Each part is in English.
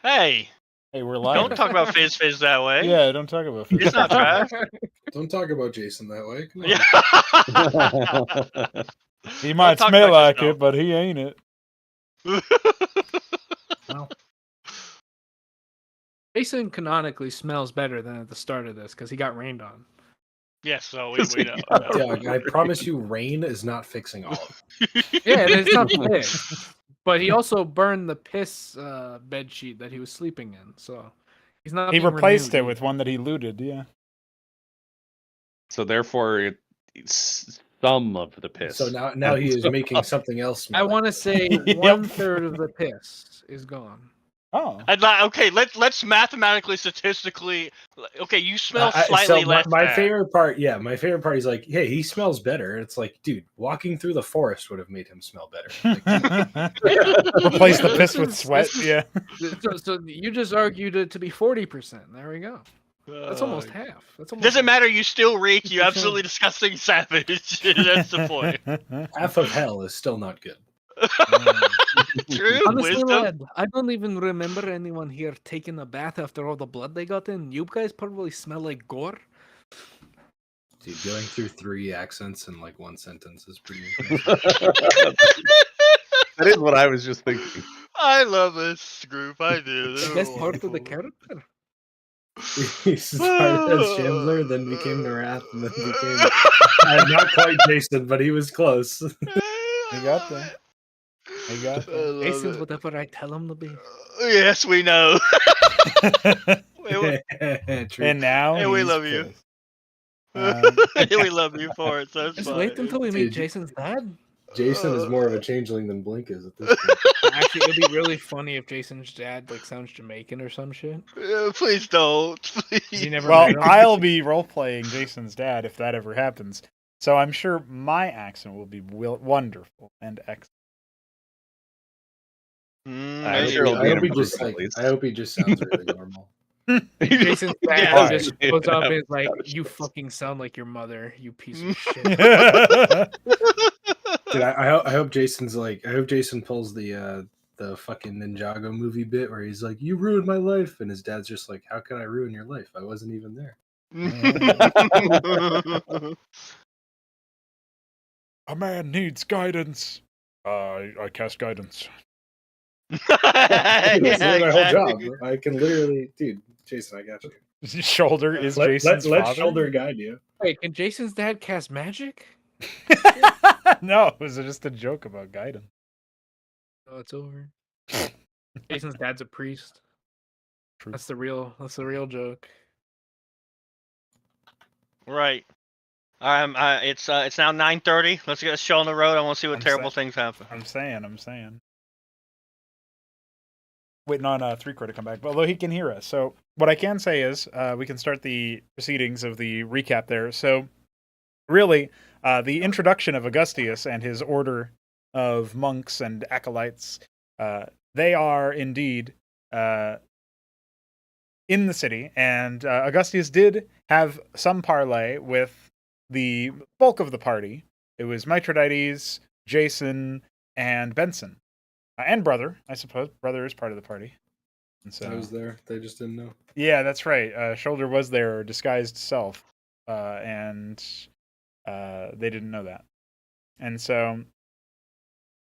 Hey, Hey, we're live. don't talk about Fizz that way. Yeah, don't talk about Fizz. It's not trash. Don't talk about Jason that way. Come on. Yeah. He might talk smell about like yourself. it, but he ain't it. Well, Jason canonically smells better than at the start of this because he got rained on. Yes, so we know. Doug, I promise you, rain is not fixing all of it. Yeah, and it's not fixed. But he also burned the piss bed sheet that he was sleeping in, so he's not. He being replaced it renewed with either. one that he looted, yeah. So therefore, it's some of the piss. So now he is making something else smell. I want to say Yep. 1/3 of the piss is gone. Oh. Okay, let's mathematically, statistically. Okay, you smell slightly so less. my bad. favorite part, my favorite part is like, hey, he smells better. It's like, dude, walking through the forest would have made him smell better. Like, Replace the piss with sweat, yeah. So you just argued it to be 40%. There we go. That's almost half. That's almost Doesn't half. matter. You still reek. You absolutely disgusting savage. That's the point. half of hell is still not good. True. Honestly, Wisdom. lad, I don't even remember anyone here taking a bath after all the blood they got in. You guys probably smell like gore. Dude, going through 3 accents in like one sentence is pretty impressive. That is what I was just thinking. I love this group. I do. The best part of the character. He started as Chandler, then became Narath, and then became not quite Jason, but he was close. He got there. He got there. Jason's whatever I tell him to be. Yes, we know. True. And now Hey, we he's love you. pissed. We love you for it. So it's Just fine. wait until we meet Dude, Jason's dad. Jason is more of a changeling than Blink is at this point. Actually, it'd be really funny if Jason's dad like sounds Jamaican or some shit. Please don't. Please. You never Well, met him? I'll be role-playing Jason's dad if that ever happens. So I'm sure my accent will be wonderful and excellent. I'm sure it'll I be hope an he just improvement, at least. I hope he just sounds really normal. Jason's dad Yeah. just goes up and is like, "You fucking sound like your mother, you piece of shit." Dude, I hope Jason's like, I hope Jason pulls the fucking Ninjago movie bit where he's like, "You ruined my life," and his dad's just like, "How can I ruin your life? I wasn't even there." A man needs guidance. I cast guidance. Dude, that's Yeah, my whole job. exactly. I can literally, dude, Jason, I got you. Shoulder is Jason's let father? Shoulder guide you. Wait, can Jason's dad cast magic? No, it was just a joke about guidance. Oh, it's over. Jason's dad's a priest. True. That's the real joke. Right. It's now 9:30. Let's get a show on the road. I want to see what I'm terrible set. things happen. I'm saying. Waiting on 3 to come back, but although he can hear us. So what I can say is we can start the proceedings of the recap there. So really, the introduction of Augustius and his order of monks and acolytes, they are indeed in the city, and Augustius did have some parley with the bulk of the party. It was Mithridates, Jason, and Benson. And Brother, I suppose. Brother is part of the party. And so, I was there. They just didn't know. yeah, that's right. Shoulder was their disguised self, and they didn't know that. And so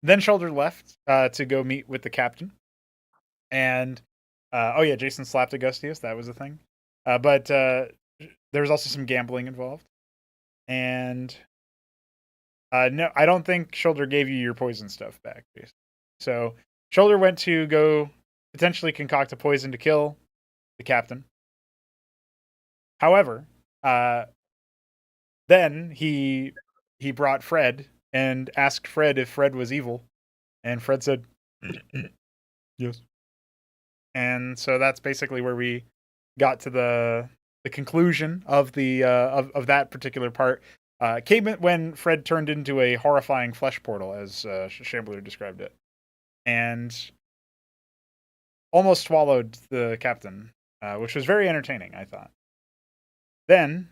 then Shoulder left to go meet with the captain. And, Jason slapped Augustius. That was a thing. But there was also some gambling involved. And no, I don't think Shoulder gave you your poison stuff back, Jason. So Shoulder went to go potentially concoct a poison to kill the captain. However, then he brought Fred and asked Fred if Fred was evil, and Fred said yes. And so that's basically where we got to the conclusion of the of that particular part. Came when Fred turned into a horrifying flesh portal, as Shambler described it, and almost swallowed the captain, which was very entertaining, I thought. Then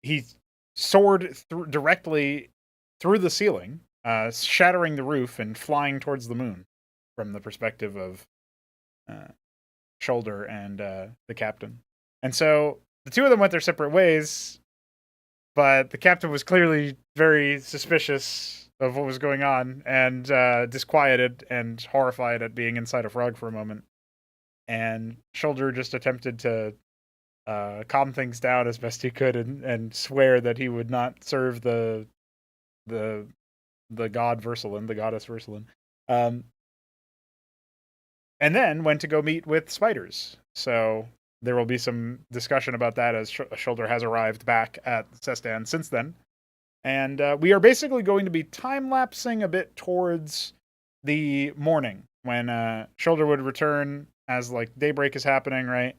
he soared directly through the ceiling, shattering the roof and flying towards the moon. from the perspective of Shoulder and the captain. And so the two of them went their separate ways, but the captain was clearly very suspicious of what was going on and disquieted and horrified at being inside a frog for a moment. And Shoulder just attempted to calm things down as best he could and swear that he would not serve the god Versalin, the goddess Versalin. And then went to go meet with spiders. So there will be some discussion about that as Shoulder has arrived back at Cestan since then. And we are basically going to be time-lapsing a bit towards the morning when Shoulder would return as like daybreak is happening, right?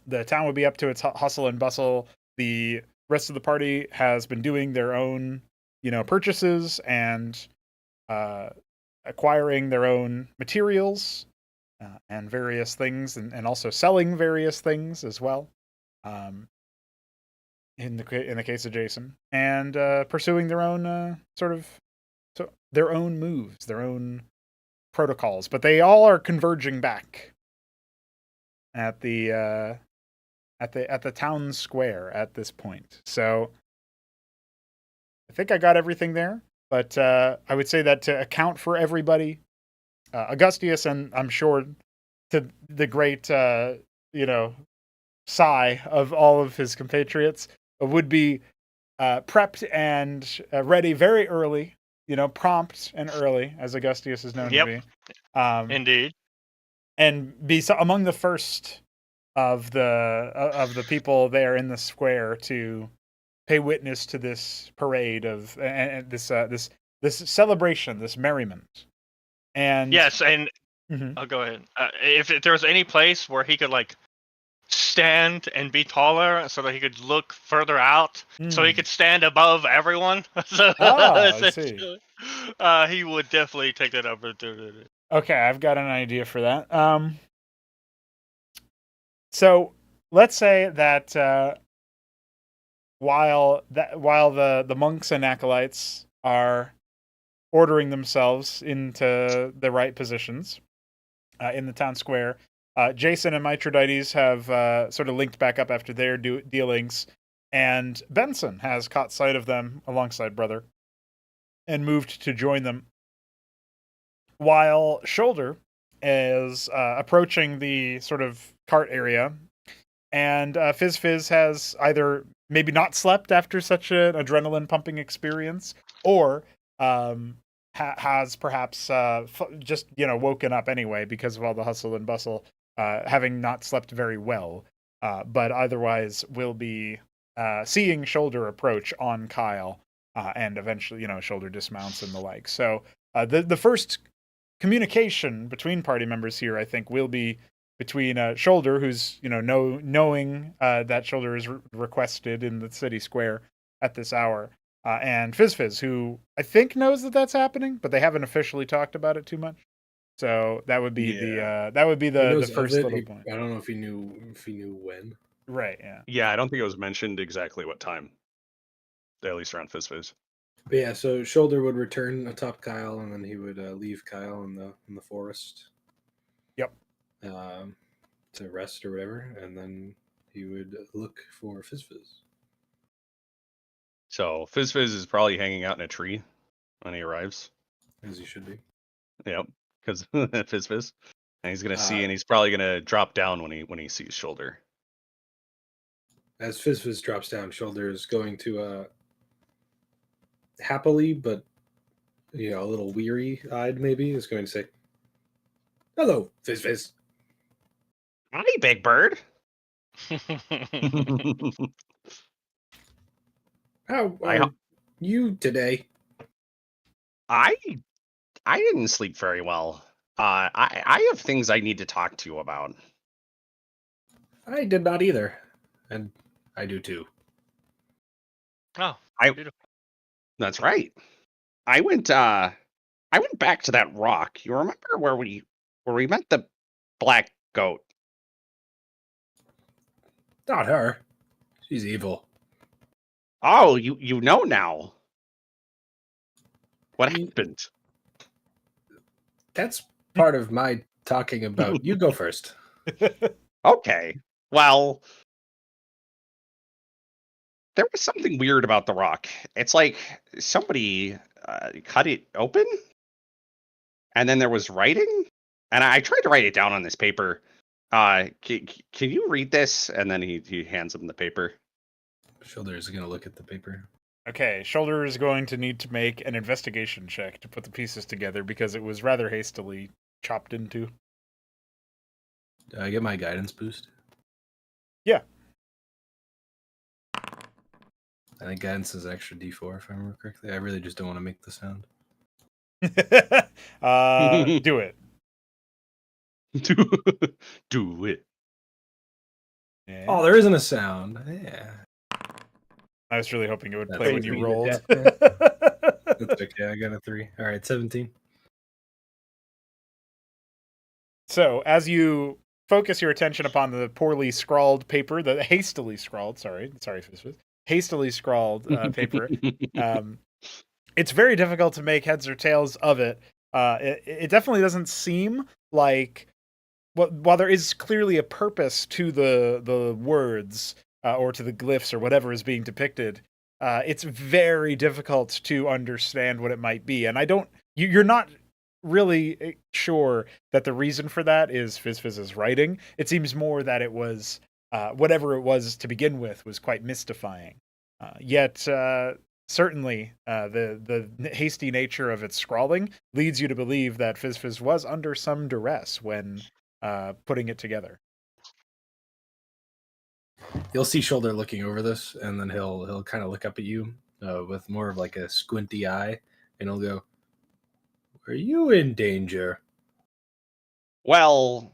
The town would be up to its hustle and bustle. The rest of the party has been doing their own, purchases and acquiring their own materials and various things, and also selling various things as well. In the case of Jason, and pursuing their own their own moves, their own protocols, but they all are converging back at the town square at this point. So I think I got everything there, but I would say that to account for everybody, Augustius, and I'm sure to the great sigh of all of his compatriots, would be prepped and ready very early, prompt and early, as Augustius is known to be. Indeed. And be among the first of the people there in the square to pay witness to this parade of and this celebration, this merriment. And yes, and I'll go ahead. If there was any place where he could like stand and be taller so that he could look further out, so he could stand above everyone. I see. He would definitely take that opportunity. Okay, I've got an idea for that. So let's say that while the monks and acolytes are ordering themselves into the right positions in the town square, Jason and Mithridates have sort of linked back up after their dealings, and Benson has caught sight of them alongside Brother and moved to join them, while Shoulder is approaching the sort of cart area, and Fizz has either maybe not slept after such an adrenaline pumping experience, or has perhaps just woken up anyway because of all the hustle and bustle, having not slept very well, but otherwise will be seeing Shoulder approach on Kyle, and eventually Shoulder dismounts and the like. So the first communication between party members here, I think, will be between Shoulder, who's knowing that Shoulder is requested in the city square at this hour, and Fizz, who I think knows that that's happening, but they haven't officially talked about it too much. So that would be the first little point. I don't know if he knew when. Right. Yeah. Yeah, I don't think it was mentioned exactly what time. At least around Fizz. But yeah, so Shoulder would return atop Kyle, and then he would leave Kyle in the forest. Yep. To rest or whatever, and then he would look for Fizz. So Fizz is probably hanging out in a tree when he arrives. As he should be. Yep, because Fizz. And he's gonna see, and he's probably gonna drop down when he sees Shoulder. As Fizz drops down, Shoulder is going to happily, but a little weary-eyed, maybe, is going to say, "Hello, Fizz. Hi, Big Bird." How are you today?" I didn't sleep very well. I have things I need to talk to you about. I did not either, and I do too. Oh, beautiful. That's right. I went back to that rock. You remember where we met the black goat? Not her. She's evil. Oh, you know now. What happened? That's part of my talking about. You go first. Okay. Well, there was something weird about the rock. It's like somebody cut it open, and then there was writing. And I tried to write it down on this paper. Can you read this? And then he hands him the paper. Shoulder is going to look at the paper. Okay, Shoulder is going to need to make an investigation check to put the pieces together because it was rather hastily chopped into. Do I get my guidance boost? Yeah. I think guidance is extra D4 if I remember correctly. I really just don't want to make the sound. Do it. Do it. Yeah. Oh, there isn't a sound. Yeah. I was really hoping it would That's play when you okay. rolled. That's okay. I got a 3. All right, 17. So, as you focus your attention upon the poorly scrawled paper, the hastily scrawled, sorry, hastily scrawled paper, it's very difficult to make heads or tails of it. It definitely doesn't seem like, while there is clearly a purpose to the words or to the glyphs or whatever is being depicted, it's very difficult to understand what it might be. And you're not really sure that the reason for that is Fizz's writing. It seems more that it was whatever it was to begin with was quite mystifying. Yet certainly the hasty nature of its scrawling leads you to believe that Fizz was under some duress when putting it together. You'll see Shoulder looking over this, and then he'll kind of look up at you with more of like a squinty eye, and he'll go, "Are you in danger?" Well,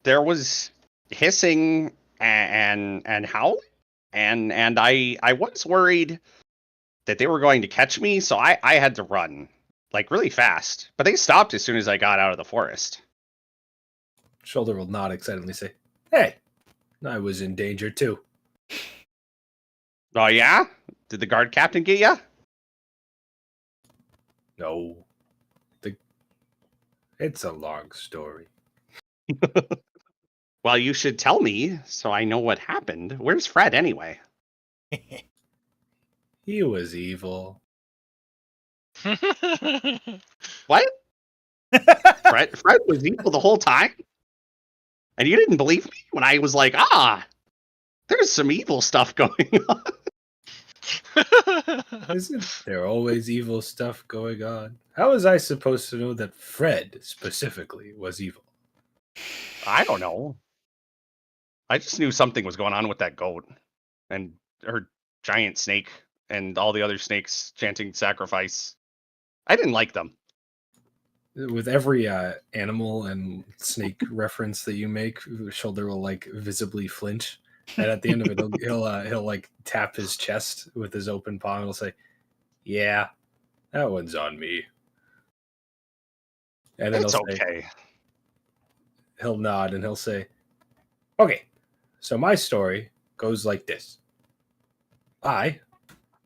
there was hissing and howling, and I was worried that they were going to catch me, so I had to run like really fast. But they stopped as soon as I got out of the forest. Shoulder will nod excitedly, say, "Hey, I was in danger too." Oh yeah? Did the guard captain get ya? No. It's a long story. Well, you should tell me so I know what happened. Where's Fred anyway? He was evil. What? Fred was evil the whole time? And you didn't believe me when I was like, there's some evil stuff going on. Isn't there always evil stuff going on? How was I supposed to know that Fred specifically was evil? I don't know. I just knew something was going on with that goat and her giant snake and all the other snakes chanting sacrifice. I didn't like them. With every animal and snake reference that you make, Shoulder will like visibly flinch, and at the end of it, he'll like tap his chest with his open palm and he'll say, "Yeah, that one's on me." And then It's he'll say, okay. he'll nod and he'll say, "Okay, so my story goes like this. I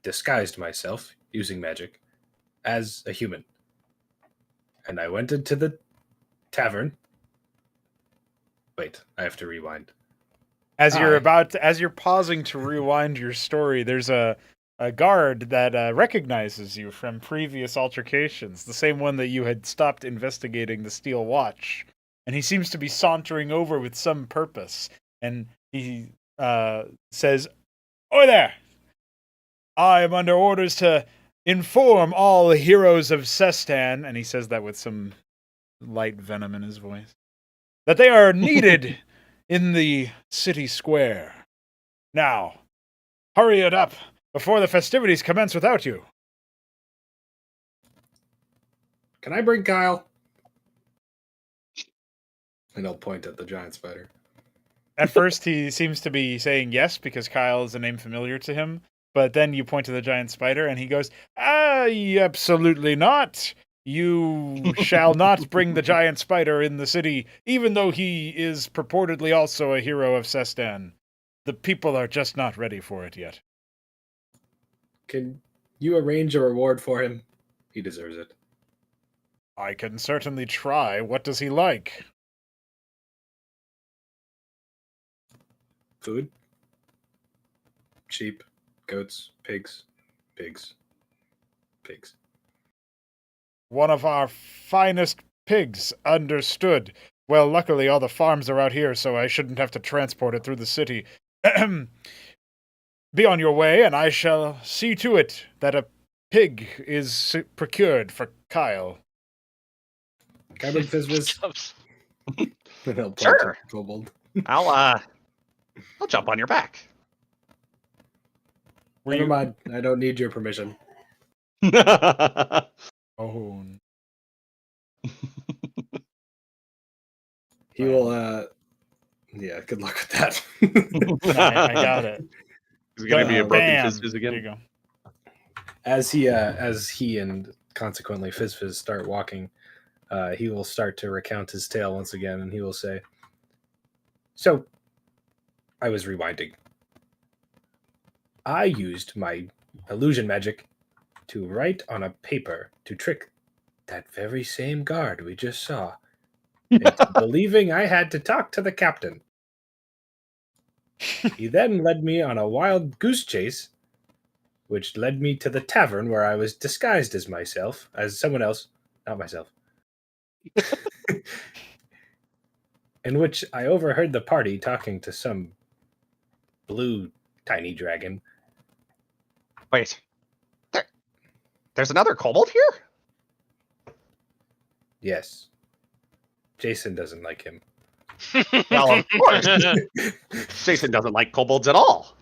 disguised myself using magic as a human. And I went into the tavern." Wait, I have to rewind. As you're pausing to rewind your story, there's a guard that recognizes you from previous altercations, the same one that you had stopped investigating the steel watch. And he seems to be sauntering over with some purpose. And he says, "Oi there! I am under orders to inform all the heroes of Sestan," and he says that with some light venom in his voice, "that they are needed in the city square. Now, hurry it up before the festivities commence without you." "Can I bring Kyle?" And he'll point at the giant spider. At first, he seems to be saying yes because Kyle is a name familiar to him. But then you point to the giant spider, and he goes, absolutely not. You shall not bring the giant spider in the city, even though he is purportedly also a hero of Sestan. The people are just not ready for it yet." "Can you arrange a reward for him? He deserves it." I can certainly try. What does he like? Food. Sheep. Goats. Pigs. Pigs. Pigs. One of our finest pigs. Understood. Well, luckily all the farms are out here, so I shouldn't have to transport it through the city. Be on your way, and I shall see to it that a pig is procured for Kyle. Can I bring Fizz? And he'll point Sure. at Kobold. I'll jump on your back. Never mind. I don't need your permission. Oh. He will. Yeah. Good luck with that. I got it. Is it going to be a broken Bam. fizz again? There you go. As he and consequently Fizz start walking, he will start to recount his tale once again, and he will say, "So, I was rewinding. I used my illusion magic to write on a paper to trick that very same guard we just saw into believing I had to talk to the captain. He then led me on a wild goose chase, which led me to the tavern where I was disguised as myself, as someone else, not myself, in which I overheard the party talking to some blue tiny dragon. Wait. There's another kobold here? Yes. Jason doesn't like him. Well, of course. Jason doesn't like kobolds at all.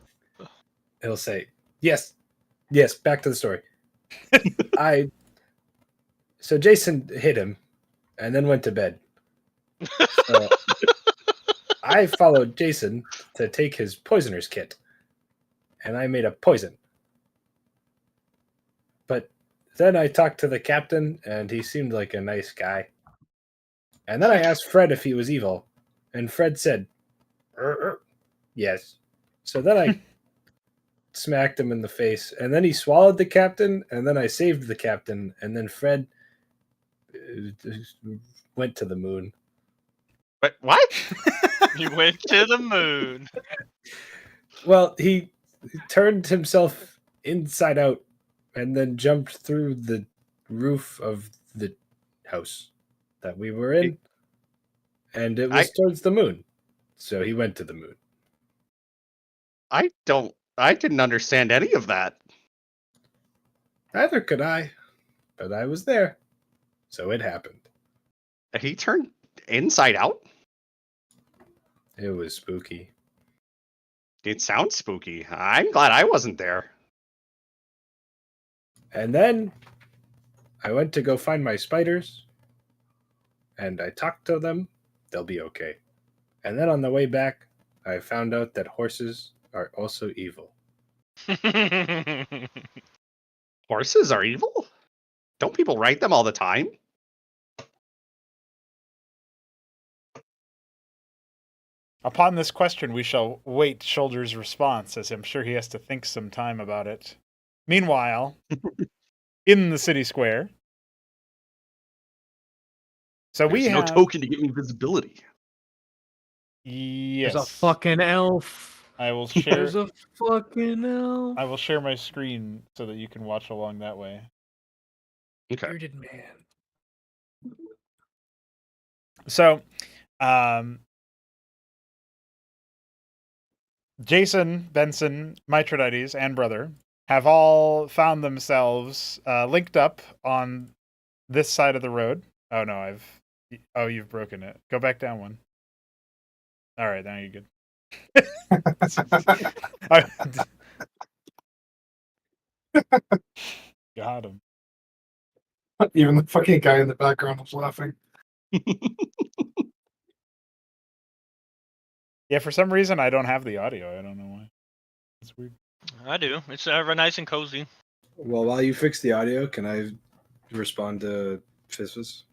He'll say, yes, back to the story. So Jason hit him and then went to bed. So I followed Jason to take his poisoner's kit, and I made a poison. But then I talked to the captain, and he seemed like a nice guy. And then I asked Fred if he was evil, and Fred said, yes. So then I smacked him in the face, and then he swallowed the captain, and then I saved the captain, and then Fred went to the moon. But what? You went to the moon. Well, he turned himself inside out and then jumped through the roof of the house that we were in, and it was towards the moon. So he went to the moon. I didn't understand any of that. Neither could I, but I was there. So it happened. He turned inside out? It was spooky. It sounds spooky. I'm glad I wasn't there. And then I went to go find my spiders, and I talked to them. They'll be okay. And then on the way back, I found out that horses are also evil. Horses are evil? Don't people ride them all the time? Upon this question, we shall wait Shoulder's response, as I'm sure he has to think some time about it. Meanwhile, in the city square. So There's we no have... token to give me visibility. Yes. There's a fucking elf. I will share... There's a fucking elf. I will share my screen so that you can watch along that way. Okay. Bearded man. So, Jason, Benson, Mithridates, and Brother have all found themselves linked up on this side of the road. Oh no, you've broken it. Go back down one. All right, now you're good. Got him. Even the fucking guy in the background was laughing. Yeah, for some reason I don't have the audio. I don't know why. It's weird. I do. It's ever nice and cozy. Well, while you fix the audio, can I respond to Fizz?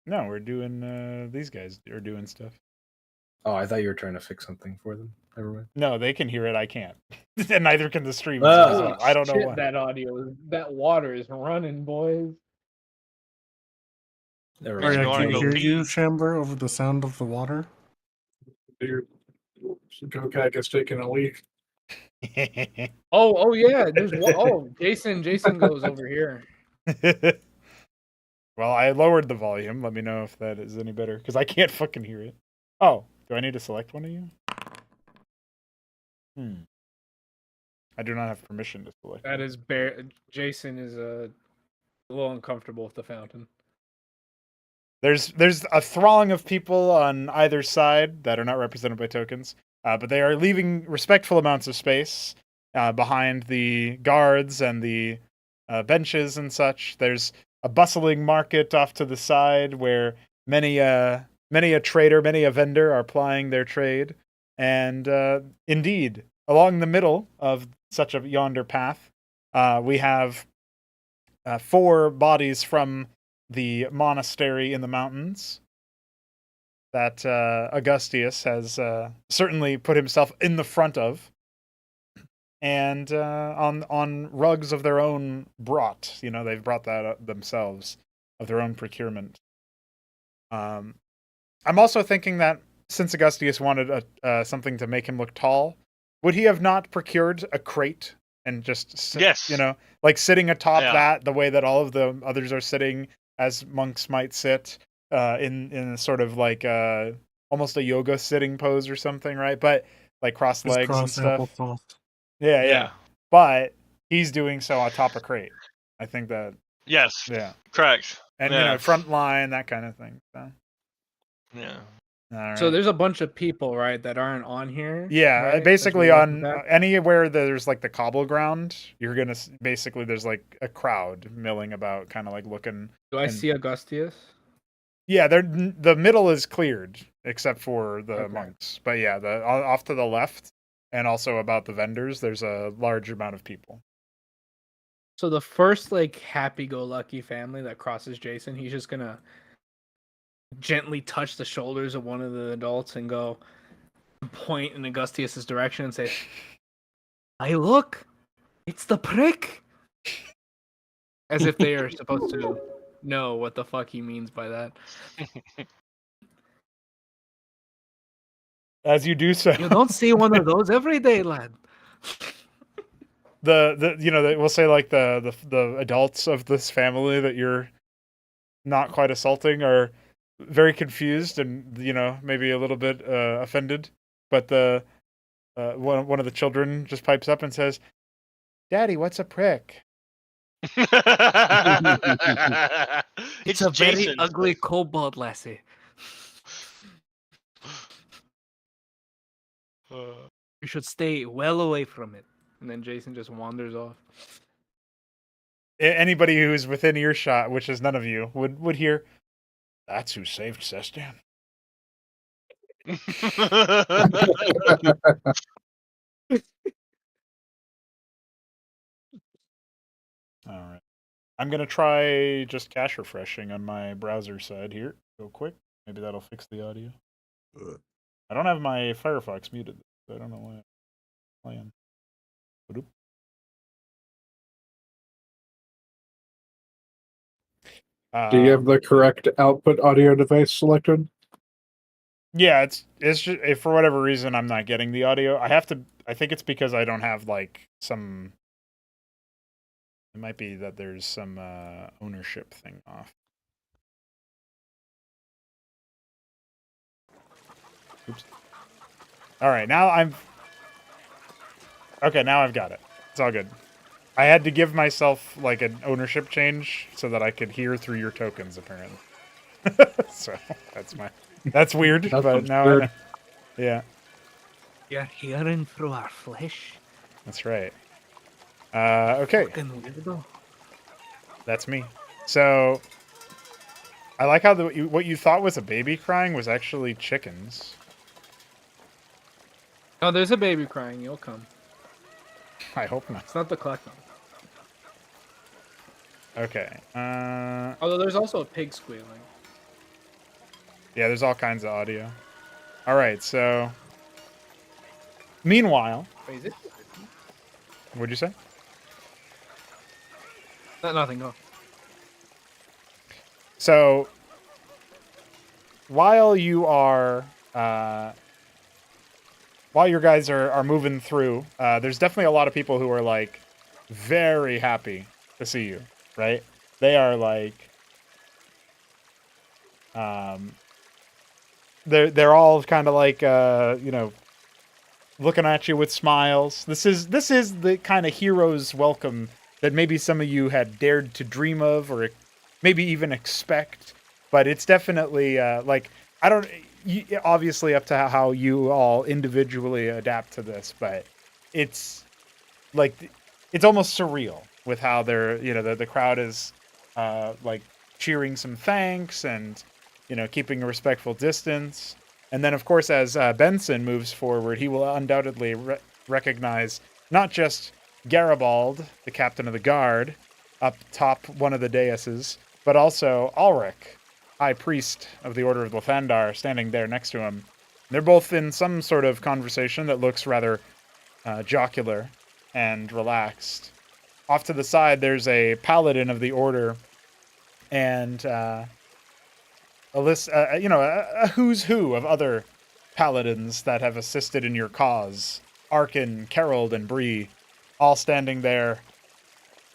No, we're doing these guys are doing stuff. Oh, I thought you were trying to fix something for them. Never mind. No, they can hear it. I can't, and neither can the stream. Oh, so I don't know Shit, why. that audio, that water is running, boys. Never Makes Sorry, me I mind. wanna can't go hear pee. you, Shambler, over the sound of the water. Go gets taking a leak. Oh yeah. There's one. Oh, Jason goes over here. Well, I lowered the volume. Let me know if that is any better, because I can't fucking hear it. Oh, do I need to select one of you? I do not have permission to select. That is bare. Jason is a little uncomfortable with the fountain. There's a throng of people on either side that are not represented by tokens, but they are leaving respectful amounts of space behind the guards and the benches and such. There's a bustling market off to the side where many a trader, many a vendor are plying their trade, and indeed, along the middle of such a yonder path, we have 4 bodies from the monastery in the mountains that Augustius has certainly put himself in the front of, and on rugs of their own brought. You know, they've brought that up themselves of their own procurement. I'm also thinking that since Augustius wanted something to make him look tall, would he have not procured a crate and just sit, Yes. you know, like sitting atop Yeah. that the way that all of the others are sitting, as monks might sit in a sort of like almost a yoga sitting pose or something, right? But like crossed Just legs and cross stuff. applesauce. Yeah. But he's doing so atop a crate. I think that, Yes. yeah. Correct. And Yeah. you know, front line, that kind of thing. So, Yeah. all right. So there's a bunch of people, right, that aren't on here. Yeah, right, as basically we walk on back? anywhere there's like the cobble ground, you're gonna basically there's like a crowd milling about, kind of like looking. Do I and- see Augustius? Yeah, the middle is cleared except for the Okay. monks, but yeah, the off to the left and also about the vendors, there's a large amount of people. So the first like happy-go-lucky family that crosses Jason, he's just gonna gently touch the shoulders of one of the adults and go point in Augustius's direction and say, "Hey, look, it's the prick," as if they are supposed to know what the fuck he means by that. As you do so, You don't see one of those every day, lad. the you know, we'll say like the adults of this family that you're not quite assaulting are very confused and, you know, maybe a little bit offended, but the one of the children just pipes up and says, "Daddy, what's a prick?" It's a very Jason. ugly kobold lassie. You should stay well away from it. And then Jason just wanders off. Anybody who's within earshot, which is none of you, would hear, "That's who saved Sestan." All right. I'm going to try just cache refreshing on my browser side here real quick. Maybe that'll fix the audio. I don't have my Firefox muted, so I don't know why I'm playing. Ba-doop. Do you have the correct output audio device selected? Yeah, it's just, if for whatever reason I'm not getting the audio, I think it's because I don't have like some. It might be that there's some ownership thing off. Oops. All right, now now I've got it. It's all good. I had to give myself like an ownership change so that I could hear through your tokens, apparently. So that's weird, That but sounds now weird. I know. Yeah, You're hearing through our flesh. that's right. Okay, Fucking weirdo. that's me. So I like how what you thought was a baby crying was actually chickens. Oh, there's a baby crying. You'll come. I hope not. It's not the clock. Okay. Although there's also a pig squealing. Yeah, there's all kinds of audio. All right, so meanwhile, Wait, is it? what'd you say? Nothing. Go. So while you are while your guys are moving through, there's definitely a lot of people who are like very happy to see you, right? They are like they're all kind of like looking at you with smiles. This is the kind of hero's welcome that maybe some of you had dared to dream of or maybe even expect, but it's definitely like I don't obviously up to how you all individually adapt to this, but it's like it's almost surreal with how they're the crowd is like cheering some thanks and keeping a respectful distance. And then, of course, as Benson moves forward, he will undoubtedly recognize not just Garibald, the captain of the guard, up top one of the daises, but also Ulrich, high priest of the Order of Lathandar, standing there next to him. They're both in some sort of conversation that looks rather jocular and relaxed. Off to the side, there's a paladin of the Order and a list, a who's who of other paladins that have assisted in your cause. Arkin, Kerald, and Bree, all standing there,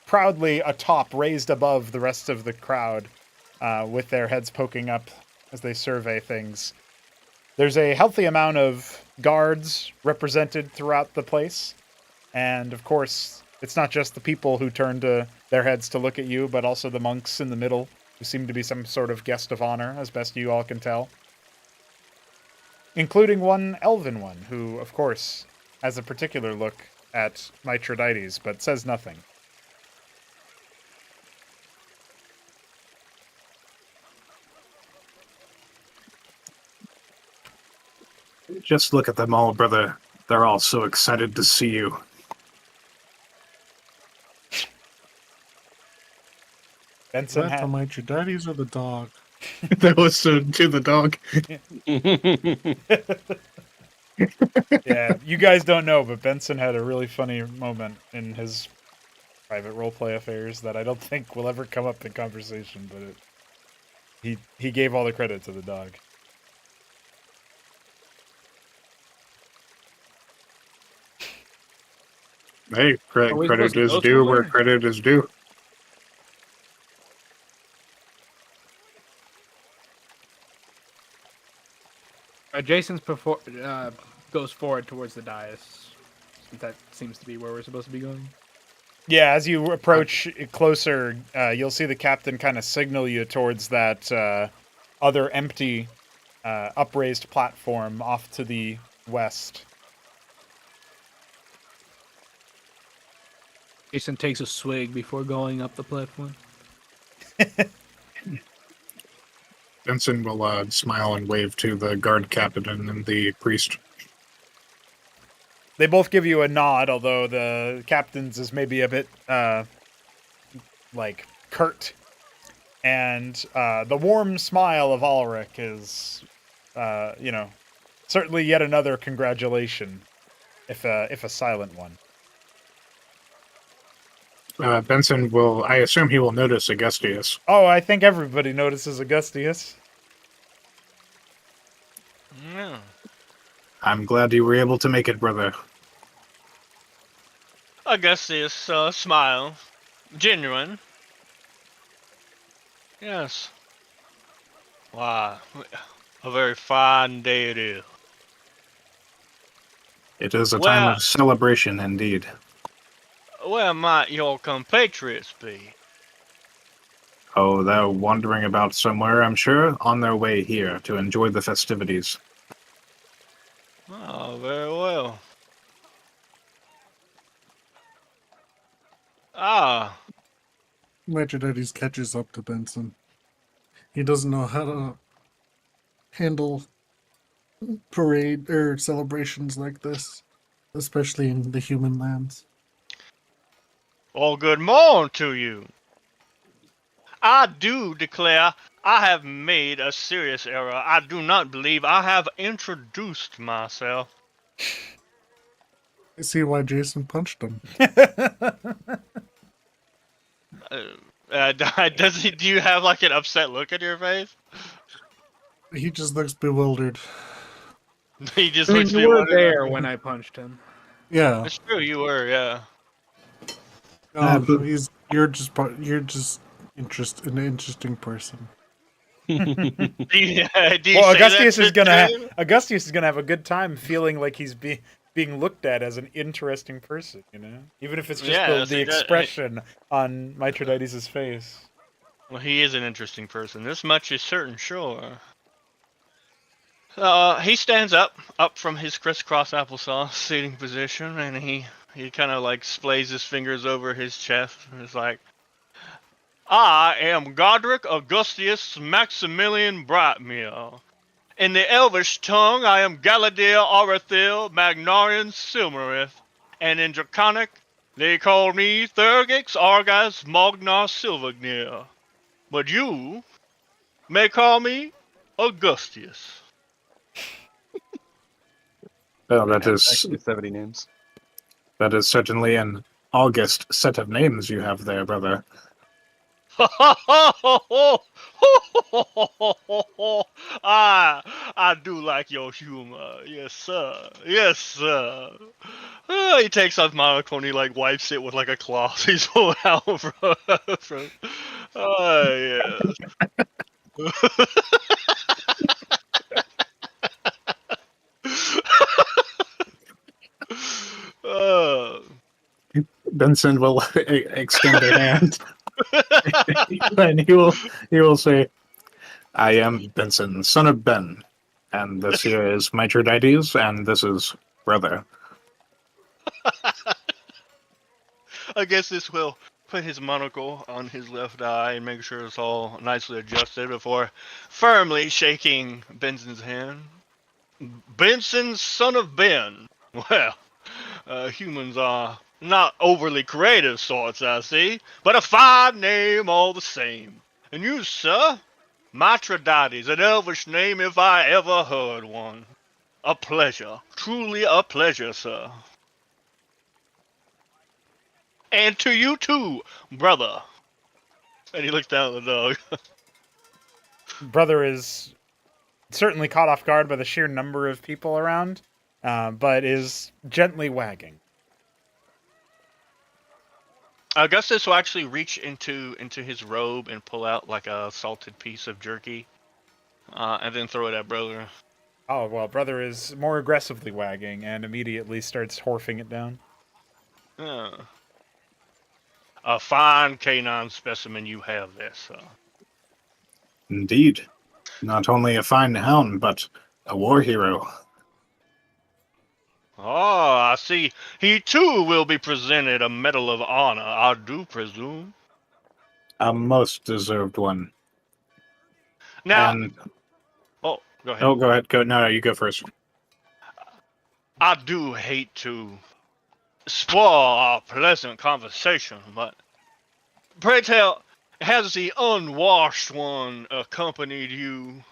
proudly atop, raised above the rest of the crowd, with their heads poking up as they survey things. There's a healthy amount of guards represented throughout the place, and of course, it's not just the people who turn their heads to look at you, but also the monks in the middle, who seem to be some sort of guest of honor, as best you all can tell. Including one elven one, who, of course, has a particular look at Mithridates, but says nothing. Just look at them all, brother. They're all so excited to see you. Benson Is that the Mithridates or the dog? That was to the dog. Yeah, you guys don't know, but Benson had a really funny moment in his private roleplay affairs that I don't think will ever come up in conversation, but he gave all the credit to the dog. Hey, Are we credit supposed to is go due where somewhere? credit is due. Jason's goes forward towards the dais. That seems to be where we're supposed to be going. Yeah, as you approach closer, you'll see the captain kind of signal you towards that other empty, upraised platform off to the west. Jason takes a swig before going up the platform. Benson will smile and wave to the guard captain and the priest. They both give you a nod, although the captain's is maybe a bit, like, curt. And the warm smile of Ulrich is, certainly yet another congratulation, if a silent one. Benson will, I assume he will notice Augustius. Oh, I think everybody notices Augustius. Yeah. I'm glad you were able to make it, brother. I guess this smile, genuine. Yes. Wow, a very fine day it is. It is a time of celebration indeed. Where might your compatriots be? Oh, they're wandering about somewhere, I'm sure, on their way here to enjoy the festivities. Oh, very well. Ah, Mithridates catches up to Benson. He doesn't know how to handle parade or celebrations like this, especially in the human lands. well, good morning to you. I do declare I have made a serious error. I do not believe I have introduced myself. I see why Jason punched him. Do you have like an upset look at your face? He just looks bewildered. He just I mean, looks you were bewildered. there when I punched him. Yeah. It's true, you were, yeah. but- You're just an interesting person. Do you Well, say that to Jane? Augustius is gonna have a good time feeling like he's being looked at as an interesting person, you know, even if it's just Yeah, the see, expression on Mithridates' face. well, he is an interesting person. This much is certain, sure. He stands up from his crisscross applesauce seating position, and he kind of like splays his fingers over his chest, and is like, "I am Godric Augustius Maximilian Brightmere. In the Elvish tongue, I am Galadir Orathil Magnarian Silmarith, and in Draconic, they call me Thurgix Argas Mognar Silvagnir. But you may call me Augustius." Well, Actually, 70 names. that is certainly an august set of names you have there, brother. I do like your humor. Yes, sir. Yes, sir. He takes off monocle and he like wipes it with like a cloth he's pulling out from. Oh, yes. Benson will extend a hand, and he will say, "I am Benson, son of Ben, and this here is Mithridates, and this is brother." I guess this will put his monocle on his left eye and make sure it's all nicely adjusted before firmly shaking Benson's hand. Benson, son of Ben. Well, humans are not overly creative sorts, I see, but a fine name all the same. And you, sir? Mithridates, an elvish name if I ever heard one. A pleasure, truly a pleasure, sir. And to you too, brother. And he looks down at the dog. Brother is certainly caught off guard by the sheer number of people around, but is gently wagging. Augustus will actually reach into his robe and pull out like a salted piece of jerky, and then throw it at brother. Oh, well, brother is more aggressively wagging and immediately starts horfing it down. A fine canine specimen you have there, sir. Indeed, not only a fine hound, but a war hero. Oh, I see. He too will be presented a Medal of Honor, I do presume. A most deserved one. Now, And go ahead. oh, go ahead. Go. No, you go first. I do hate to spoil our pleasant conversation, but pray tell, has the unwashed one accompanied you?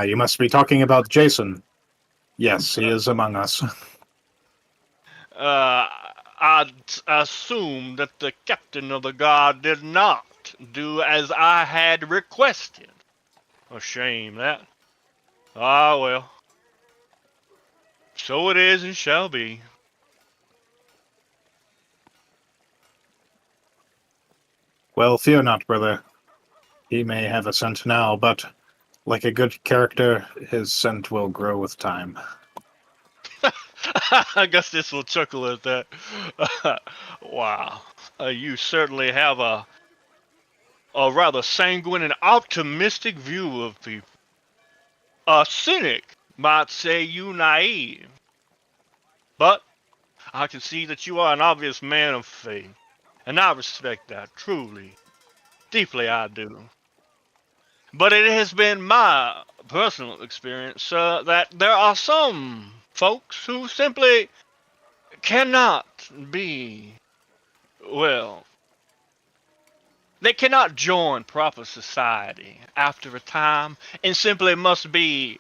You must be talking about Jason. Yes, he is among us. I'd assume that the captain of the guard did not do as I had requested. A shame that. Ah, well. So it is and shall be. Well, fear not, brother. He may have a scent now, but like a good character, his scent will grow with time. I guess this will chuckle at that. Wow. You certainly have a rather sanguine and optimistic view of people. A cynic might say you naive. But I can see that you are an obvious man of faith. And I respect that, truly. Deeply I do. But it has been my personal experience that there are some folks who simply cannot be, well, they cannot join proper society after a time and simply must be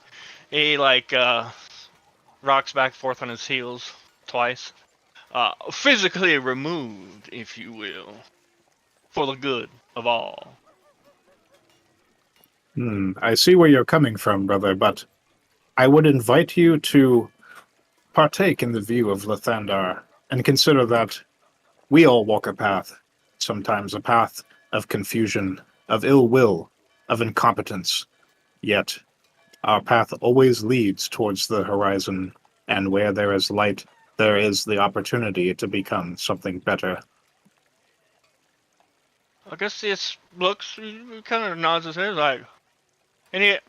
rocks back forth on his heels twice, physically removed, if you will, for the good of all. I see where you're coming from, brother, but I would invite you to partake in the view of Lathandar and consider that we all walk a path, sometimes a path of confusion, of ill will, of incompetence. Yet, our path always leads towards the horizon, and where there is light, there is the opportunity to become something better. I guess this looks. He kind of nods his head like, and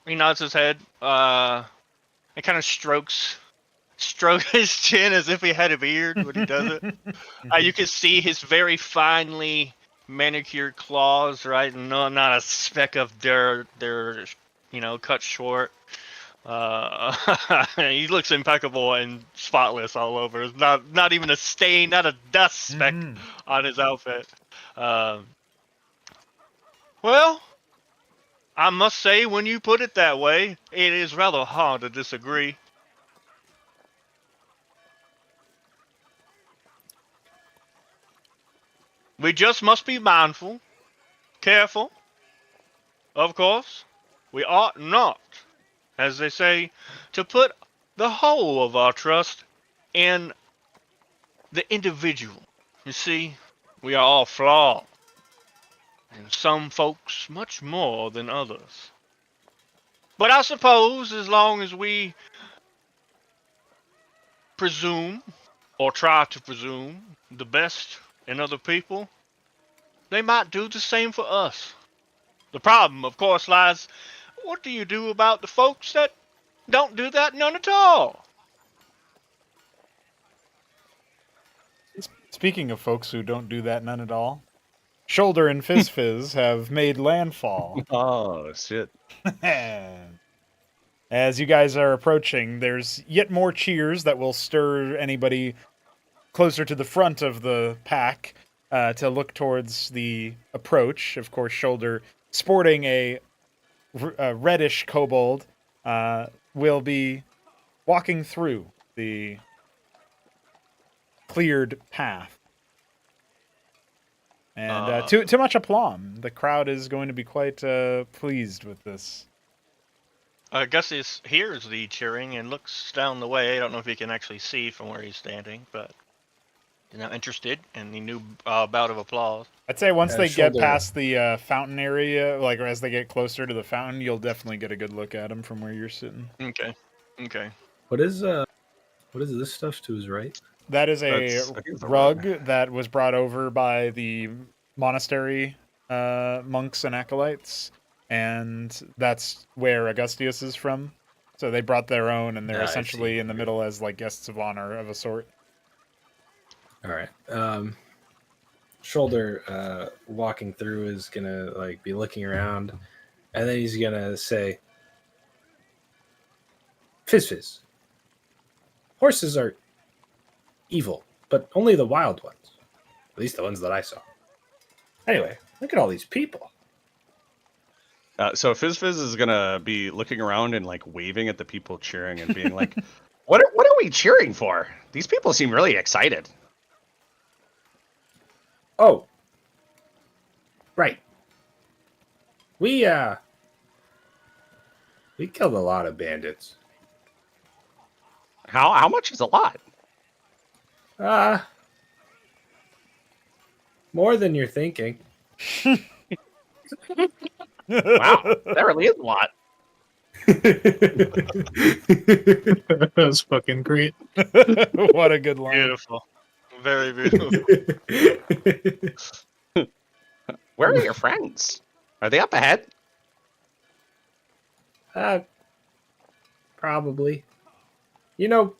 he nods his head. And kind of stroke his chin as if he had a beard when he does it. You can see his very finely manicured claws, right? No, not a speck of dirt. They're, cut short. He looks impeccable and spotless all over. There's not even a stain, not a dust speck Mhm. on his outfit. Um, well, I must say, when you put it that way, it is rather hard to disagree. We just must be mindful, careful. Of course, we ought not, as they say, to put the whole of our trust in the individual. You see, we are all flawed, and some folks much more than others. But I suppose as long as we presume, or try to presume, the best in other people, they might do the same for us. The problem, of course, lies, what do you do about the folks that don't do that none at all? Speaking of folks who don't do that none at all, Shoulder and Fizz have made landfall. Oh shit! As you guys are approaching, there's yet more cheers that will stir anybody closer to the front of the pack to look towards the approach. Of course, Shoulder, sporting a reddish kobold, will be walking through the cleared path. And to much aplomb, the crowd is going to be quite pleased with this. Gus hears the cheering and looks down the way. I don't know if he can actually see from where he's standing, but interested in the new bout of applause. I'd say once they get Shoulder. past the fountain area, like as they get closer to the fountain, you'll definitely get a good look at them from where you're sitting. Okay. What is this stuff to his right? That is a That's a rug that was brought over by the monastery monks and acolytes, and that's where Augustius is from. So they brought their own, and they're I see. essentially in the middle as like guests of honor of a sort. All right. Shoulder walking through is gonna like be looking around, and then he's gonna say, "Fizz. Horses are evil, but only the wild ones. At least the ones that I saw. Anyway, look at all these people." So Fizz is gonna be looking around and like waving at the people cheering and being like, what are we cheering for? These people seem really excited." Oh, right. We killed a lot of bandits. How much is a lot? More than you're thinking. Wow, that really is a lot. That's fucking great. What a good line. Beautiful. Very beautiful. Where are your friends? Are they up ahead? Probably. You know,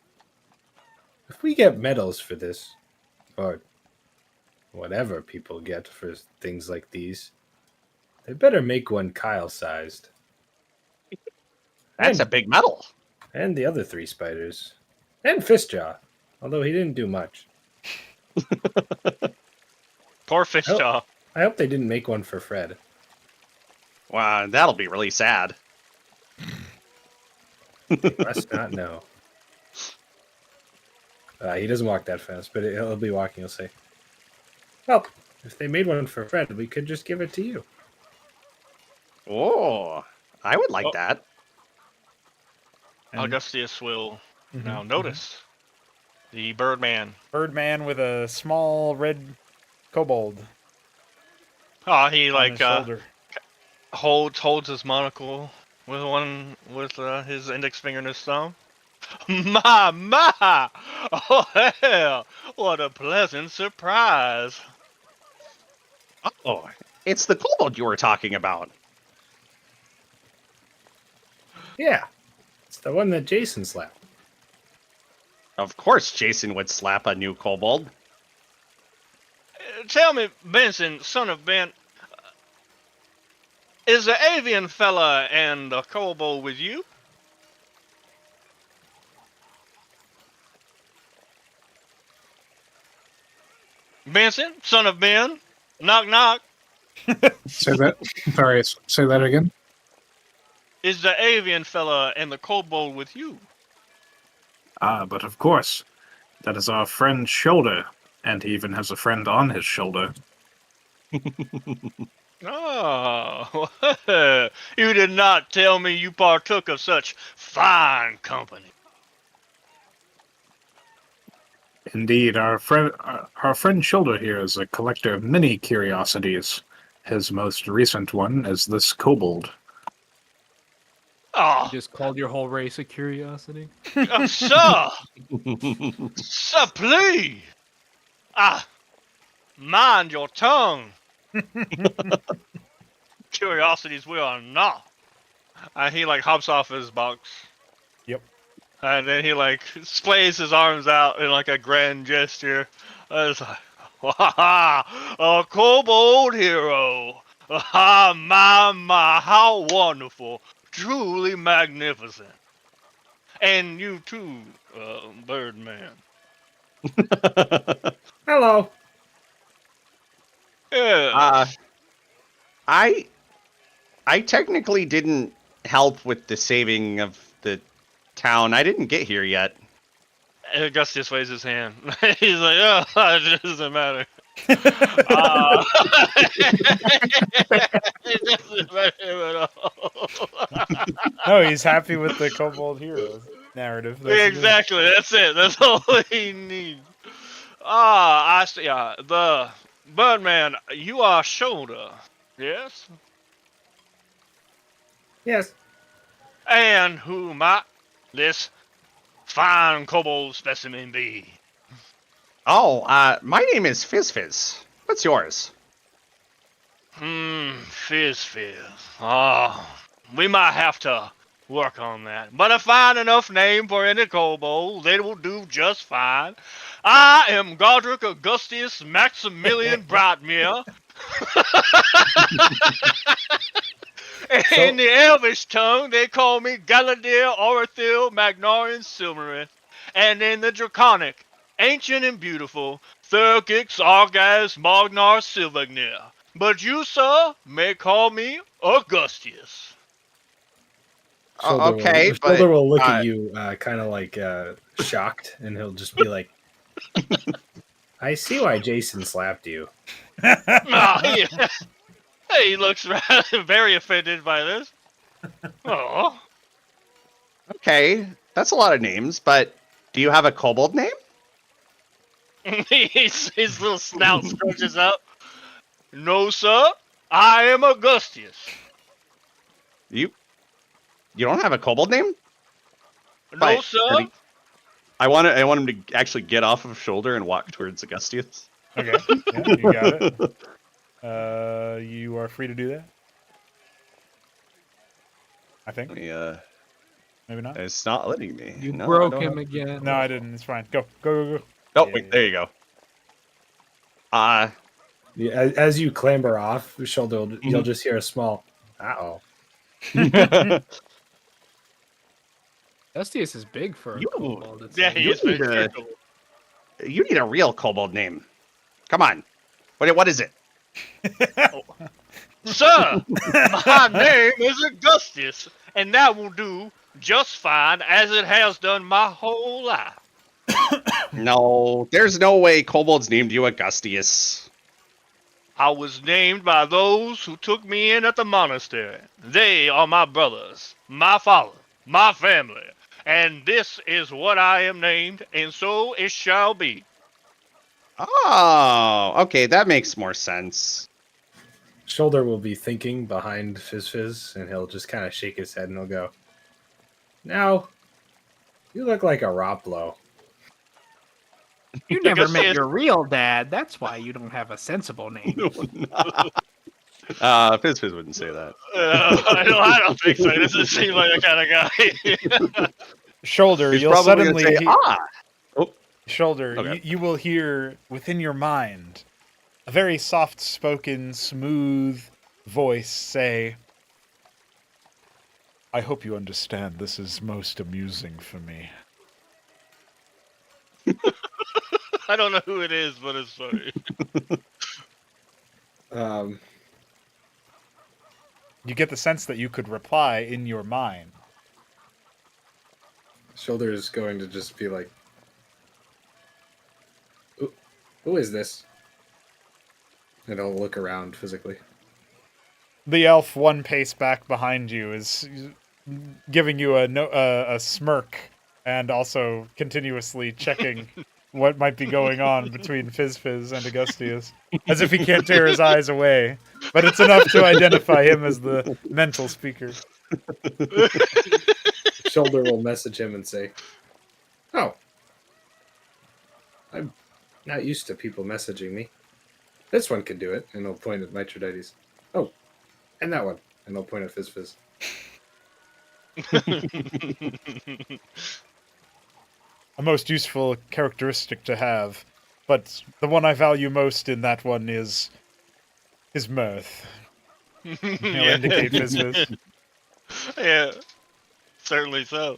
if we get medals for this, or whatever people get for things like these, they better make one Kyle-sized. That's a big medal. And the other 3 spiders. And Fistjaw, although he didn't do much. Poor Fishjaw. I hope they didn't make one for Fred. Wow, that'll be really sad. He must not know. He doesn't walk that fast, but he'll be walking. He'll say, "Well, if they made one for Fred, we could just give it to you." Oh, I would like Oh. that. And- Augustius will Mhm, now mhm. notice the Birdman. Birdman with a small red kobold Oh, he on his like shoulder. holds his monocle with his index finger and his thumb. My! Oh hell! What a pleasant surprise! Oh, it's the kobold you were talking about. Yeah, it's the one that Jason slapped. Of course, Jason would slap a new kobold. Tell me, Benson, son of Ben, is the avian fella and the kobold with you? Benson, son of Ben, knock knock. Say that. Sorry, say that again. Is the avian fella and the kobold with you? Ah, but of course, that is our friend Shoulder, and he even has a friend on his shoulder. Oh, you did not tell me you partook of such fine company. Indeed, our friend Shoulder here is a collector of many curiosities. His most recent one is this kobold. Oh, You just called your whole race a curiosity. sir, sir, please. Ah, mind your tongue. Curiosities we are not. And he like hops off his box. Yep. And then he like splays his arms out in like a grand gesture. It's like, a kobold hero. My, how wonderful. Truly magnificent. And you too, Birdman. Hello. Yeah. I technically didn't help with the saving of the town. I didn't get here yet. Augustus waves his hand. He's like, oh, it doesn't matter. Uh, it doesn't matter at all. No, he's happy with the kobold hero narrative. That's good. Exactly, that's it. That's all he needs. Ah, I see. The Birdman, you are Shoulder, yes? Yes. And who might this fine kobold specimen be? Oh, my name is Fizz. What's yours? Fizz. Oh, we might have to work on that. But a fine enough name for any kobold, they will do just fine. I am Godric Augustus Maximilian Brightmere. In the Elvish tongue, they call me Galadriel Orithil Magnorian Silmarith. And in the Draconic, ancient and beautiful, Thurgix Argas Magnar Silvagnir. But you, sir, may call me Augustius. Okay, but Shoulder will look at you kind of like shocked, and he'll just be like, I see why Jason slapped you. He looks very offended by this. Oh. okay, that's a lot of names. But do you have a kobold name? His little snout scrunches up. No, sir. I am Augustius. You don't have a kobold name? No, But sir. I want him to actually get off of Shoulder and walk towards Augustius. Okay, yeah, you got it. You are free to do that. I think. Yeah, Maybe not. it's not letting me. You No, I broke don't him have- again. No, I didn't. It's fine. Go. Oh, Yeah, wait, there you go. As you clamber off, Shoulder, you'll just hear a small, uh-oh. Augustius is big for a You- kobold. It's Yeah, like- he You is very need to- cool. You need a real kobold name. Come on. What is it? Sir, my name is Augustius, and that will do just fine as it has done my whole life. No, there's no way kobolds named you Augustius. I was named by those who took me in at the monastery. They are my brothers, my father, my family, and this is what I am named, and so it shall be. Oh, okay, that makes more sense. Shoulder will be thinking behind Fizz, and he'll just kind of shake his head and he'll go, "Now, you look like a Roplo." You never Because met it's- your real dad. That's why you don't have a sensible name. Fizz wouldn't say that. I don't think so. He doesn't seem like that kind of guy. Shoulder, He's you'll probably going to suddenly say, ah! Oh, Shoulder, Okay. you will hear within your mind a very soft-spoken, smooth voice say, I hope you understand this is most amusing for me. I don't know who it is, but it's funny. You get the sense that you could reply in your mind. Shoulder is going to just be like, "Who is this?" And he'll look around physically. The elf one pace back behind you is giving you a smirk and also continuously checking what might be going on between Fizz and Augustius, as if he can't tear his eyes away. But it's enough to identify him as the mental speaker. Shoulder will message him and say, "Oh, I'm not used to people messaging me. This one can do it." And he'll point at Mithridates. "Oh, and that one." And he'll point at Fizz. A most useful characteristic to have, but the one I value most in that one is his mirth. He'll indicate Fizz. Yeah, certainly so.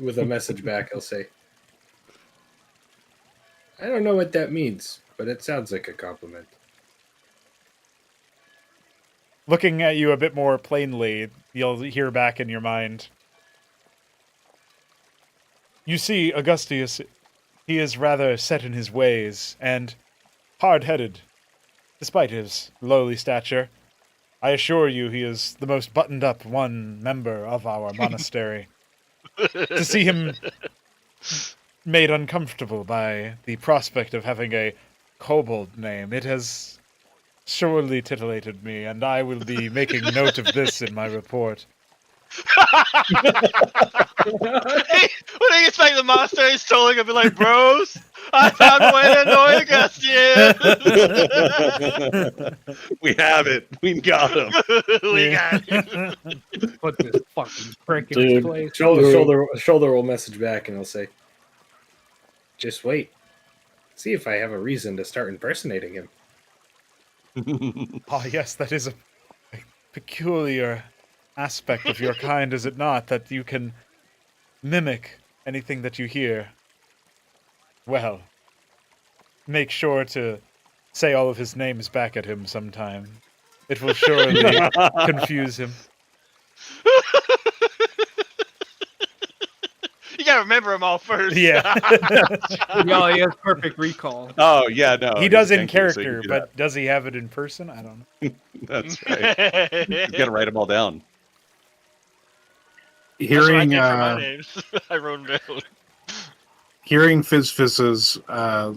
With a message back, he'll say, "I don't know what that means, but it sounds like a compliment." Looking at you a bit more plainly, you'll hear back in your mind. You see, Augustius, he is rather set in his ways, and hard-headed, despite his lowly stature. I assure you he is the most buttoned-up one member of our monastery. To see him made uncomfortable by the prospect of having a kobold name, it has surely titillated me, and I will be making note of this in my report. What do you expect the monastery is totally gonna be like, bros? I found a way to annoy Augustus. we have it. We got him. We got it. Put this fucking prick in his Dude. place. Shoulder will message back and he'll say, "Just wait. See if I have a reason to start impersonating him." Ah, yes, that is a peculiar aspect of your kind, is it not? That you can mimic anything that you hear. Well, make sure to say all of his names back at him sometime. It will surely confuse him. You gotta remember them all first. Yeah. Yo, he has perfect recall. Oh, yeah, no. He he's does a in gangster, so you character, can do but does he have it in person? I don't know. that. That's right. You gotta write them all down. Hearing my names. I wrote them down. hearing Fizz's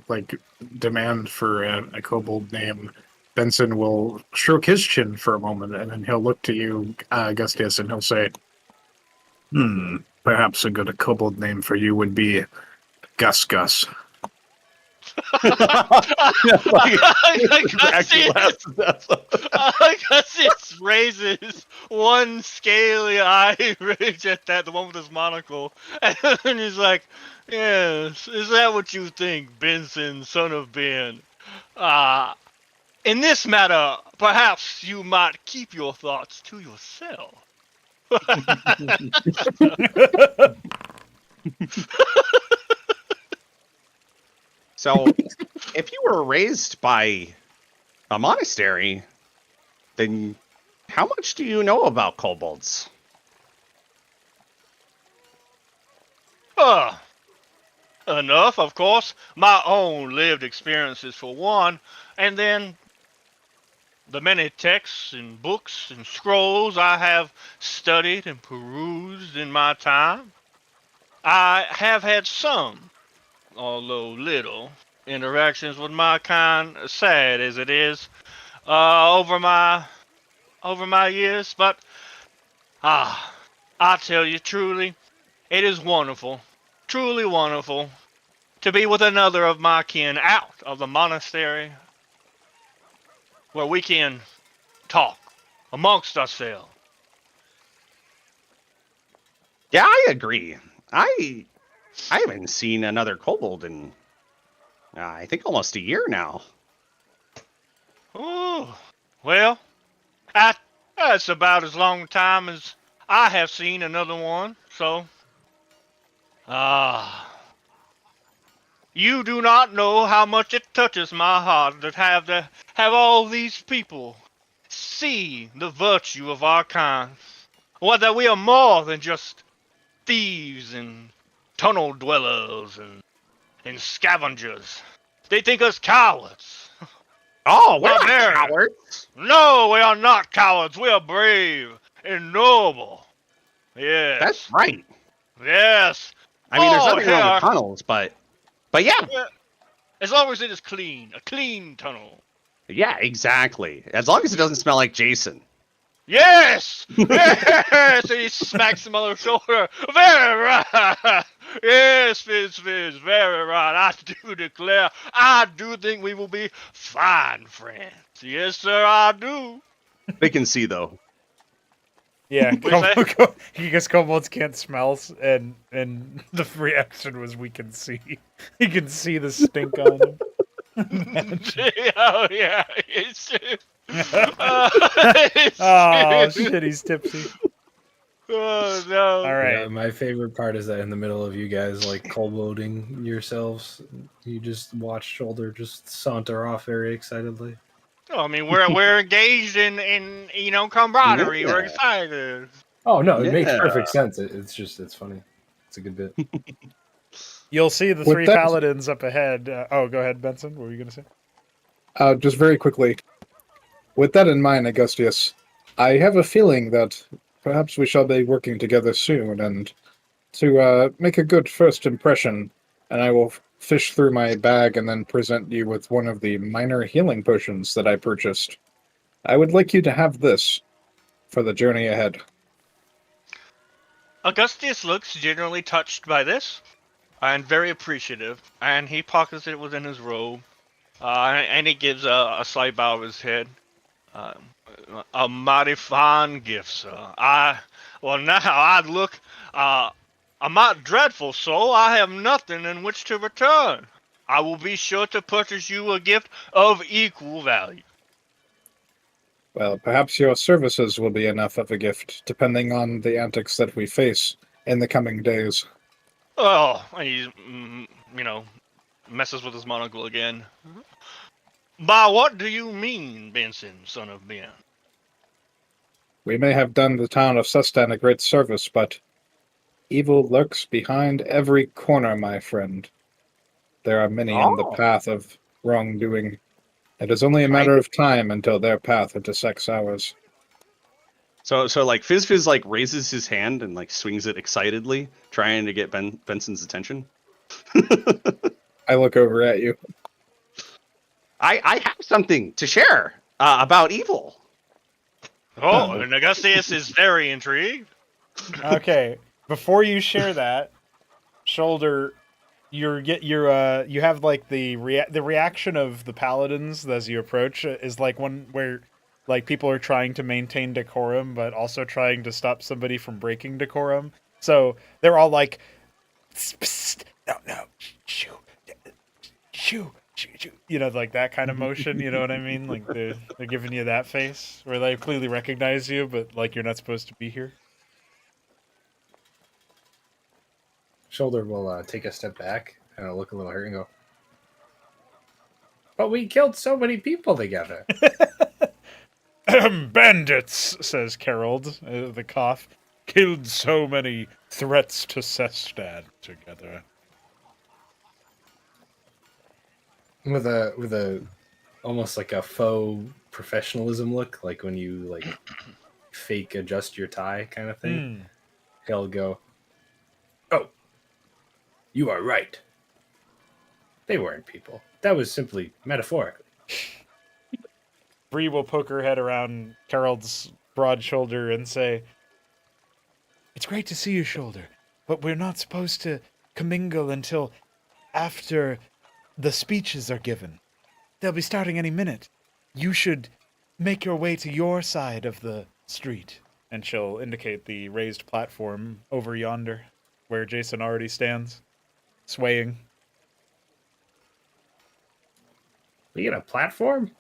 like demand for a kobold name, Benson will stroke his chin for a moment, and then he'll look to you, Augustius, and he'll say, perhaps a good kobold name for you would be Gus Gus." Augustius raises one scaly eyebridge at that, the one with his monocle, and he's like, "Yes, is that what you think, Benson, son of Ben? In this matter, perhaps you might keep your thoughts to yourself." So, if you were raised by a monastery, then how much do you know about kobolds? Enough, of course. My own lived experiences for one, and then the many texts and books and scrolls I have studied and perused in my time. I have had some, although little, interactions with my kind, sad as it is, over my years. But I tell you truly, it is wonderful, truly wonderful, to be with another of my kin out of the monastery, where we can talk amongst ourselves. Yeah, I agree. I haven't seen another kobold in I think almost a year now. Oh, well, I, that's about as long a time as I have seen another one. So, ah, you do not know how much it touches my heart to have all these people see the virtue of our kind. What that we are more than just thieves and tunnel dwellers and scavengers. They think us cowards. Oh, we're But not there, cowards. no, we are not cowards. We are brave and noble. That's Yes, right. yes. I mean, there's Oh, nothing wrong with here. tunnels, but yeah, Yeah, as long as it is clean, a clean tunnel. yeah, exactly. As long as it doesn't smell like Jason. Yes! Yes! And he smacks him on the shoulder. Very right! Yes, Fizz, very right. I do declare, I do think we will be fine friends. Yes, sir, I do. They can see though. Yeah, What you say? because kobolds can't smell, and the reaction was we can see. You can see the stink on them. Oh, yeah. It's, Oh shit, he's tipsy. Oh, no. All right. Yeah, my favorite part is that in the middle of you guys like kobolding yourselves, you just watch Shoulder just saunter off very excitedly. Oh, I mean, we're engaged in camaraderie. We're Yeah. excited. Oh no, it makes Yeah. perfect sense. It's funny. It's a good bit. You'll see the With three that- paladins up ahead. Oh, go ahead, Benson. What were you gonna say? Just very quickly, with that in mind, Augustius, I have a feeling that perhaps we shall be working together soon, and to make a good first impression, and I will fish through my bag and then present you with one of the minor healing potions that I purchased. I would like you to have this for the journey ahead. Augustus looks generally touched by this and very appreciative, and he pockets it within his robe, and he gives a slight bow of his head. Uh, a mighty fine gift, sir. Now I look, a mighty dreadful soul. I have nothing in which to return. I will be sure to purchase you a gift of equal value. Well, perhaps your services will be enough of a gift, depending on the antics that we face in the coming days. Oh, he, messes with his monocle again. By what do you mean, Benson, son of Ben? We may have done the town of Sustan a great service, but evil lurks behind every corner, my friend. There are many in the Oh. path of wrongdoing. It is only a matter of time until their path intersects ours. So like Fizz like raises his hand and like swings it excitedly, trying to get Benson's attention. I look over at you. I have something to share about evil. Oh, and Augustus is very intrigued. Okay, before you share that, Shoulder, you have like the reaction of the paladins as you approach is like one where like people are trying to maintain decorum but also trying to stop somebody from breaking decorum. So they're all like, "Psst, psst, no, shoo, shoo, shoo, shoo," like that kind of motion. You know what I mean? Like they're giving you that face where they clearly recognize you, but like you're not supposed to be here. Shoulder will take a step back and look a little hurt and go, "But we killed so many people together." Bandits, says Carold, the cough. Killed so many threats to Sestan together. With a almost like a faux professionalism look, like when you like fake adjust your tie kind of thing. He'll go, "Oh, you are right. They weren't people. That was simply metaphorical." Bree will poke her head around Harold's broad shoulder and say, "It's great to see you, Shoulder, but we're not supposed to commingle until after the speeches are given. They'll be starting any minute. You should make your way to your side of the street." And she'll indicate the raised platform over yonder, where Jason already stands, swaying. We get a platform?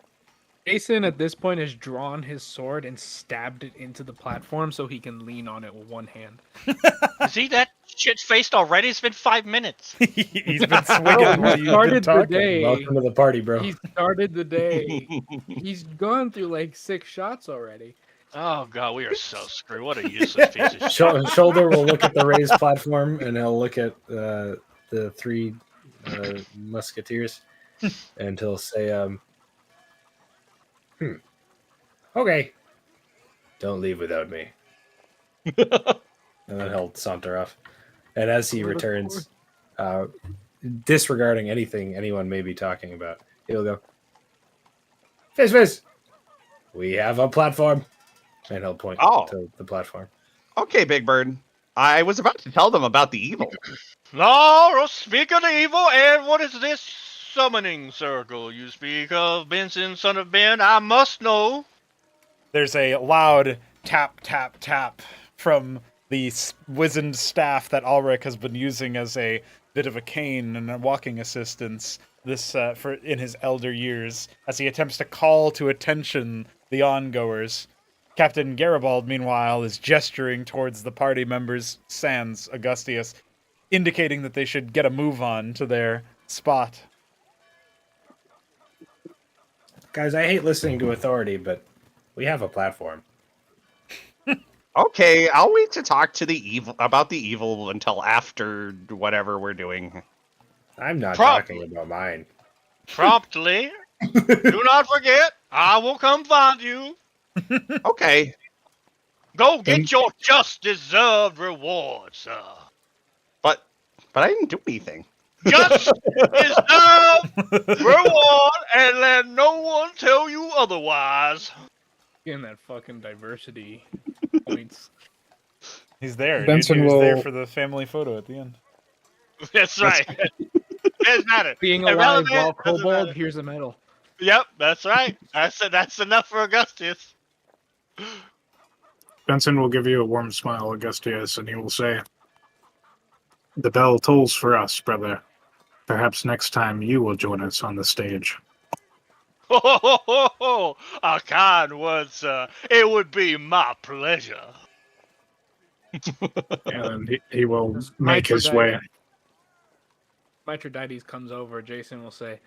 Jason at this point has drawn his sword and stabbed it into the platform so he can lean on it with one hand. See that shit faced already? It's been 5 minutes. He's been swinging while you've been Started the talking. day. Welcome to the party, bro. He started the day. He's gone through like 6 shots already. Oh god, we are so screwed. What a useless piece of shit. Shoulder will look at the raised platform, and he'll look at the 3 musketeers, and he'll say, "Okay, don't leave without me." And then he'll saunter off. And as he returns, disregarding anything anyone may be talking about, he'll go, "Fizz, Fizz, we have a platform." And he'll point to the platform. Okay, Big Bird. I was about to tell them about the evil. No, speak of the evil, and what is this summoning circle you speak of, Benson, son of Ben? I must know. There's a loud tap, tap, tap from the wizened staff that Ulrich has been using as a bit of a cane and a walking assistance for in his elder years, as he attempts to call to attention the ongoers. Captain Garibald, meanwhile, is gesturing towards the party members, sans Augustius, indicating that they should get a move on to their spot. Guys, I hate listening to authority, but we have a platform. Okay, I'll wait to talk to the evil about the evil until after whatever we're doing. I'm not talking about mine. Promptly. Do not forget, I will come find you. Okay. Go get your just deserved reward, sir. But I didn't do anything. Just deserved reward, and let no one tell you otherwise. Getting that fucking diversity points. He's there. Benson He was there will- for the family photo at the end. That's right. Doesn't matter. Being Hey, alive relevant, while doesn't kobold, matter. here's a medal. Yep, that's right. That's enough for Augustus. Benson will give you a warm smile, Augustius, and he will say, "The bell tolls for us, brother. Perhaps next time you will join us on the stage." Oh, a kind word, sir. It would be my pleasure. And he will Does make his way. Mithridates comes over. Jason will say,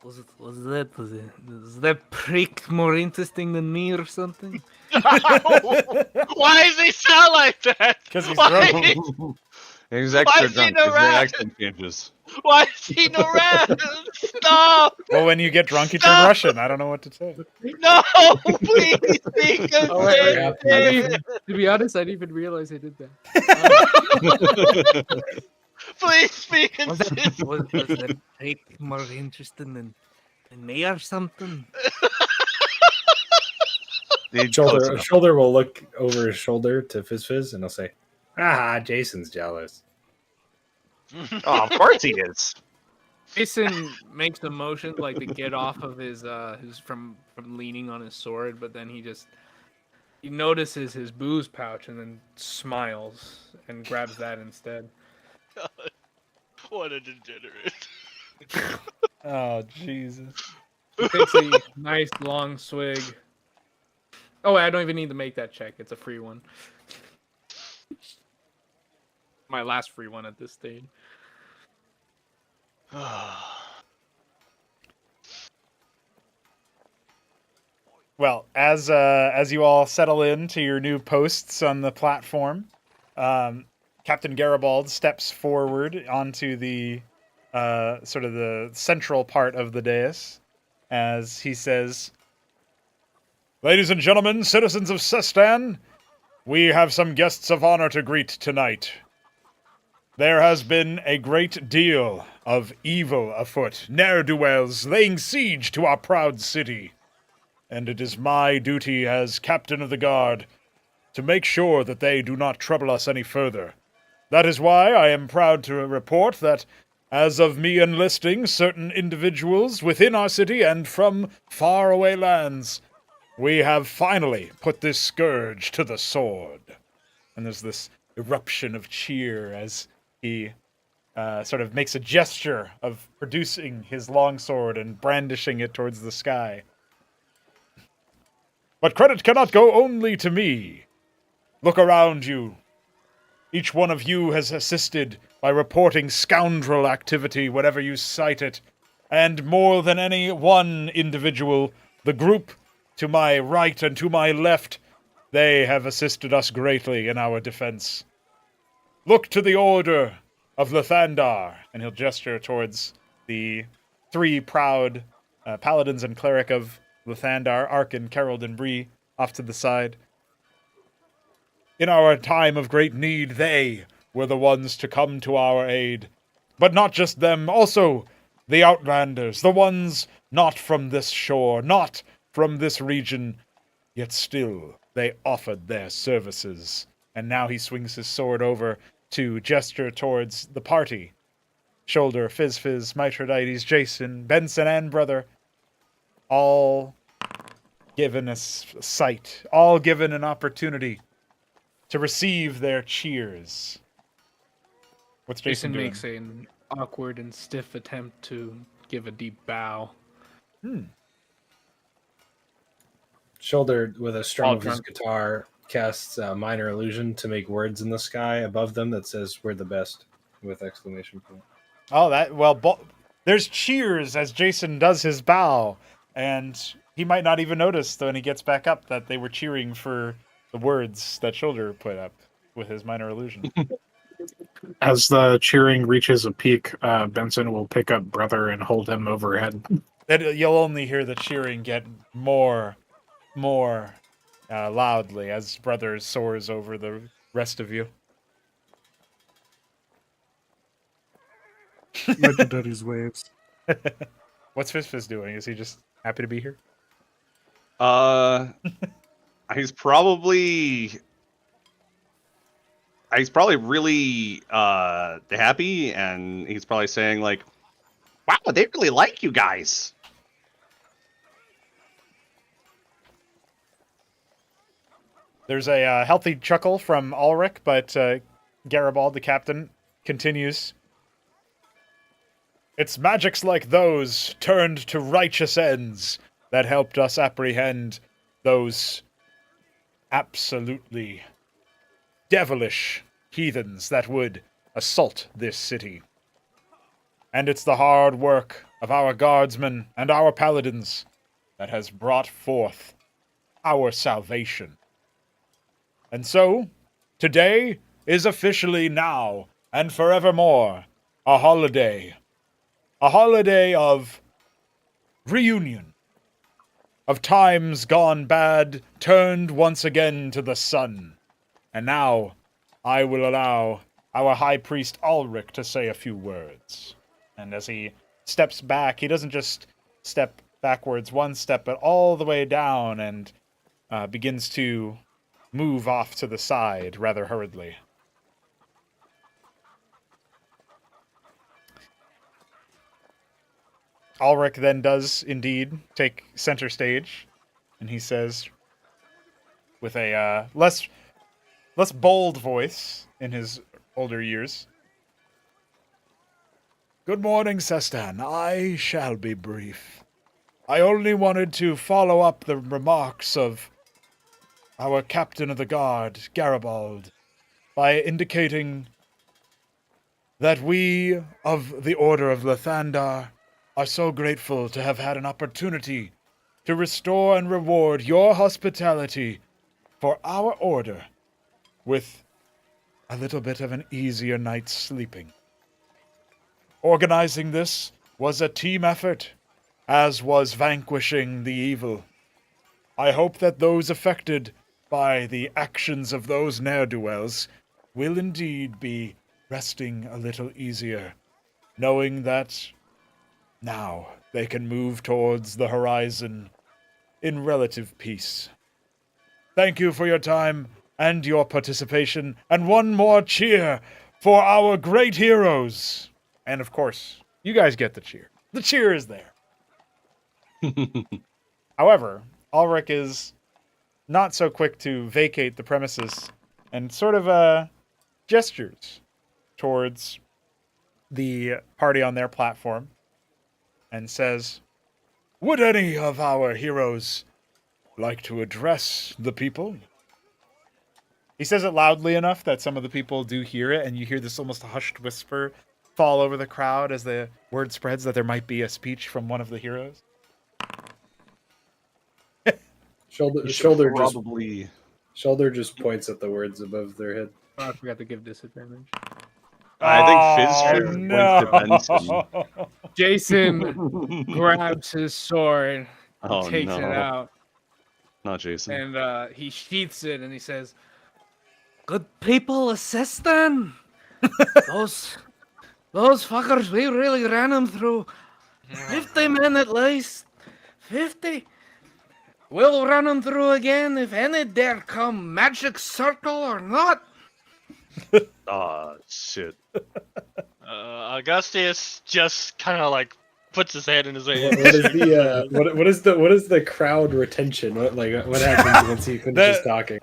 Was that prick more interesting than me or something? Why does he sound like that? 'Cause he's Why- drunk. He's Why extra is he drunk. no His rat? accent changes. Why is he no rat? Stop! Well, when you get drunk, you turn Stop! Russian. I don't know what to say. No, please speak of Oh, wait, it. To be honest, I didn't even realize I did that. Please speak of Was it. the prick more interesting than me or something? Shoulder will look over his shoulder to Fizz Fizz, and he'll say, "Ah, Jason's jealous." Oh, of course he is. Jason makes the motion like to get off of his from leaning on his sword, but then he notices his booze pouch and then smiles and grabs that instead. What a degenerate. Oh, Jesus. He takes a nice long swig. Oh, I don't even need to make that check. It's a free one. My last free one at this stage. Well, as you all settle into your new posts on the platform, Captain Garibald steps forward onto the sort of the central part of the dais, as he says, Ladies and gentlemen, citizens of Sestan, we have some guests of honor to greet tonight. There has been a great deal of evil afoot, ne'er-do-wells laying siege to our proud city, and it is my duty as captain of the guard to make sure that they do not trouble us any further. That is why I am proud to report that, as of me enlisting certain individuals within our city and from faraway lands, we have finally put this scourge to the sword. And there's this eruption of cheer as he sort of makes a gesture of producing his longsword and brandishing it towards the sky. But credit cannot go only to me. Look around you. Each one of you has assisted by reporting scoundrel activity whenever you sight it. And more than any one individual, the group to my right and to my left, they have assisted us greatly in our defense. Look to the order of Lathandar, and he'll gesture towards the three proud paladins and cleric of Lathandar, Arkin, Kerald, and Bree, off to the side. In our time of great need, they were the ones to come to our aid. But not just them, also the Outlanders, the ones not from this shore, not from this region, yet still they offered their services. And now he swings his sword over to gesture towards the party. Shoulder, Fizz, Mithridates, Jason, Benson, and Brother, all given a sight, all given an opportunity to receive their cheers. What's Jason doing? makes an awkward and stiff attempt to give a deep bow. Shoulder, with a strum All of his drunk. guitar, casts a minor illusion to make words in the sky above them that says, "We're the best," with exclamation point. Oh, there's cheers as Jason does his bow, and he might not even notice when he gets back up that they were cheering for the words that Shoulder put up with his minor illusion. As the cheering reaches a peak, Benson will pick up Brother and hold him overhead. You'll only hear the cheering get more loudly as Brother soars over the rest of you. Major Daddy's waves. What's Fizz doing? Is he just happy to be here? He's probably really happy, and he's probably saying like, "Wow, they really like you guys." There's a healthy chuckle from Ulrich, but Garibald, the captain, continues. It's magics like those, turned to righteous ends, that helped us apprehend those absolutely devilish heathens that would assault this city. And it's the hard work of our guardsmen and our paladins that has brought forth our salvation. And so, today is officially now and forevermore a holiday of reunion, of times gone bad turned once again to the sun. And now I will allow our high priest Ulrich to say a few words. And as he steps back, he doesn't just step backwards one step, but all the way down, and begins to move off to the side rather hurriedly. Ulrich then does indeed take center stage, and he says, with a less bold voice in his older years, "Good morning, Sestan. I shall be brief. I only wanted to follow up the remarks of our captain of the guard, Garibald, by indicating that we of the Order of Lathandar are so grateful to have had an opportunity to restore and reward your hospitality for our order with a little bit of an easier night's sleeping. Organizing this was a team effort, as was vanquishing the evil. I hope that those affected by the actions of those ne'er-do-wells will indeed be resting a little easier, knowing that now they can move towards the horizon in relative peace. Thank you for your time and your participation, and one more cheer for our great heroes. And of course, you guys get the cheer. The cheer is there. However, Ulrich is not so quick to vacate the premises and sort of gestures towards the party on their platform and says, "Would any of our heroes like to address the people?" He says it loudly enough that some of the people do hear it, and you hear this almost hushed whisper fall over the crowd as the word spreads that there might be a speech from one of the heroes. Shoulder just points at the words above their head. Oh, I forgot to give disadvantage. I think Oh, Fizz no. points to Benson. Jason grabs his sword, Oh, takes no. it out, Not Jason. and he sheaths it, and he says, "Good people, assist them. those fuckers, we really ran them through. 50 men at least. 50. We'll run them through again if any dare come, magic circle or not." Oh, shit. Augustius just kind of like puts his head in his What hands. is the what is the crowd retention? What happens once he finishes talking?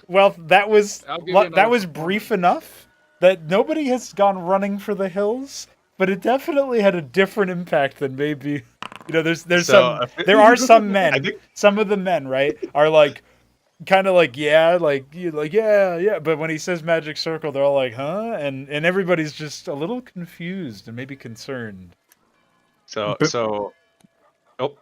Well, that was I'll give you another that was brief enough that nobody has gone running for the hills, but it definitely had a different impact than maybe, there's So, there are some men, I think- some of the men, right, are like kind of like yeah, but when he says magic circle, they're all like, "Huh?" and everybody's just a little confused and maybe concerned. So, oh,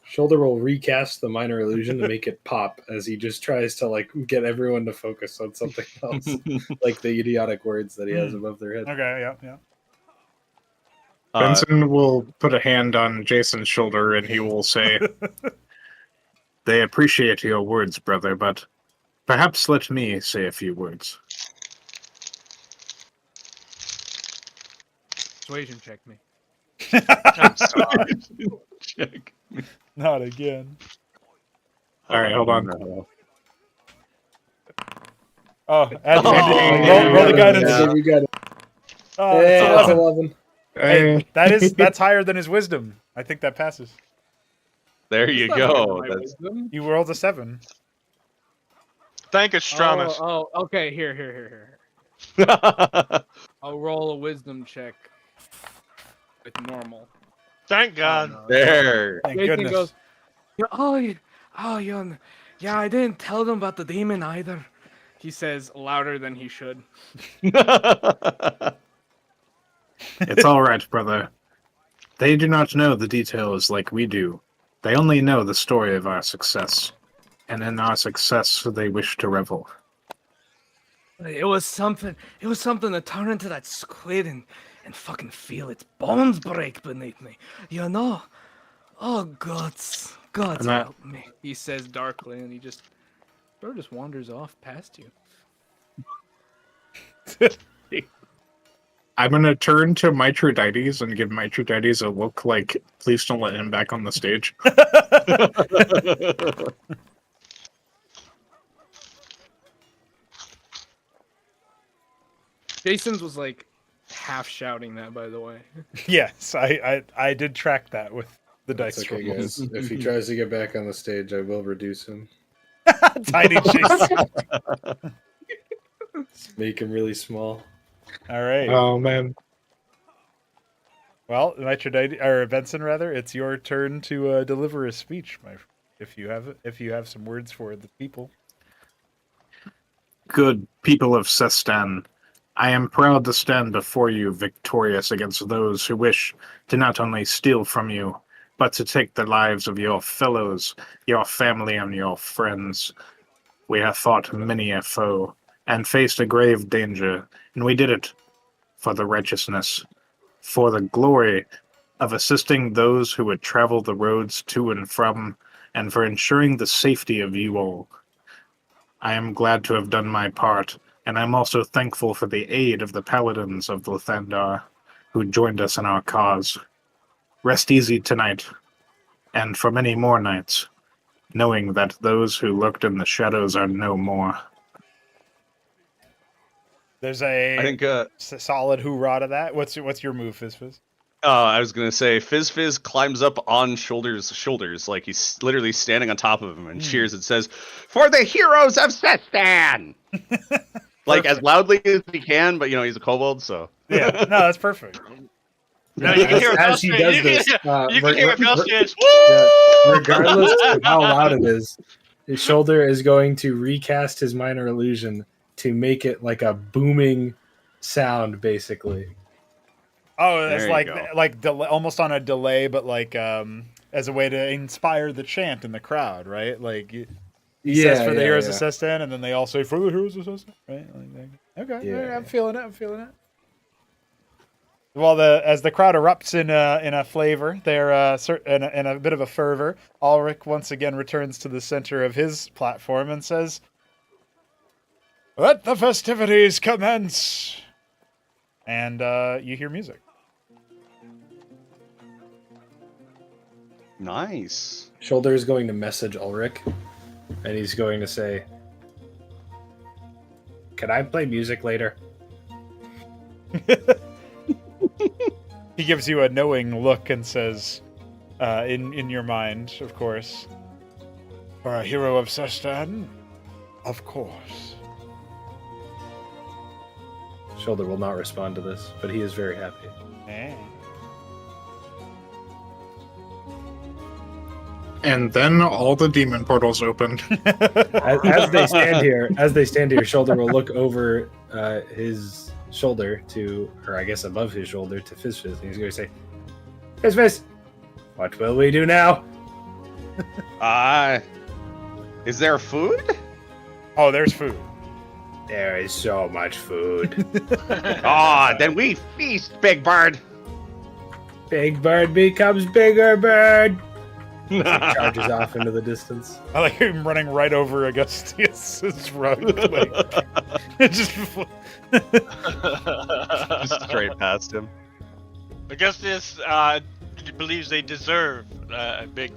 Shoulder will recast the minor illusion to make it pop as he just tries to like get everyone to focus on something else, like the idiotic words that he has above their head. Okay, yeah. Benson will put a hand on Jason's shoulder and he will say, "They appreciate your words, brother, but perhaps let me say a few words." Persuasion check me. I'm sorry. check. Not again. All right, hold on. No. Oh, add Oh, roll the guidance. Yeah, we got it. Oh, Hey, it's that's 11. 11. Hey, that's higher than his wisdom. I think that passes. There you That's not higher go. than my That's wisdom. You rolled a 7. Thank Astramus. Oh, okay. Here. I'll roll a wisdom check with normal. Thank God. Oh, no. there. Thank Jason goodness. goes, yeah, I didn't tell them about the demon either. He says louder than he should. It's all right, brother. They do not know the details like we do. They only know the story of our success. And in our success, they wish to revel. It was something to turn into that squid and fucking feel its bones break beneath me. You know? Oh, gods. Gods And that- help me. He says darkly, and he just wanders off past you. I'm going to turn to Mithridates and give Mithridates a look like, please don't let him back on the stage. Jason's was like half shouting that, by the way. Yes, I did track that with the That's dice okay, rolls. guys. If he tries to get back on the stage, I will reduce him. Tiny Jason. Make him really small. All right. Oh, man. Well, Mithridates, or Benson rather, it's your turn to deliver a speech, if you have some words for the people. Good people of Sestan, I am proud to stand before you victorious against those who wish to not only steal from you, but to take the lives of your fellows, your family, and your friends. We have fought many a foe, and faced a grave danger, and we did it for the righteousness, for the glory of assisting those who would travel the roads to and from and for ensuring the safety of you all. I am glad to have done my part, and I'm also thankful for the aid of the paladins of Lathandar, who joined us in our cause. Rest easy tonight, and for many more nights, knowing that those who lurked in the shadows are no more. There's I think solid hoorah to that. What's your move, Fizz? I was gonna say Fizz climbs up on shoulders, like he's literally standing on top of him and cheers and says, "For the heroes of Sestan!" Like as loudly as he can, but he's a kobold, so yeah, no, that's perfect. No, you can hear as he does this, you can hear Felsians. regardless of how loud it is, his shoulder is going to recast his minor illusion to make it like a booming sound, basically. Oh, it's There you go. like almost on a delay, but like as a way to inspire the chant in the crowd, right? Like he says for the heroes of Sestan, and then they all say for the heroes of Sestan, right? Okay, Yeah. I'm feeling it. Well, as the crowd erupts in a flavor, they're in a bit of a fervor. Ulrich once again returns to the center of his platform and says, "Let the festivities commence." And you hear music. Nice. Shoulder is going to message Ulrich, and he's going to say, "Can I play music later?" He gives you a knowing look and says, in your mind, of course, "For a hero of Sestan, of course." Shoulder will not respond to this, but he is very happy. Eh. And then all the demon portals opened. As they stand here, Shoulder will look over his shoulder to, or I guess above his shoulder to Fizz, and he's going to say, "Fizz, what will we do now?" Is there food? Oh, there's food. There is so much food. Then we feast, Big Bird. Big Bird becomes bigger bird. Charges off into the distance. I like him running right over Augustus's rug. Just straight past him. Augustus believes they deserve a big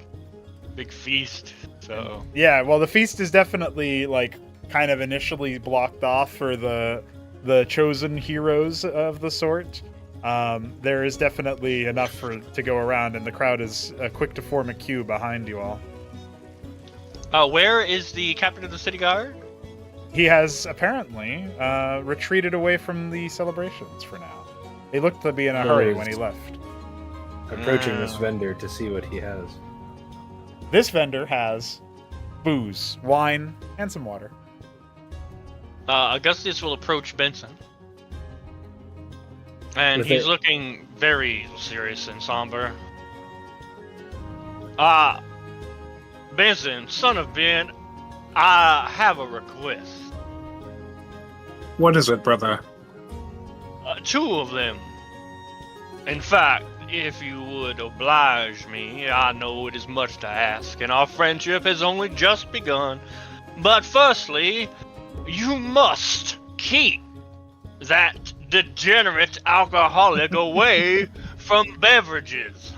feast. So yeah, well, the feast is definitely like kind of initially blocked off for the chosen heroes of the sort. There is definitely enough to go around, and the crowd is quick to form a queue behind you all. Where is the captain of the city guard? He has apparently retreated away from the celebrations for now. He looked to be in a hurry when he left. Approaching this vendor to see what he has. This vendor has booze, wine, and some water. Augustus will approach Benson. And With he's it- looking very serious and somber. Benson, son of Ben, I have a request. What is it, brother? 2 of them. In fact, if you would oblige me, I know it is much to ask, and our friendship has only just begun. But firstly, you must keep that degenerate alcoholic away from beverages.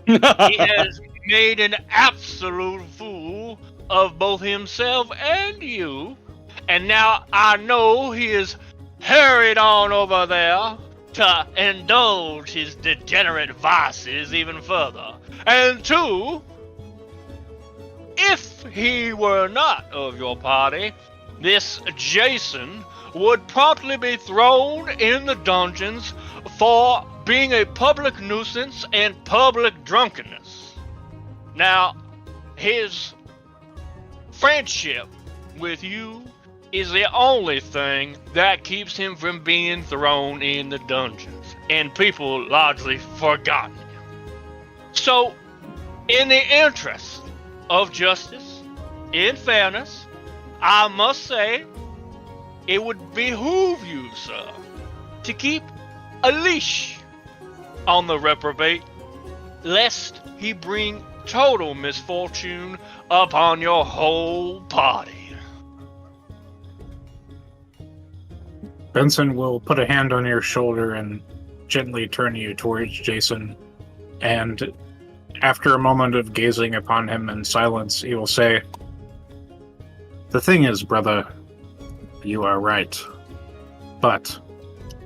He has made an absolute fool of both himself and you, and now I know he is hurried on over there to indulge his degenerate vices even further. And 2, if he were not of your party, this Jason would promptly be thrown in the dungeons for being a public nuisance and public drunkenness. Now, his friendship with you is the only thing that keeps him from being thrown in the dungeons, and people largely forgotten him. So, in the interest of justice, in fairness, I must say, it would behoove you, sir, to keep a leash on the reprobate, lest he bring total misfortune upon your whole party. Benson will put a hand on your shoulder and gently turn you towards Jason. And after a moment of gazing upon him in silence, he will say, "The thing is, brother, you are right. But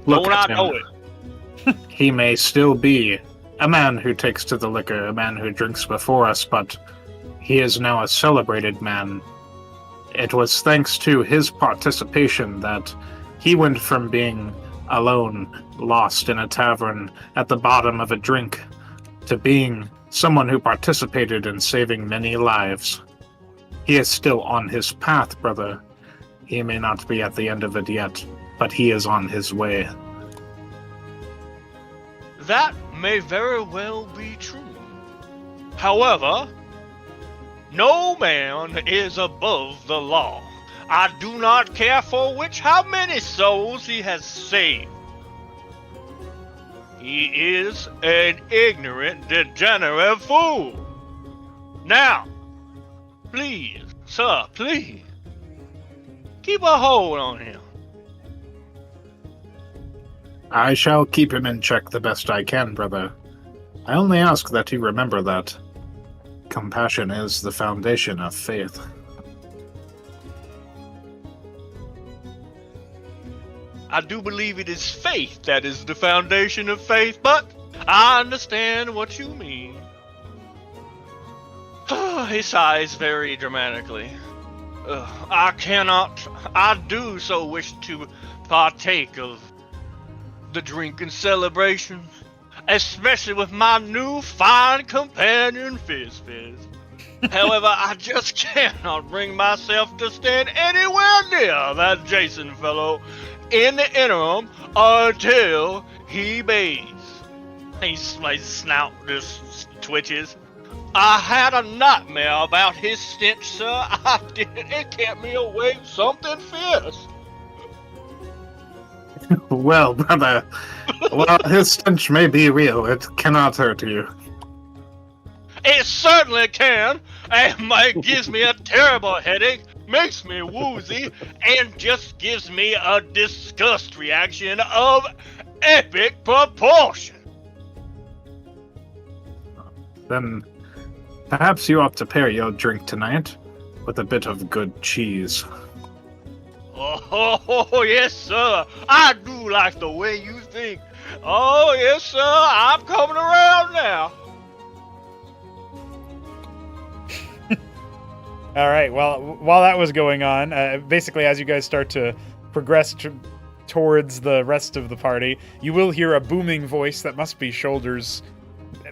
look Don't at I him. know it? He may still be a man who takes to the liquor, a man who drinks before us, but he is now a celebrated man. It was thanks to his participation that he went from being alone, lost in a tavern at the bottom of a drink, to being someone who participated in saving many lives. He is still on his path, brother. He may not be at the end of it yet, but he is on his way." That may very well be true. However, no man is above the law. I do not care for how many souls he has saved. He is an ignorant, degenerate fool. Now, please, sir, please, keep a hold on him. I shall keep him in check the best I can, brother. I only ask that you remember that compassion is the foundation of faith. I do believe it is faith that is the foundation of faith, but I understand what you mean. He sighs very dramatically. I do so wish to partake of the drinking celebration, especially with my new fine companion, Fizz. However, I just cannot bring myself to stand anywhere near that Jason fellow in the interim until he bathes. My snout just twitches. I had a nightmare about his stench, sir. I did. It kept me awake something fierce. Well, brother, while his stench may be real, it cannot hurt you. It certainly can, and it gives me a terrible headache, makes me woozy, and just gives me a disgust reaction of epic proportion. Then perhaps you ought to pair your drink tonight with a bit of good cheese. Oh, yes, sir. I do like the way you think. Oh, yes, sir. I'm coming around now. All right. Well, while that was going on, basically, as you guys start to progress towards the rest of the party, you will hear a booming voice that must be Shoulder's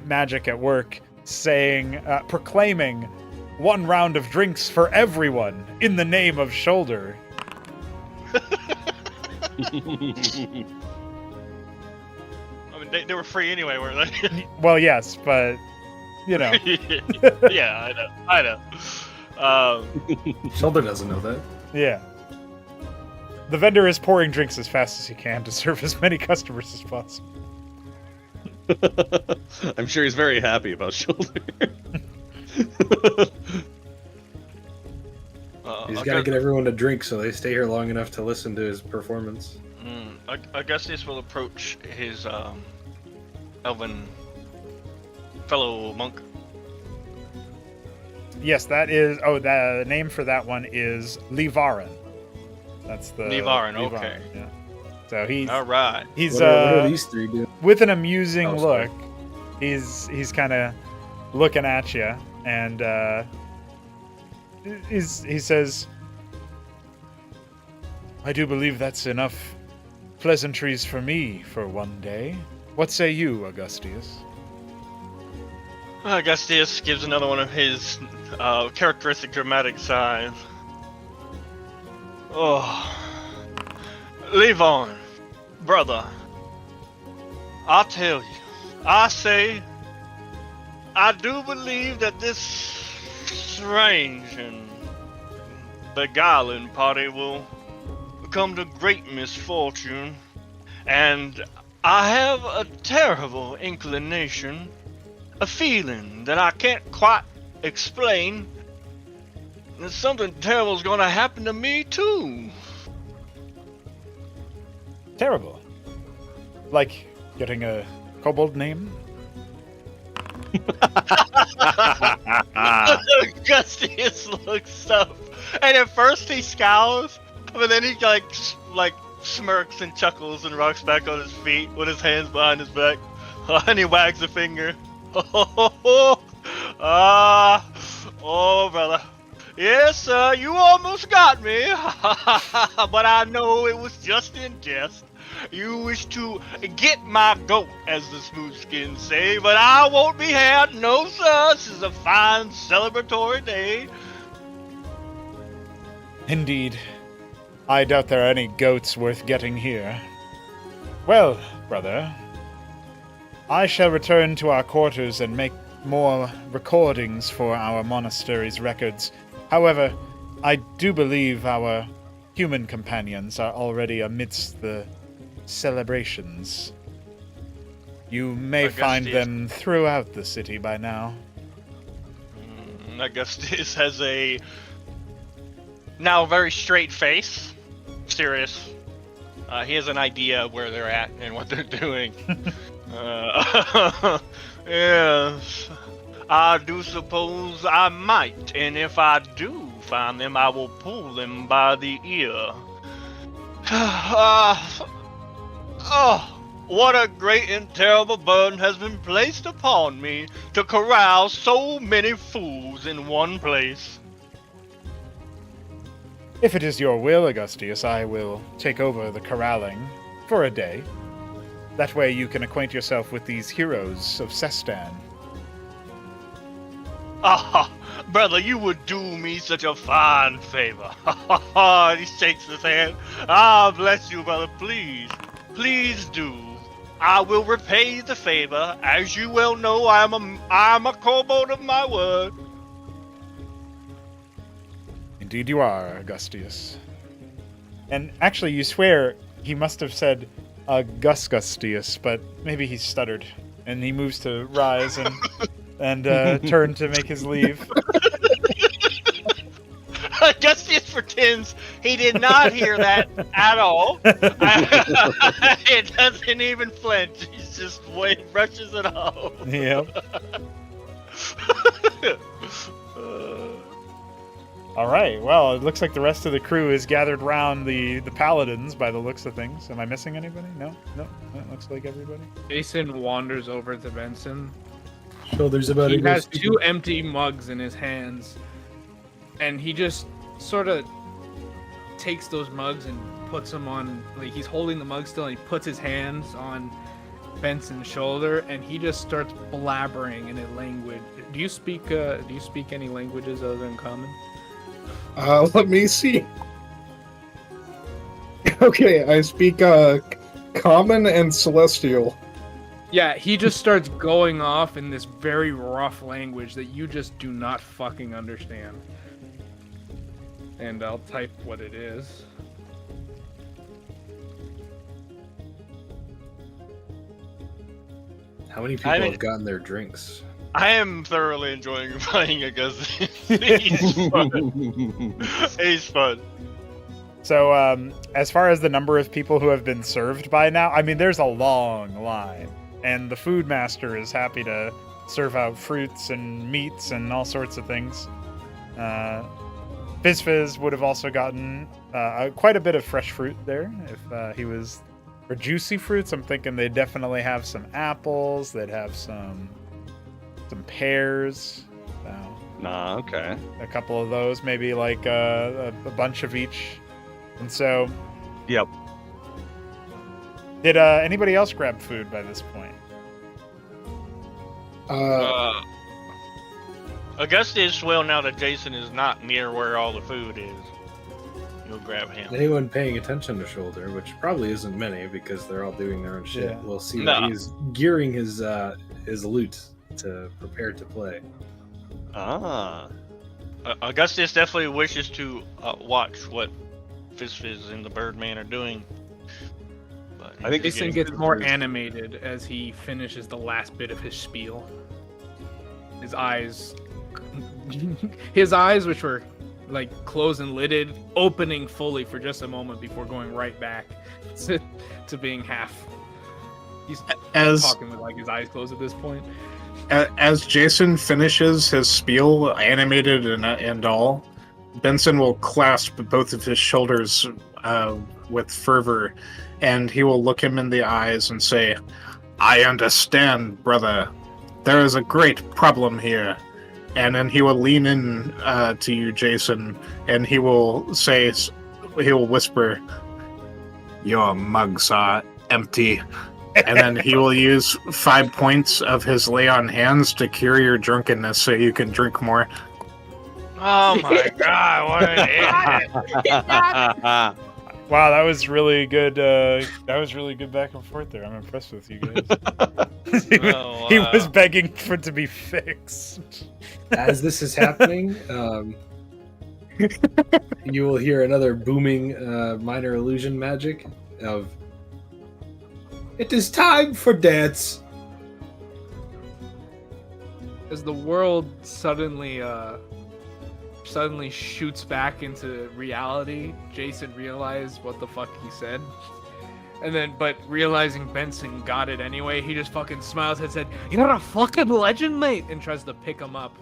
magic at work, saying, proclaiming, "One round of drinks for everyone in the name of Shoulder." I mean, they were free anyway, weren't they? Well, yes, but you know. Yeah, I know. Shoulder doesn't know that. Yeah. The vendor is pouring drinks as fast as he can to serve as many customers as possible. I'm sure he's very happy about Shoulder. He's got to get everyone to drink so they stay here long enough to listen to his performance. Augustus will approach his elven fellow monk. Yes, that is. Oh, the name for that one is Livarin. That's the Livarin, okay. Yeah. So he's All right. he's What are these three doing? with an amusing Oh, look. sorry. He's kind of looking at you, and he says, "I do believe that's enough pleasantries for me for one day. What say you, Augustius?" Augustus gives another one of his characteristic dramatic sighs. Oh, Levon, brother, I tell you, I say, I do believe that this strange and beguiling party will come to great misfortune, and I have a terrible inclination a feeling that I can't quite explain that something terrible's gonna happen to me too. Terrible. Like getting a kobold name? Augustus looks up, and at first he scowls, but then he like smirks and chuckles and rocks back on his feet with his hands behind his back, and he wags a finger. Oh, brother. Yes, you almost got me, but I know it was just in jest. You wish to get my goat, as the smooth skins say, but I won't be had. No, sir. This is a fine celebratory day. Indeed. I doubt there are any goats worth getting here. Well, brother, I shall return to our quarters and make more recordings for our monastery's records. However, I do believe our human companions are already amidst the celebrations. You may find them throughout the city by now. Augustus has a now very straight face, serious. He has an idea of where they're at and what they're doing. Yes, I do suppose I might, and if I do find them, I will pull them by the ear. Oh, what a great and terrible burden has been placed upon me to corral so many fools in one place. If it is your will, Augustius, I will take over the corralling for a day. That way you can acquaint yourself with these heroes of Sestan. Ah, brother, you would do me such a fine favor. He shakes his hand. Ah, bless you, brother. Please, please do. I will repay the favor. As you well know, I am a kobold of my word. Indeed you are, Augustius. And actually, you swear he must have said Augustus, but maybe he stuttered, and he moves to rise and turn to make his leave. Augustus pretends he did not hear that at all. It doesn't even flinch. He's just brushes it off. Yep. All right. Well, it looks like the rest of the crew is gathered round the paladins by the looks of things. Am I missing anybody? No. It looks like everybody. Jason wanders over to Benson. Shoulders about He it. has two empty mugs in his hands, and he just sort of takes those mugs and puts them on. Like, he's holding the mug still, and he puts his hands on Benson's shoulder, and he just starts blabbering in a language. Do you speak any languages other than Common? Let me see. Okay, I speak Common and Celestial. Yeah, he just starts going off in this very rough language that you just do not fucking understand. And I'll type what it is. How many people have gotten their drinks? I am thoroughly enjoying playing Augustus. He's fun. He's fun. So, as far as the number of people who have been served by now, I mean, there's a long line. And the food master is happy to serve out fruits and meats and all sorts of things. Fizz would have also gotten quite a bit of fresh fruit there if he was... For juicy fruits, I'm thinking they'd definitely have some apples. They'd have some pears. Nah, okay. A couple of those, maybe like a bunch of each. And so... Yep. Did anybody else grab food by this point? Augustus will, now that Jason is not near where all the food is. You'll grab him. Anyone paying attention to Shoulder, which probably isn't many because they're all doing their own shit, Yeah. will see that he's gearing his lute to prepare to play. Augustus definitely wishes to watch what Fizz and the Birdman are doing. But I think Jason gets more animated as he finishes the last bit of his spiel. his eyes, his eyes, which were like closed and lidded, opening fully for just a moment before going right back to being half. He's As talking with like his eyes closed at this point. as Jason finishes his spiel, animated and all, Benson will clasp both of his shoulders with fervor, and he will look him in the eyes and say, "I understand, brother. There is a great problem here." And then he will lean in to you, Jason, and he will say, he will whisper, "Your mugs are empty." And then he will use 5 points of his lay on hands to cure your drunkenness so you can drink more. Oh my god, what an idiot. Wow, that was really good. That was really good back and forth there. I'm impressed with you guys. Oh, He wow. was begging for it to be fixed. As this is happening, you will hear another booming minor illusion magic of "It is time for dance." As the world suddenly shoots back into reality, Jason realized what the fuck he said. And then, but realizing Benson got it anyway, he just fucking smiles and said, "You're a fucking legend, mate," and tries to pick him up.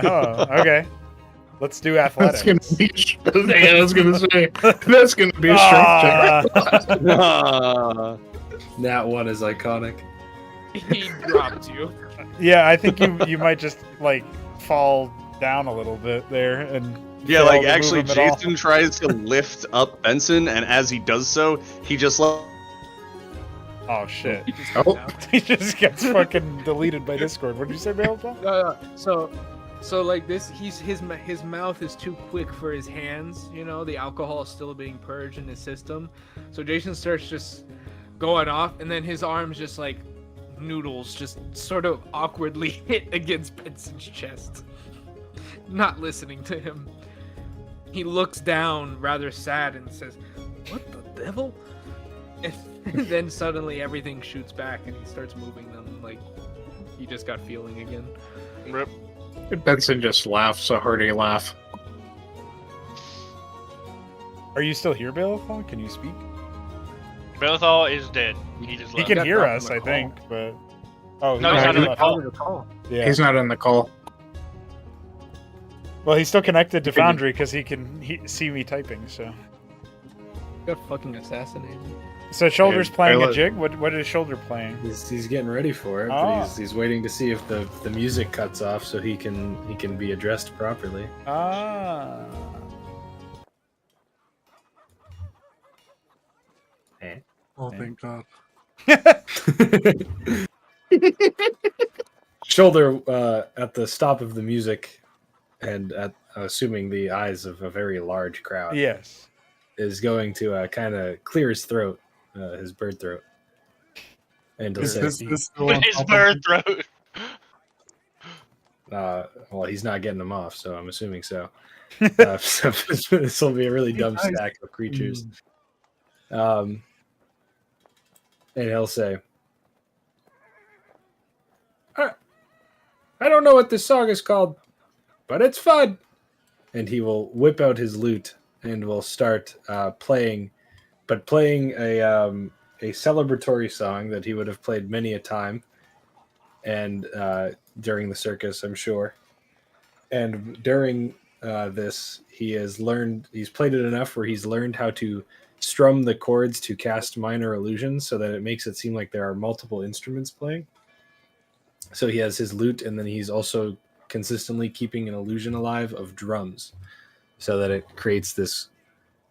Oh, okay. Let's do athletics. That's gonna be. I was gonna say that's gonna be a strength check. That one is iconic. He dropped you. Yeah, I think you might just like fall down a little bit there and Yeah, fail like to move actually, him at all. Jason tries to lift up Benson, and as he does so, he just Oh shit! He just Oh. got out. He just gets fucking deleted by Discord. What did you say, Baleful? So like this, his mouth is too quick for his hands. You know, the alcohol is still being purged in his system. So Jason starts just going off, and then his arms just like noodles, just sort of awkwardly hit against Benson's chest. Not listening to him. He looks down, rather sad, and says, "What the devil?" And then suddenly everything shoots back, and he starts moving them like he just got feeling again. Rip. Benson just laughs a hearty laugh. Are you still here, Baleful? Can you speak? Belthal is dead. He just He left. can got hear dropped us, on I the think, but oh, No, he's not in the call. Yeah. He's not in the call. Well, he's still connected to He can- Foundry because he can see me typing. So, Got fucking assassinated. so Shoulder's Yeah, playing a Bela- jig. What is Shoulder playing? He's getting ready for it, Oh. but he's waiting to see if the music cuts off so he can be addressed properly. Ah. Oh, thank God. Shoulder at the stop of the music, and at assuming the eyes of a very large crowd, Yes. is going to kind of clear his throat, his bird throat, and to Is say, this still on His top of bird him? throat. well, he's not getting them off, so I'm assuming so. So this will be a really dumb Nice. stack of creatures. And he'll say, I don't know what this song is called, but it's fun. And he will whip out his lute and will start playing a celebratory song that he would have played many a time and during the circus, I'm sure. And during this, he's played it enough where he's learned how to strum the chords to cast minor illusions so that it makes it seem like there are multiple instruments playing. So he has his lute, and then he's also consistently keeping an illusion alive of drums so that it creates this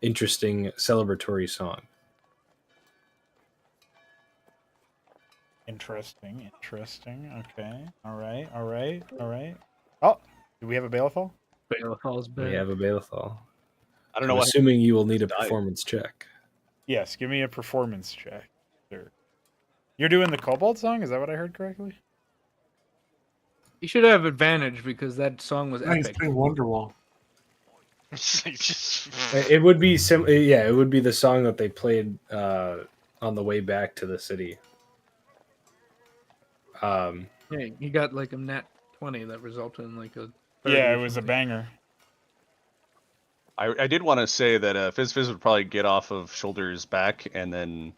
interesting celebratory song. Interesting. Okay. All right. Oh, do we have a Baleful? Balefal's We bed. have a Balefal. I don't know I'm what. assuming you will need a died. performance check. Yes. Give me a performance check, sir. You're doing the Cobalt song? Is that what I heard correctly? You should have advantage because that song was Nice epic. big Wonderwall. Just- It would be it would be the song that they played on the way back to the city. Yeah, you got like a 20 that resulted in like a 30 Yeah, or it was a something. banger. I did want to say that Fizz Fizz would probably get off of Shoulder's back and then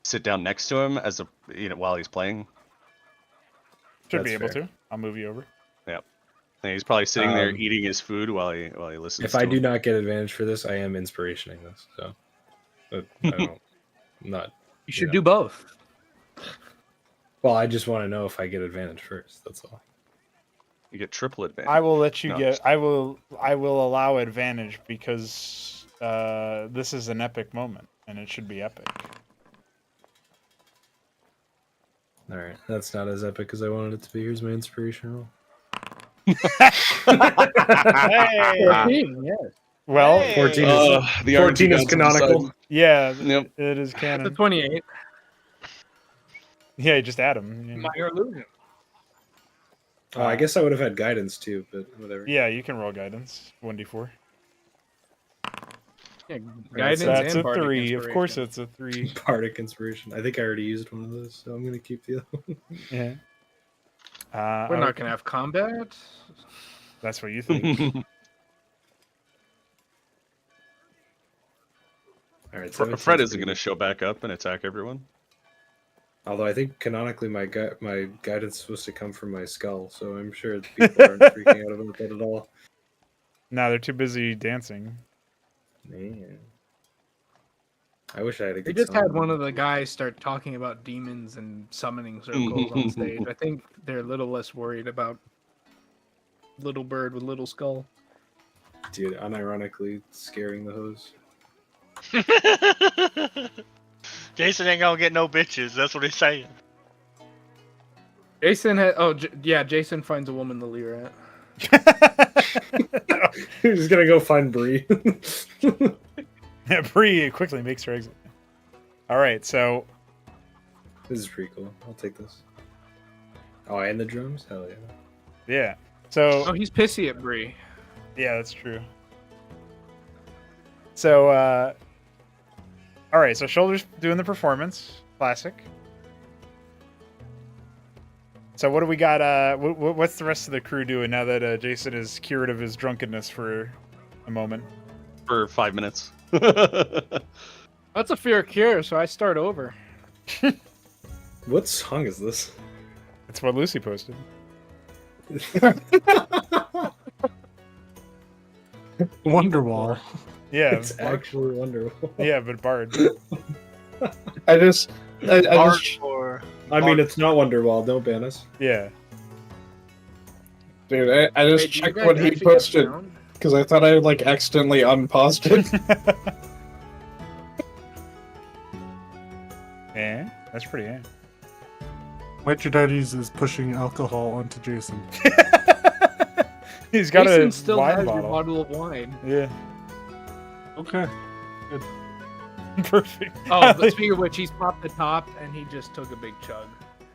sit down next to him as a while he's playing. Should That's be able fair. to. I'll move you over. Yep. And he's probably sitting there Um, eating his food while he listens. If to I him. do not get advantage for this, I am inspirationing this. So, but I don't. I'm not. You should know. do both. Well, I just want to know if I get advantage first. That's all. You get triple advantage. I will let you No, get. I will allow advantage because this is an epic moment and it should be epic. All right, that's not as epic as I wanted it to be. Here's my inspiration roll. Hey! 14, yes. Well, Hey! 14 is the 14 RNG is gods canonical. decide. yeah, Yep. it is The canon. 28. Yeah, just add him. My illusion. Oh, I guess I would have had guidance too, but whatever. Yeah, you can roll guidance. 1d4. Yeah, That's- guidance That's and a bardic 3. Of course, inspiration. it's a 3. Bardic inspiration. I think I already used one of those, so I'm gonna keep the other one. Yeah. We're not gonna have combat. That's what you think. All right, Fred 17's isn't pretty going to show back up and attack everyone. Although I think canonically my guidance is supposed to come from my skull, so I'm sure people aren't freaking out about that at all. No, they're too busy dancing. Man. I wish I had a They good just had song. one of the guys start talking about demons and summoning circles on stage. I think they're a little less worried about little bird with little skull. Dude, unironically scaring the hose. Jason ain't gonna get no bitches. That's what he's saying. Jason had Jason finds a woman to leer at. He's gonna go find Bree. Bree quickly makes her exit. All right, so This is pretty cool. I'll take this. Oh, and the drums? Hell yeah. yeah, so Oh, he's pissy at Bree. yeah, that's true. So, all right, so Shoulder's doing the performance, classic. So what do we got? What's the rest of the crew doing now that Jason is cured of his drunkenness for a moment? For 5 minutes. That's a fear cure, so I start over. What song is this? That's what Lucy posted. Wonderwall. Yeah, It's actually wonderful. yeah, but Bard. I just Hardcore. I mean, it's not Wonderwall. Don't ban us. Yeah. dude, I just Wait, do you checked guys what he actually get posted sound? because I thought I like accidentally unpaused it. Yeah, that's pretty. Yeah. Metroides is pushing alcohol onto Jason. He's got Jason a still wine has your bottle. bottle of wine. Yeah. Okay. Perfect. Oh, but speaking of which, he's popped the top and he just took a big chug.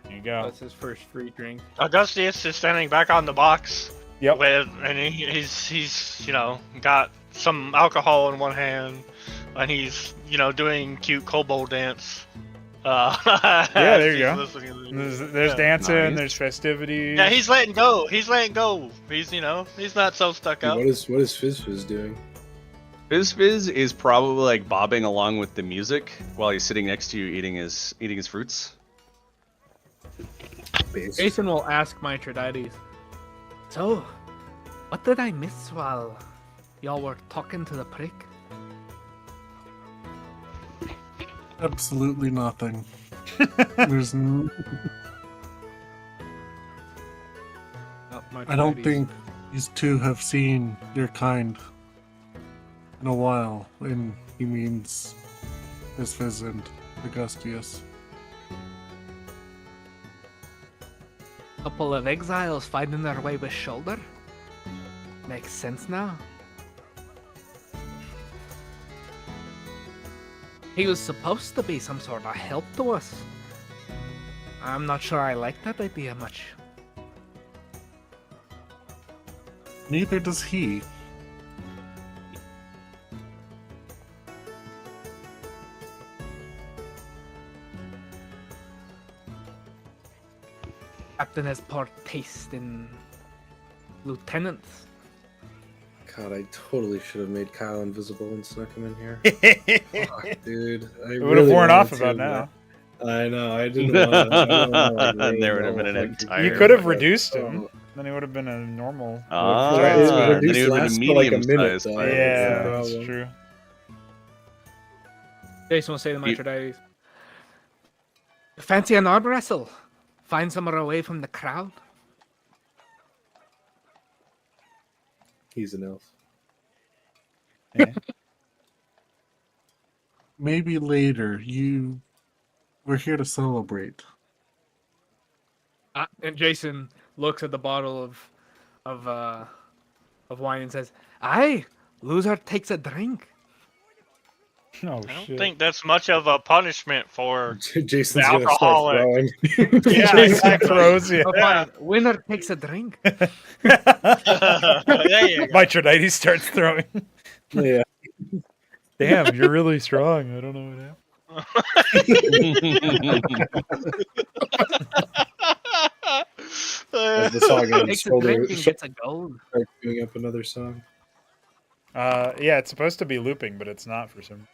There you go. That's his first free drink. Augustius is standing back on the box Yep. and he's got some alcohol in one hand and he's doing cute kobold dance. Yeah, there you go. listening to the There's, music. there's Yeah. dancing. Nice. There's festivities. Yeah, he's letting go. He's letting go. He's he's not so stuck Dude, up. what is Fizz Fizz doing? Fizz Fizz is probably like bobbing along with the music while he's sitting next to you eating his fruits. Bass. Jason will ask Metroides. So, what did I miss while y'all were talking to the prick? Absolutely nothing. There's I don't think these two have seen your kind in a while, and he means Fizz Fizz and Augustius. Couple of exiles finding their way with Shoulder. Makes sense now. He was supposed to be some sort of help to us. I'm not sure I like that idea much. Neither does he. Captain has poor taste in Lieutenant. God, I totally should have made Kyle invisible and snuck him in here. it Fuck, dude. I would have really worn off wanted about to, now. but I know, I didn't want to. I don't want to like, ruin There the would have been whole an fucking entire You thing, could have but, reduced him. oh. Then he would have been a normal. Ah, giant It spider. then he reduced would have been lasts for like a minute, medium-sized though. spider. That's the Yeah, that's problem. true. Jason will say the You- Mithridates. Fancy an arm wrestle? Find somewhere away from the crowd? He's an elf. Yeah. Maybe later. We're here to celebrate. And Jason looks at the bottle of wine and says, "Aye, loser takes a drink." Oh I don't shit. think that's much of a punishment for. Jason's The gonna start alcoholic. throwing. Yeah, Jason exactly. throws you. Oh, fine. Winner takes a drink. There you go. Mithridates starts throwing. Yeah. Damn, you're really strong. I don't know what happened. As the song ends, Takes a shoulder drink and gets a gold. start doing up another song. Yeah, it's supposed to be looping, but it's not for some.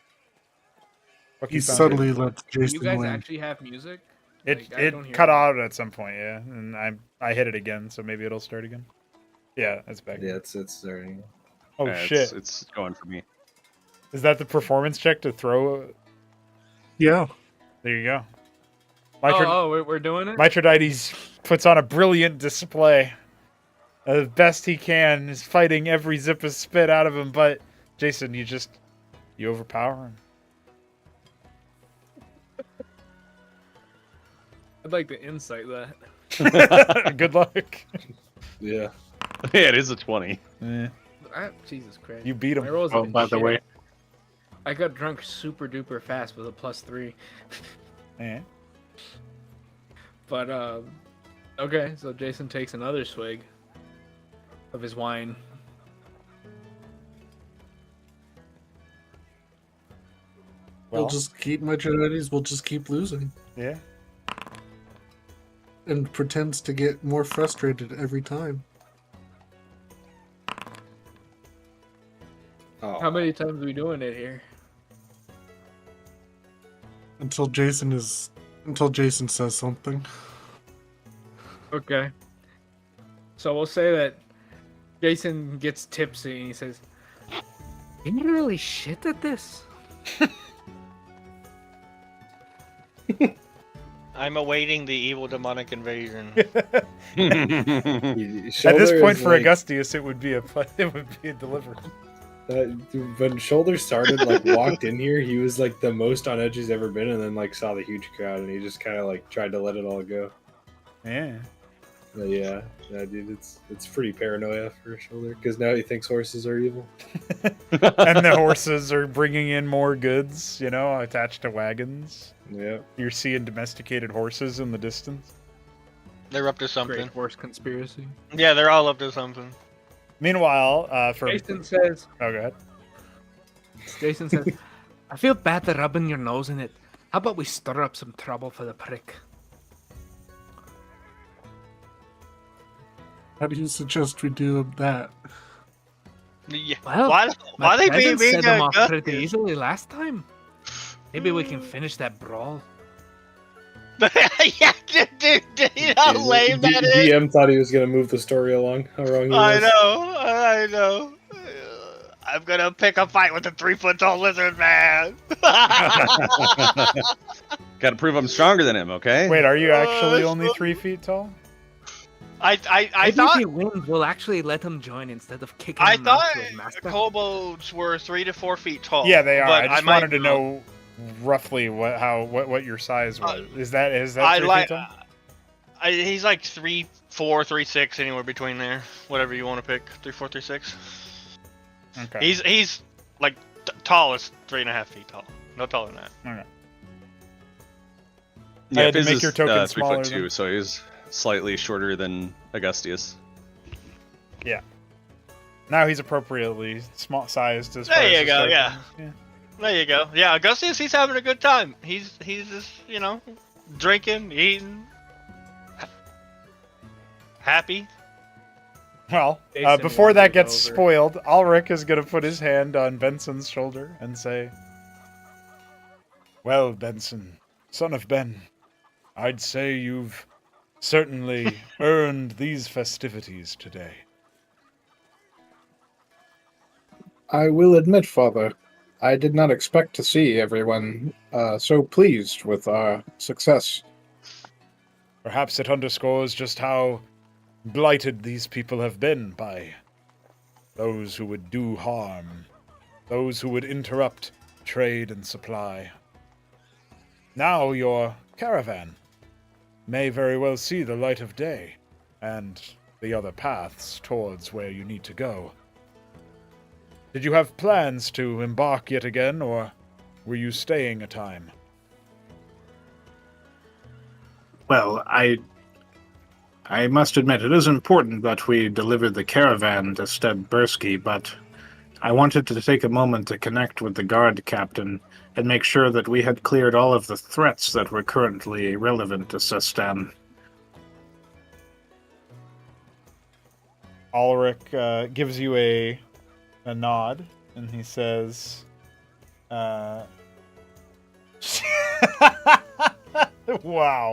Fuck He you, found suddenly lets You Jason guys win. actually have music? it. Like, I don't It hear cut it. out at some point, yeah, and I hit it again, so maybe it'll start again. Yeah, it's back. Yeah, it's starting. Oh Yeah, shit! It's going for me. Is that the performance check to throw? Yeah. There you go. We're doing it? Mithridates puts on a brilliant display. The best he can is fighting every zip of spit out of him, but Jason, you overpower him. I'd like to insight that. Good luck. Yeah. Yeah, it is a 20. Jesus Christ. You beat My him. rolls have Oh, been by the shit. way, I got drunk super duper fast with a +3. Yeah. But, okay, so Jason takes another swig of his wine. Well, We'll just keep Mithridates. We'll just keep losing, yeah. and pretends to get more frustrated every time. Oh. How many times are we doing it here? Until Jason says something. Okay. So we'll say that Jason gets tipsy and he says, "You're really shit at this." I'm awaiting the evil demonic invasion. At this point, for Augustius, it would be a delivery. When Shoulder started, like, walked in here, he was like the most on edge he's ever been, and then like saw the huge crowd, and he just kind of like tried to let it all go. Yeah. But yeah, dude, it's pretty paranoia for Shoulder because now he thinks horses are evil. And the horses are bringing in more goods, attached to wagons. Yeah. You're seeing domesticated horses in the distance. They're up to something. Great horse conspiracy. Yeah, they're all up to something. Meanwhile, for Jason says, oh, go ahead. "I feel bad for rubbing your nose in it. How about we stir up some trouble for the prick?" How do you suggest we do that? Yeah. Well, why My they presence being set him off Augustus? pretty easily last time. Maybe we can finish that brawl. Yeah, dude, you know how lame that is? DM thought he was gonna move the story along. How wrong he was. I know. I'm gonna pick a fight with a 3-foot-tall lizard man. Got to prove I'm stronger than him, okay? Wait, are you actually only 3 feet tall? I Maybe thought if he wins, we'll actually let him join instead of kicking I him out thought to his master. kobolds were 3 to 4 feet tall. Yeah, they are. but I just might wanted to be know roughly what your size was. Is that I 3 like. feet tall? He's like 3'4", 3'6", anywhere between there. Whatever you want to pick, 3'4", 3'6". Okay. He's like tallest 3.5 feet tall. No taller than that. Okay. Yeah, I had to Fizz make is, your token 3'2", smaller then. so he's slightly shorter than Augustius. Now he's appropriately small sized as far There as you the go. start Yeah. goes. There you go. Yeah, Augustus, he's having a good time. He's just drinking, eating, happy. Well, Jason before that wanders gets over. spoiled, Ulrich is going to put his hand on Benson's shoulder and say, "Well, Benson, son of Ben, I'd say you've certainly earned these festivities today." I will admit, Father, I did not expect to see everyone so pleased with our success. Perhaps it underscores just how blighted these people have been by those who would do harm, those who would interrupt trade and supply. Now your caravan may very well see the light of day and the other paths towards where you need to go. Did you have plans to embark yet again, or were you staying a time? Well, I must admit it is important that we deliver the caravan to Stead Bursky, but I wanted to take a moment to connect with the guard captain and make sure that we had cleared all of the threats that were currently relevant to Sestan. Ulrich gives you a nod, and he says, wow,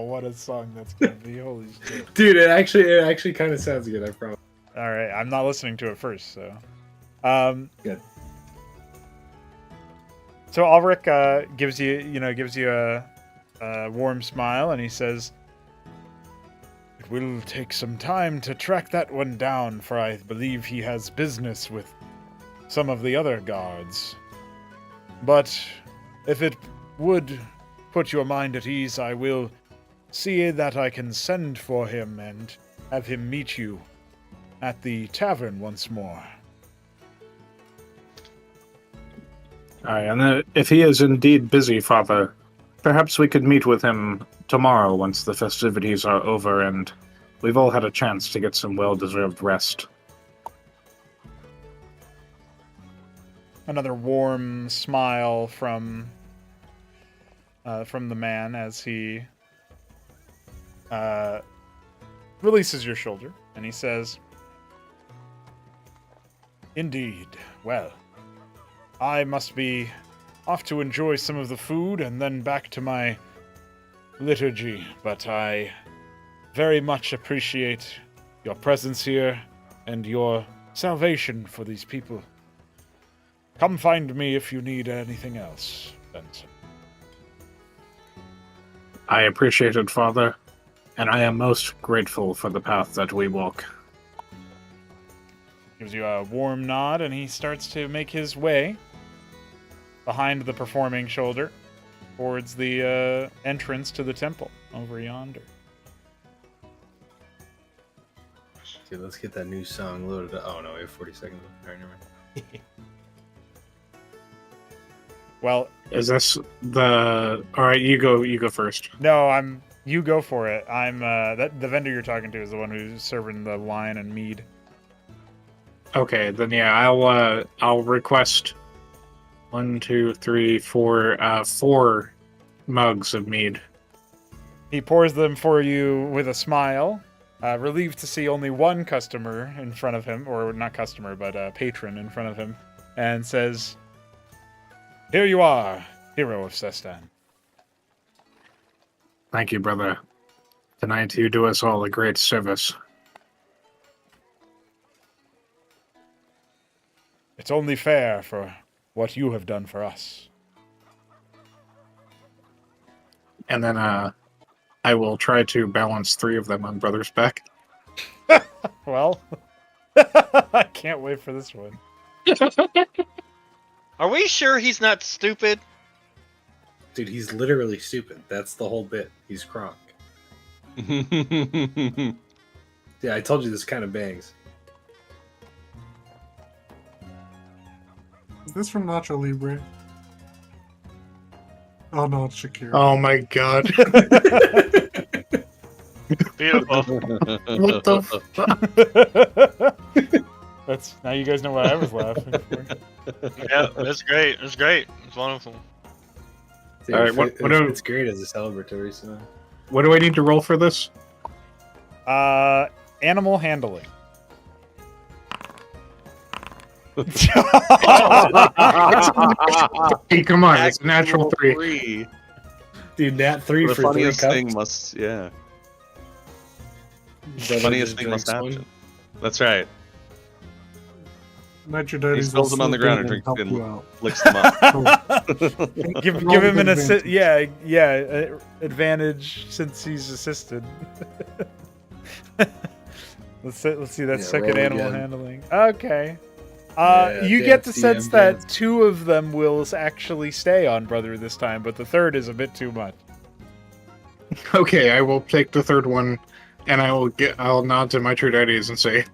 what a song that's going to be. Holy shit. Dude, it actually kind of sounds good, I promise. All right, I'm not listening to it first, so. Good. So Ulrich gives you a warm smile, and he says, "It will take some time to track that one down, for I believe he has business with some of the other guards. But if it would put your mind at ease, I will see that I can send for him and have him meet you at the tavern once more." Aye, and if he is indeed busy, Father, perhaps we could meet with him tomorrow once the festivities are over and we've all had a chance to get some well-deserved rest. Another warm smile from the man as he releases your shoulder, and he says, "Indeed. Well, I must be off to enjoy some of the food and then back to my liturgy, but I very much appreciate your presence here and your salvation for these people. Come find me if you need anything else, Benson." I appreciate it, Father, and I am most grateful for the path that we walk. Gives you a warm nod, and he starts to make his way behind the performing shoulder towards the entrance to the temple over yonder. Dude, let's get that new song loaded up. Oh no, we have 40 seconds left. Alright, never mind. Well, Is this the... Alright, you go first. no, you go for it. I'm the vendor you're talking to is the one who's serving the wine and mead. Okay, then yeah, I'll request 1, 2, 3, 4, 4 mugs of mead. He pours them for you with a smile, relieved to see only one customer in front of him, or not customer, but a patron in front of him, and says, "Here you are, hero of Sestan." Thank you, brother. Tonight you do us all a great service. It's only fair for what you have done for us. And then I will try to balance 3 of them on brother's back. Well, I can't wait for this one. Are we sure he's not stupid? Dude, he's literally stupid. That's the whole bit. He's Kronk. Yeah, I told you this kind of bangs. Is this from Nacho Libre? Oh no, it's Shakira. Oh my god. Beautiful. What the That's now you guys know why I was laughing. For. Yeah, that's great. That's great. It's wonderful. Dude, All right, it's great as a celebratory song. What do I need to roll for this? Animal handling. Hey, come on, it's a natural Actual 3. Dude, Nat 3 The for 3 funniest thing cups. must, yeah. Brother Funniest just thing must drinks one. happen. That's right. Let your He daddies spills will them on the swoop ground in and drinks help and you out. licks them up. give Roll him an with assist. advantage. Yeah, advantage since he's assisted. let's see that Yeah, second roll animal again. handling. Okay. Yeah, You dance, get the DM, sense that dance. 2 of them will actually stay on brother this time, but the third is a bit too much. Okay, I will take the third one, and I'll nod to my true daddies and say,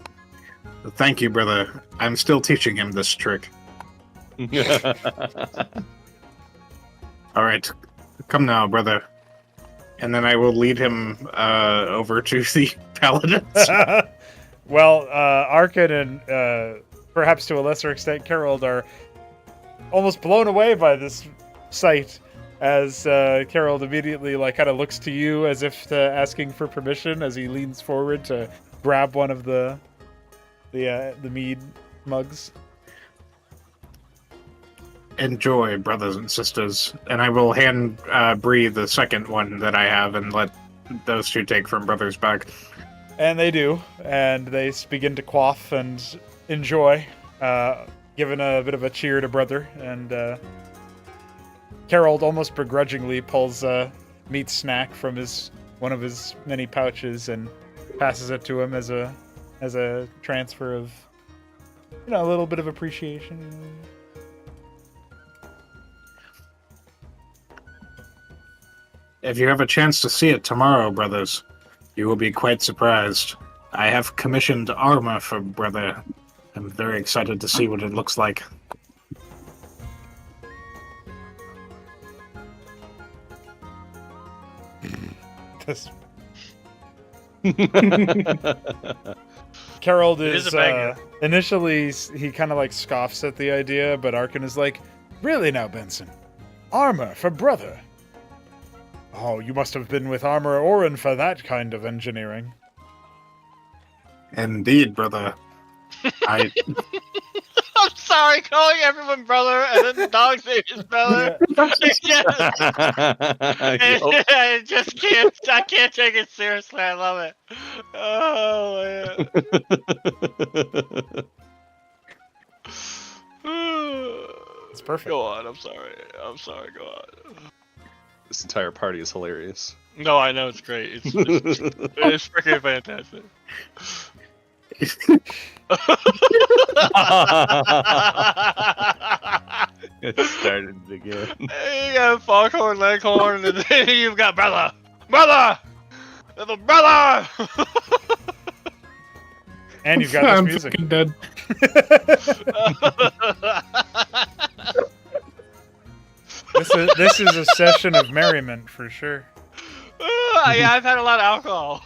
"Thank you, brother. I'm still teaching him this trick. All right, come now, brother." And then I will lead him over to the paladins. Well, Arkin and perhaps to a lesser extent Carol are almost blown away by this sight, as Carol immediately kind of looks to you as if asking for permission as he leans forward to grab one of the mead mugs. Enjoy, brothers and sisters. And I will hand Bree the second one that I have and let those 2 take from brother's bag. And they do, and they begin to quaff and enjoy, giving a bit of a cheer to brother. And Carol almost begrudgingly pulls a meat snack from one of his many pouches and passes it to him as a transfer of a little bit of appreciation. If you have a chance to see it tomorrow, brothers, you will be quite surprised. I have commissioned armor for brother. I'm very excited to see what it looks like. This Carol It is is a banger. initially he kind of scoffs at the idea, but Arkin is like, "Really now, Benson? Armor for brother? Oh, you must have been with Armor Orin for that kind of engineering." Indeed, brother. I I'm sorry, calling everyone brother and then the dog's name is brother. I just can't. I can't take it seriously. I love it. Oh man. It's perfect. Go on. I'm sorry. Go on. This entire party is hilarious. No, I know it's great. It's freaking fantastic. It started again. You got foghorn, leghorn, and then you've got brother, little brother. And you've got this I'm music. fucking dead. This is a session of merriment for sure. Yeah, I've had a lot of alcohol.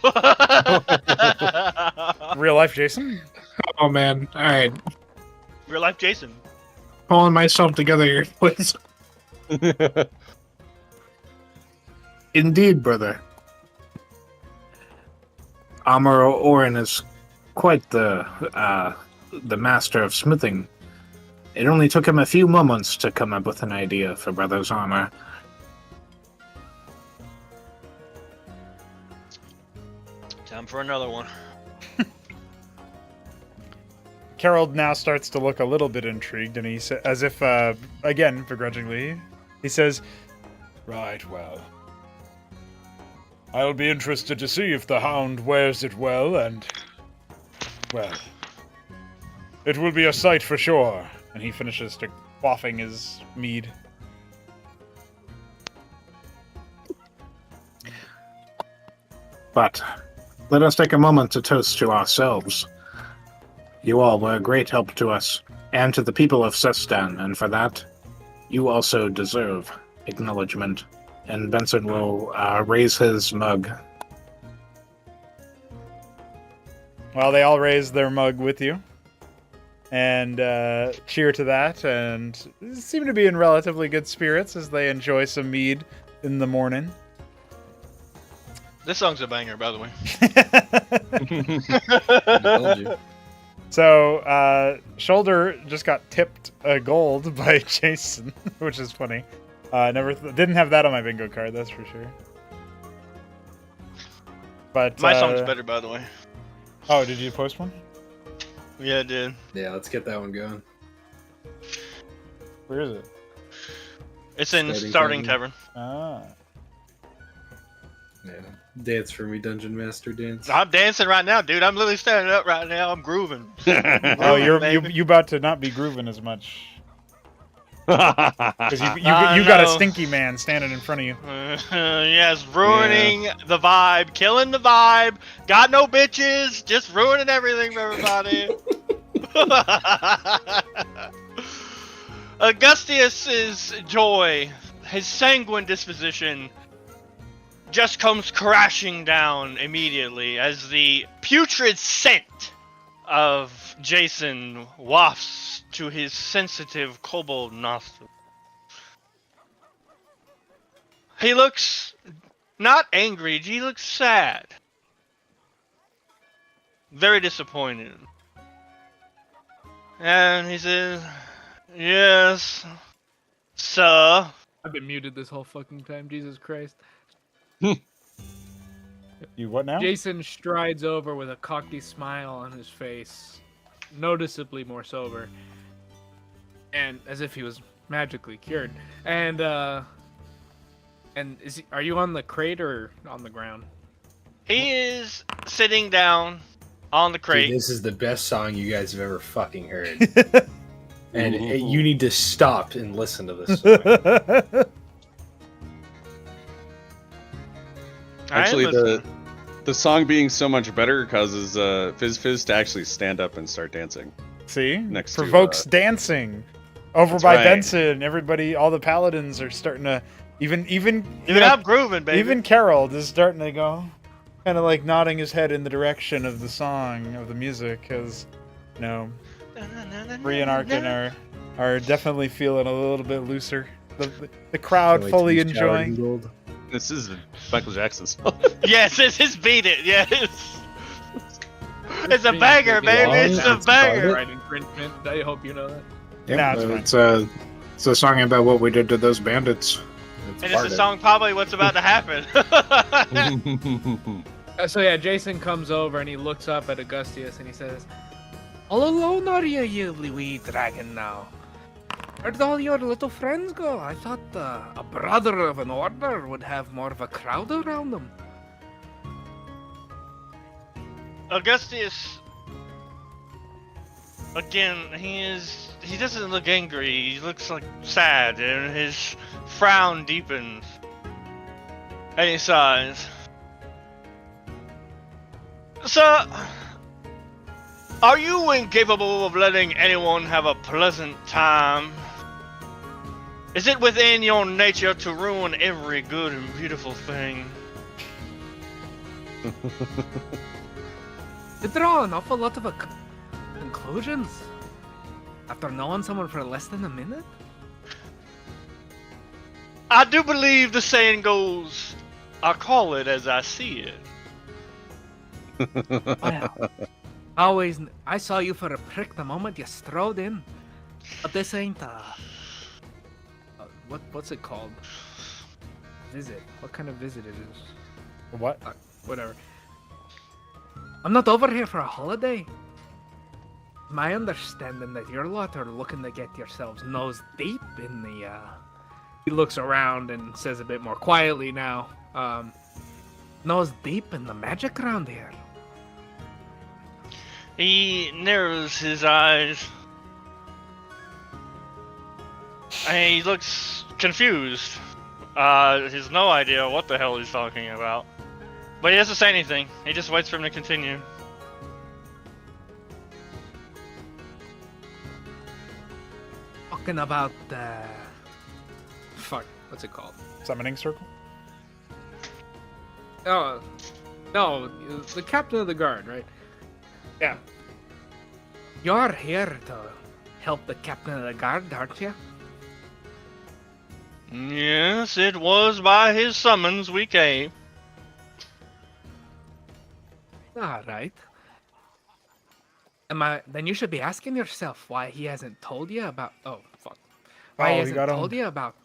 Real life, Jason. Oh man. Alright. Real life, Jason. Pulling myself together here, please. Indeed, brother. Amuro Orin is quite the master of smithing. It only took him a few moments to come up with an idea for brother's armor. Time for another one. Carol now starts to look a little bit intrigued, and he says, as if again begrudgingly, he says, "Right, well, I'll be interested to see if the hound wears it well, and well, it will be a sight for sure." And he finishes to quaffing his mead. But let us take a moment to toast to ourselves. You all were a great help to us, and to the people of Sestan, and for that, you also deserve acknowledgement. And Benson will raise his mug. Well, they all raise their mug with you, and cheer to that, and seem to be in relatively good spirits as they enjoy some mead in the morning. This song's a banger, by the way. I told you. So, Shoulder just got tipped a gold by Jason, which is funny. Didn't have that on my bingo card, that's for sure. But My song's better, by the way. Oh, did you post one? Yeah, I did. Yeah, let's get that one going. Where is it? It's in Starting Tavern. Ah. Yeah. Dance for me, Dungeon Master dance. I'm dancing right now, dude. I'm literally standing up right now. I'm grooving. Oh, you about to not be grooving as much. Because you got a stinky man standing in front of you. Yes, ruining the vibe, killing the vibe. Got no bitches, just ruining everything for everybody. Augustius's joy, his sanguine disposition, just comes crashing down immediately as the putrid scent of Jason wafts to his sensitive kobold nostril. He looks not angry, he looks sad. Very disappointed. And he says, "Yes, sir." I've been muted this whole fucking time. Jesus Christ. You what now? Jason strides over with a cocky smile on his face, noticeably more sober, and as if he was magically cured. And are you on the crate or on the ground? He is sitting down on the crate. Dude, this is the best song you guys have ever fucking heard. And you need to stop and listen to this song. Actually, the song being so much better causes Fizz to actually stand up and start dancing. See? Next Provokes to, dancing. Over That's by right. Benson, everybody, all the paladins are starting to, even I'm grooving, baby. Even Carol is starting to go, kind of like nodding his head in the direction of the song, of the music, because, you know, Bree and Arkin are definitely feeling a little bit looser. The crowd Can't wait fully to be showered in enjoying. gold. This is Michael Jackson's song. Yes, it's Beat It, yes. It's a banger, baby. It's a banger. Right infringement. I hope you know that. Yeah, Nah, it's fine. it's a song about what we did to those bandits. And it's a song probably what's about to happen. So yeah, Jason comes over and he looks up at Augustius and he says, "All alone are you, you wee dragon now? Where'd all your little friends go? I thought a brother of an order would have more of a crowd around them." Augustius, again, he doesn't look angry. He looks like sad, and his frown deepens. And he sighs. "Sir, are you incapable of letting anyone have a pleasant time? Is it within your nature to ruin every good and beautiful thing?" You draw an awful lot of conclusions after knowing someone for less than a minute. "I do believe the saying goes, I call it as I see it." Well, I saw you for a prick the moment you strode in, but this ain't what's it called? Visit? What kind of visit it is? What? Whatever. I'm not over here for a holiday. My understanding that your lot are looking to get yourselves nose deep in the. He looks around and says a bit more quietly now. Nose deep in the magic around here. He narrows his eyes. And he looks confused. He has no idea what the hell he's talking about. But he doesn't say anything. He just waits for him to continue. Talking about fuck, what's it called? Summoning circle? Oh, no, the captain of the guard, right? Yeah. You're here to help the captain of the guard, aren't you? Yes, it was by his summons we came. All right. Then you should be asking yourself why he hasn't told you about. Oh fuck! Why he Oh, he hasn't got told him. you about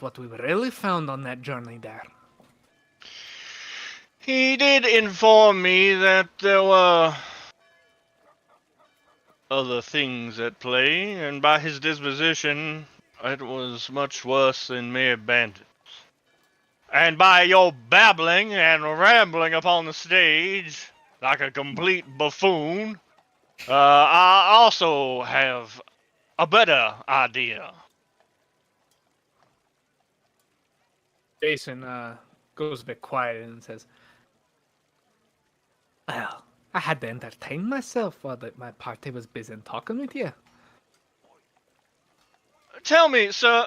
what we really found on that journey there. He did inform me that there were other things at play, and by his disposition, it was much worse than mere bandits. And by your babbling and rambling upon the stage like a complete buffoon, I also have a better idea. Jason goes a bit quiet and says, Well, I had to entertain myself while my party was busy talking with you. Tell me, sir.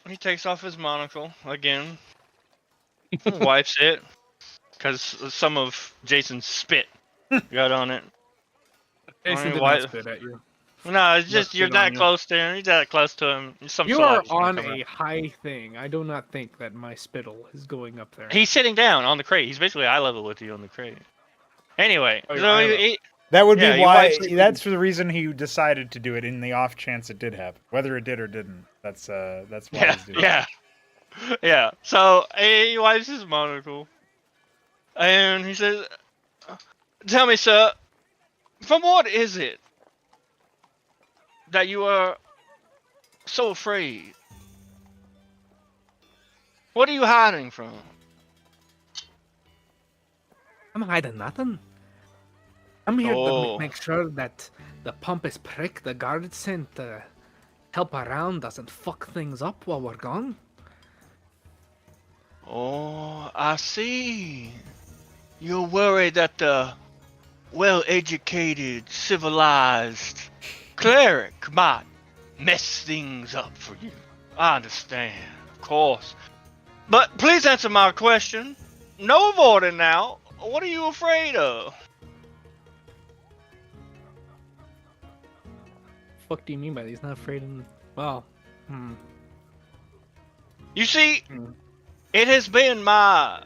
He takes off his monocle again, wipes it, because some of Jason's spit got on it. Jason did why- not spit at you. No, it's just Must you're spit on that you. close to him. You're that close to him. Some You are saliva's gonna on come a out. high thing. I do not think that my spittle is going up there. He's sitting down on the crate. He's basically eye level with you on the crate. Anyway, Oh, you're so eye he, level. he- That would Yeah, be he why. wipes it. That's the reason he decided to do it. In the off chance it did happen, whether it did or didn't. That's why yeah, he's doing it. yeah. So he wipes his monocle, and he says, "Tell me, sir, from what is it that you are so afraid? What are you hiding from?" I'm hiding nothing. I'm here to Oh. make sure that the pompous prick the guard sent to help around doesn't fuck things up while we're gone. Oh, I see. You're worried that the well-educated, civilized cleric might mess things up for you. I understand, of course. But please answer my question. No avoiding now. What are you afraid of? Fuck do you mean by that? He's not afraid of... Well, You see, Hmm. it has been my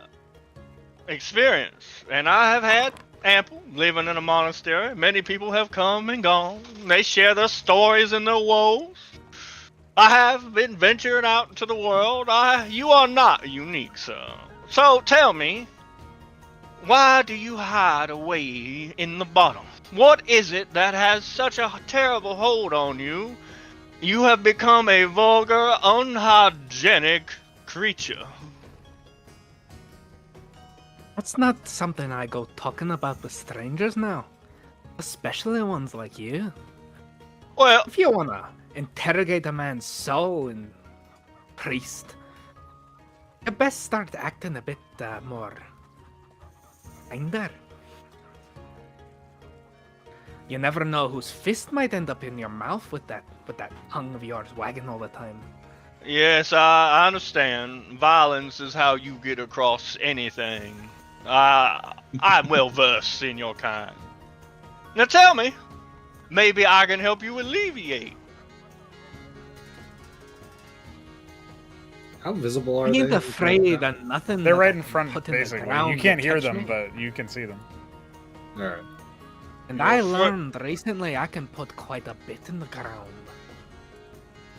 experience, and I have had ample living in a monastery. Many people have come and gone. They share their stories and their woes. I have been venturing out into the world. You are not unique, sir. So tell me, why do you hide away in the bottom? What is it that has such a terrible hold on you? You have become a vulgar, unhygienic creature. that's not something I go talking about with strangers now. Especially ones like you. Well, If you wanna interrogate a man's soul and priest, you best start acting a bit more kinder. You never know whose fist might end up in your mouth with that tongue of yours wagging all the time. yes, I understand. Violence is how you get across anything. I'm well versed in your kind. Now tell me, maybe I can help you alleviate. How visible are I they? ain't afraid of nothing. They're that right I in can front, put in the basically. ground You to can't hear catch them, me. but you can see them. All right. And Your I foot- learned recently I can put quite a bit in the ground.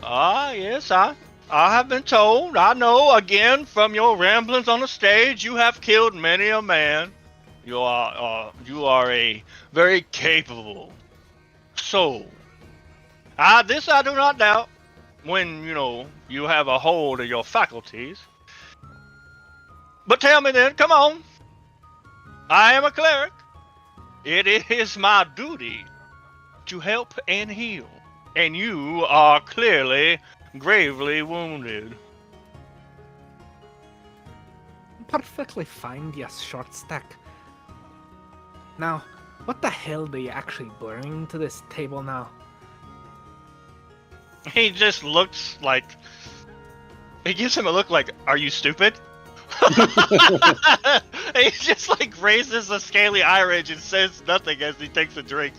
Yes, I have been told. I know, again, from your ramblings on the stage, you have killed many a man. You are a very capable soul. This I do not doubt. When, you have a hold of your faculties. But tell me then, come on. I am a cleric. It is my duty to help and heal. And you are clearly gravely wounded. Perfectly fine, you short stack. Now, what the hell do you actually bring to this table now? He just looks like... He gives him a look like, are you stupid? He just like raises a scaly eye ridge and says nothing as he takes a drink.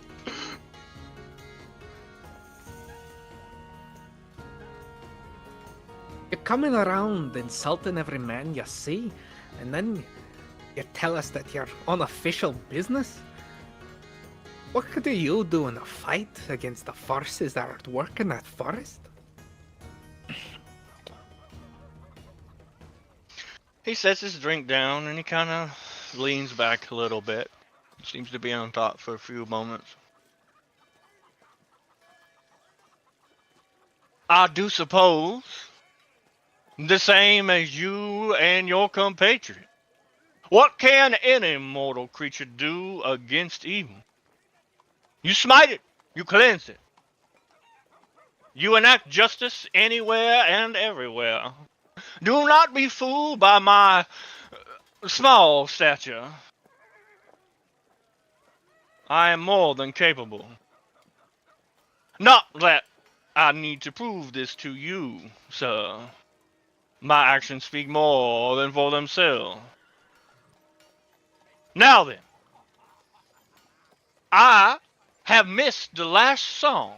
You're coming around insulting every man you see, and then you tell us that you're on official business? What could you do in a fight against the forces that are at work in that forest? He sets his drink down and he kind of leans back a little bit. Seems to be on top for a few moments. I do suppose the same as you and your compatriot. What can any mortal creature do against evil? You smite it, you cleanse it. You enact justice anywhere and everywhere. Do not be fooled by my small stature. I am more than capable. Not that I need to prove this to you, sir. My actions speak more than for themselves. Now then, I have missed the last song.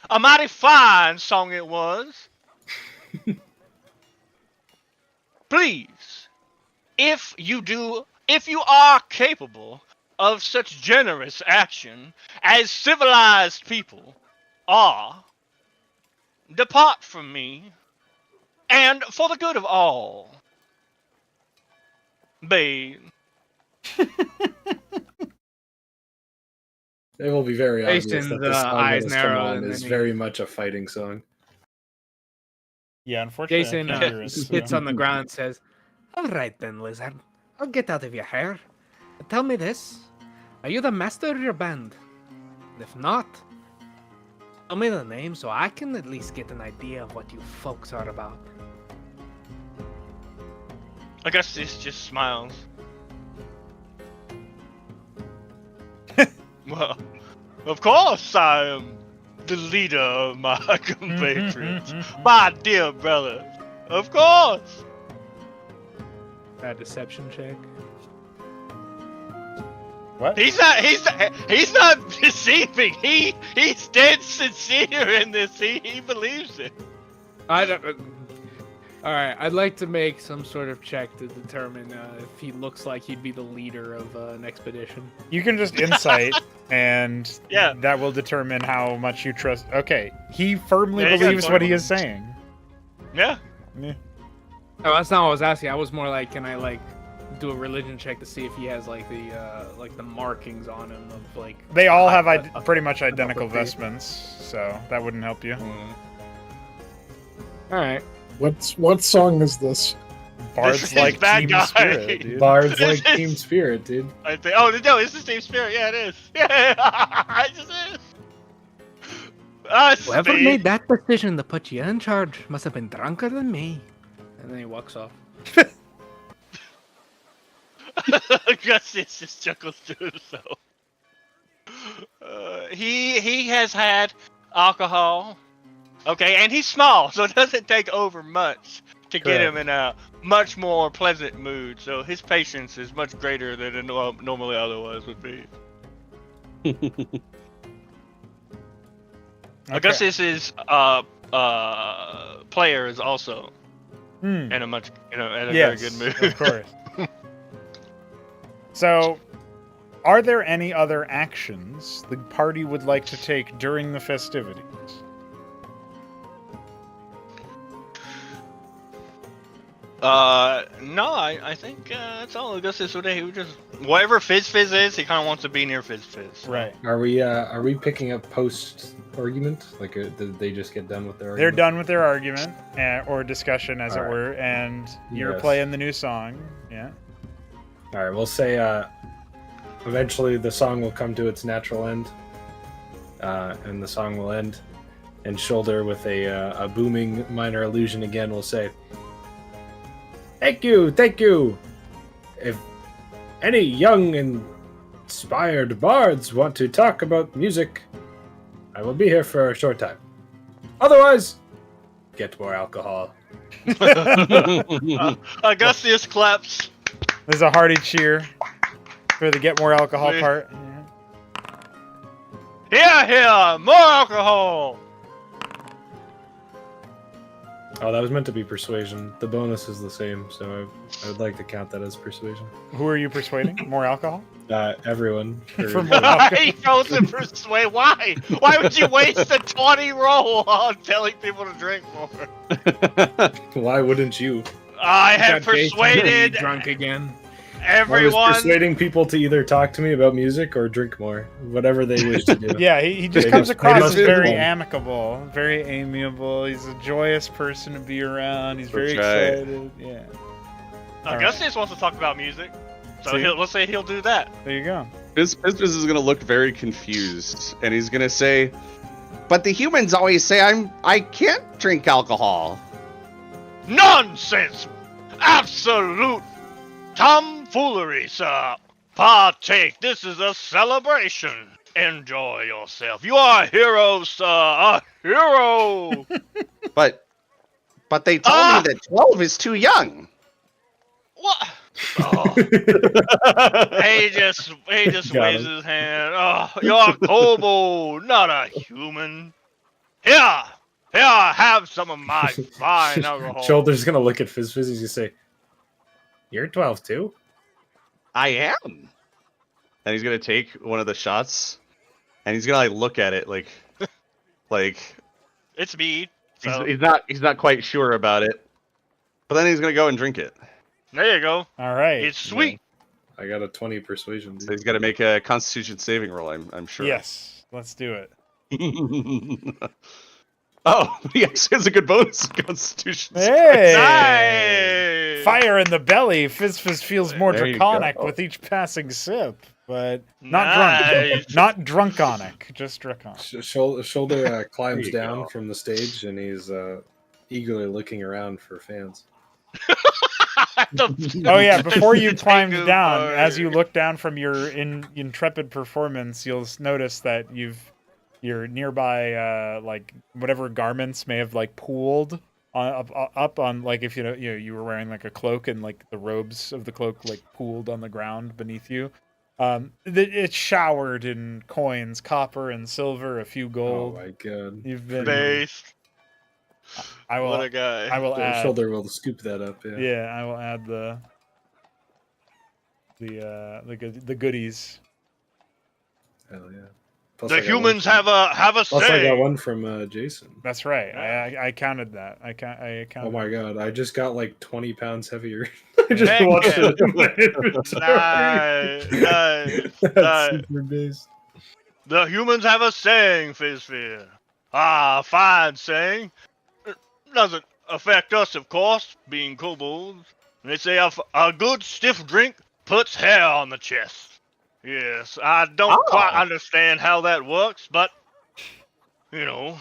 A mighty fine song it was. Please, if you are capable of such generous action as civilized people are, depart from me, and for the good of all, bathe. It will be very obvious Jason's, that the song eyes that has come narrow, on and is then he- very much a fighting song. Yeah, unfortunately, Jason I can't hear it. spits on the ground and says, "All right then, lizard. I'll get out of your hair. Tell me this: are you the master of your band? And if not, tell me the name so I can at least get an idea of what you folks are about." Augustus just smiles. Well, of course I am the leader of my compatriots. My dear brother. Of course. That deception check. What? He's not deceiving. He's dead sincere in this. He believes it. I don't. All right, I'd like to make some sort of check to determine if he looks like he'd be the leader of an expedition. You can just insight, and Yeah. that will determine how much you trust. Okay, he firmly Yeah, you got believes what he 21. is saying. Yeah. Yeah. Oh, that's not what I was asking. I was more like, can I like do a religion check to see if he has like the markings on him of like. They all have a- pretty much identical upper grade. vestments, so that wouldn't help you. All right. What song is this? Bards is like bad Team guy. Spirit, dude. Bards like This is- Team Spirit, dude. I think. Oh no, it's the same spirit. Yeah, it is. Yeah, it just is. Whoever Steve. made that decision to put you in charge must have been drunker than me. And then he walks off. Augustus just chuckles to himself. He has had alcohol. Okay, and he's small, so it doesn't take over much to get him in a much more pleasant mood. So his patience is much greater than it normally otherwise would be. Augustus's player is also in a much in a very good mood. Of course. So, are there any other actions the party would like to take during the festivities? No, I think that's all. Augustus would he would just whatever Fizz is, he kind of wants to be near Fizz. Right. Are we picking up post argument? Like, did they just get done with their? They're argument? done with their argument or discussion, as it Alright. were, and you're Yes. playing the new song. Yeah. All right, we'll say eventually the song will come to its natural end, and the song will end, and Shoulder with a booming minor illusion again will say, thank you. If any young inspired bards want to talk about music, I will be here for a short time. Otherwise, get more alcohol. Augustus claps. There's a hearty cheer for the get more alcohol Wait. part. Here, more alcohol. Oh, that was meant to be persuasion. The bonus is the same, so I would like to count that as persuasion. Who are you persuading? More alcohol? Everyone. For more alcohol. He chose to persuade. Why? Why would you waste a 20 roll on telling people to drink more? Why wouldn't you? I have Got Jason persuaded drunk again. I was everyone. persuading people to either talk to me about music or drink more, whatever they wish to do. Yeah, he just They comes must- across they as must be very fun. amicable, very amiable. He's a joyous person to be around. He's very That's right. excited. Yeah. Augustus wants to talk about music, so See? let's say he'll do that. There you go. Business is gonna look very confused, and he's gonna say, "But the humans always say I can't drink alcohol." Nonsense! Absolute tomfoolery, sir. Partake. This is a celebration. Enjoy yourself. You are a hero, sir. A hero. But they told Ah! me that 12 is too young. What? Oh. He just Got waves him. his hand. Oh, you're a kobold, not a human. Here, have some of my fine alcohol. Shoulder's gonna look at Fizz. He's gonna say, "You're 12 too." I am. And he's gonna take one of the shots, and he's gonna look at it like It's mead. So he's not quite sure about it. But then he's gonna go and drink it. there you go. All right. It's sweet. I got a 20 persuasion. So he's got to make a Constitution saving roll. I'm sure. Yes. Let's do it. Oh, he actually has a good bonus in Constitution. Hey! Nice. Fire in the belly. Fizz feels more There you draconic go. with each passing sip, but not Nice. drunk. Not drunkonic, just draconic. Shoulder climbs you down go. from the stage, and he's eagerly looking around for fans. Oh yeah, before you Tengu climbed down, bar. as you look down from your intrepid performance, you'll notice that your nearby like whatever garments may have like pooled up on like if you were wearing like a cloak and like the robes of the cloak like pooled on the ground beneath you. It's showered in coins, copper and silver, a few Oh gold. my god! You've been. Based. I will. What a guy. I will add. Shoulder will scoop that up. Yeah. Yeah, I will add the goodies. Hell yeah. Plus The I got humans one from- have a Plus, I got say. one from Jason. That's right. I counted that. I counted. Oh my god! I just got like 20 pounds heavier. I just Heck watched yeah. it in my inventory. Nice. That's Nice. super based. The humans have a saying, Fizzfear. Ah, fine saying. It doesn't affect us, of course, being kobolds. They say a good stiff drink puts hair on the chest. Yes, I don't quite understand how that works, but, you know.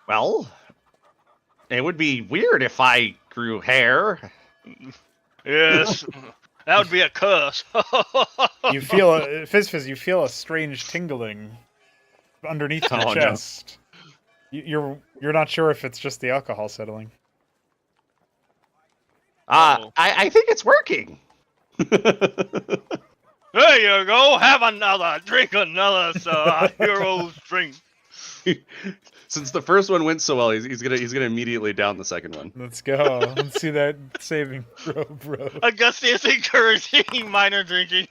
Well, it would be weird if I grew hair. Yes, that would be a curse. You feel Fizz, you feel a strange tingling underneath your Oh, no. chest. You're not sure if it's just the alcohol settling. Uh-oh. I think it's working. There you go. Have another. Drink another, sir. Hero's drink. Since the first one went so well, he's gonna immediately down the second one. Let's go. Let's see that saving throw, bro. Augustus encouraging minor drinking.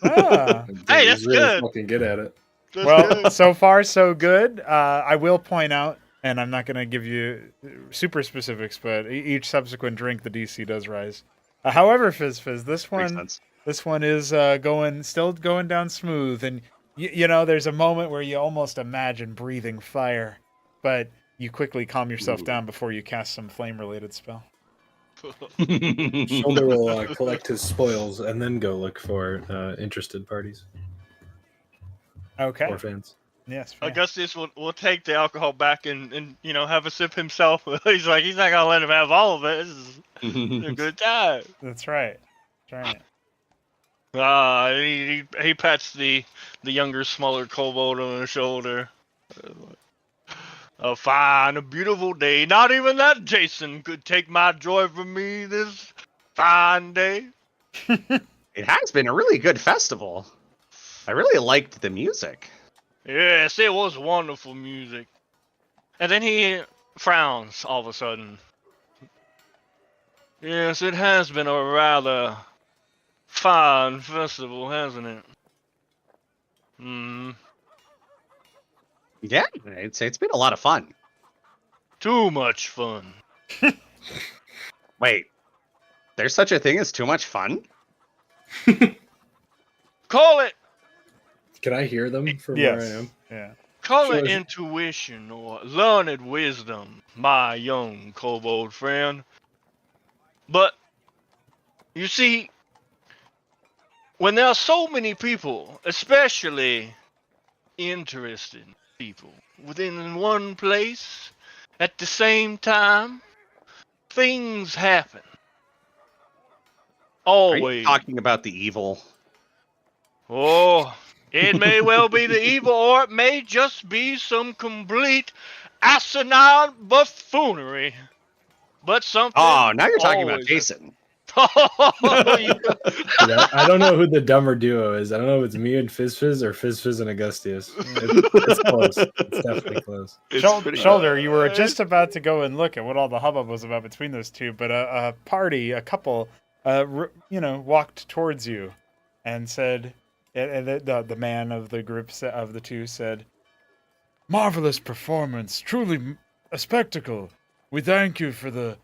Ah. Dude, Hey, he's that's really good. fucking good at it. That's Well, good. so far so good. I will point out, and I'm not going to give you super specifics, but each subsequent drink the DC does rise. However, Fizz, this Makes one sense. is still going down smooth, and you know there's a moment where you almost imagine breathing fire, but you quickly calm yourself down before you cast some flame-related spell. Shoulder will collect his spoils and then go look for interested parties Okay. or fans. Yes. fair. Augustus will take the alcohol back and have a sip himself. He's like, he's not gonna let him have all of it. This is a good time. That's right. That's right. He pats the younger, smaller kobold on the shoulder. A fine, a beautiful day. Not even that Jason could take my joy from me this fine day. It has been a really good festival. I really liked the music. Yes, it was wonderful music. And then he frowns all of a sudden. Yes, it has been a rather fine festival, hasn't it? Hmm. Yeah, it's been a lot of fun. Too much fun. Wait, there's such a thing as too much fun? Call it Can I hear them from where I am? Yeah. Sure. intuition or learned wisdom, my young kobold friend. But you see, when there are so many people, especially interested people, within one place at the same time, things happen. Are you Always. talking about the evil? Oh, it may well be the evil, or it may just be some complete asinine buffoonery. But something. Oh, now you're talking about always Jason. Oh, you, I don't know who the dumber duo is. I don't know if it's me and Fizz or Fizz and Augustius. It's close. It's definitely close. Shoulder, you were just about to go and look at what all the hubbub was about between those two, but a couple, walked towards you, and said, and the man of the group of the two said, "Marvelous performance, truly a spectacle. We thank you for the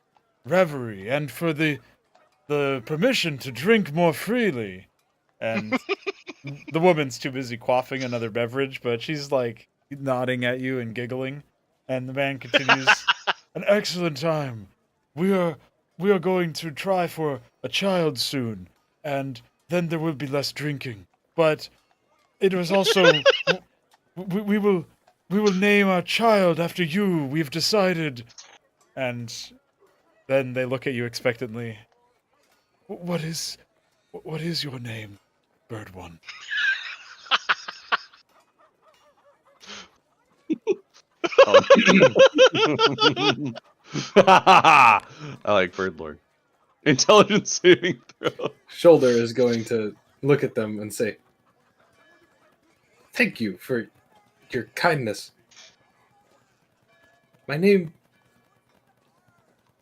reverie and for the permission to drink more freely." And the woman's too busy quaffing another beverage, but she's like nodding at you and giggling. And the man continues, "An excellent time. We are going to try for a child soon, and then there will be less drinking. But it was also we will name our child after you. We've decided." And then they look at you expectantly. What is your name, Bird One?" I like Birdlord. Intelligence saving throw. Shoulder is going to look at them and say, "Thank you for your kindness. My name,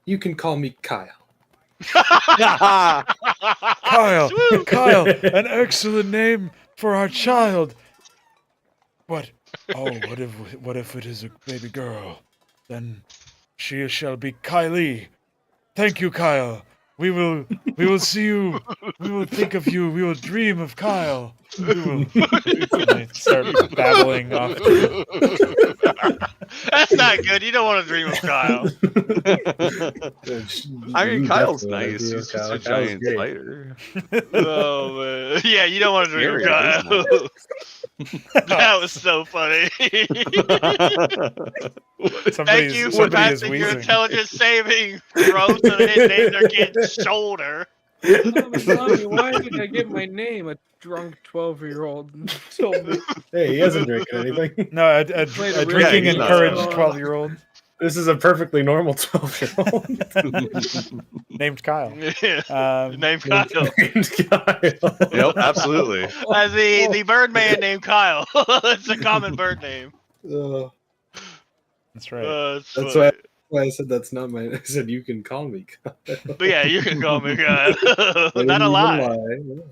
you can call me Kyle." Kyle, an excellent name for our child. What? Oh, what if it is a baby girl? Then she shall be Kylie. Thank you, Kyle. We will see you. We will think of you. We will dream of Kyle. We will suddenly start babbling off. That's not good. You don't want to dream of Kyle. I mean, You Kyle's definitely nice. do, He's just Kyle. a Kyle's giant great. spider. Oh man. Yeah, you don't want to dream of Scary, Kyle. That was so funny. Thank you for somebody is passing your wheezing. intelligence saving throw so they didn't name their kid's shoulder. Mommy, why did I get my name? A drunk 12-year-old told me. Hey, he hasn't drinking anything. No, a Played a drinking he's not encouraged sober. 12-year-old This is a perfectly normal 12-year-old. named Kyle. Named Kyle. Named Kyle. Yep, absolutely. As the Birdman named Kyle. It's a common bird name. That's right. It's That's funny. why I said that's not my. I said you can call me Kyle. But yeah, you can call me Kyle. I didn't Not a even lie. Yeah.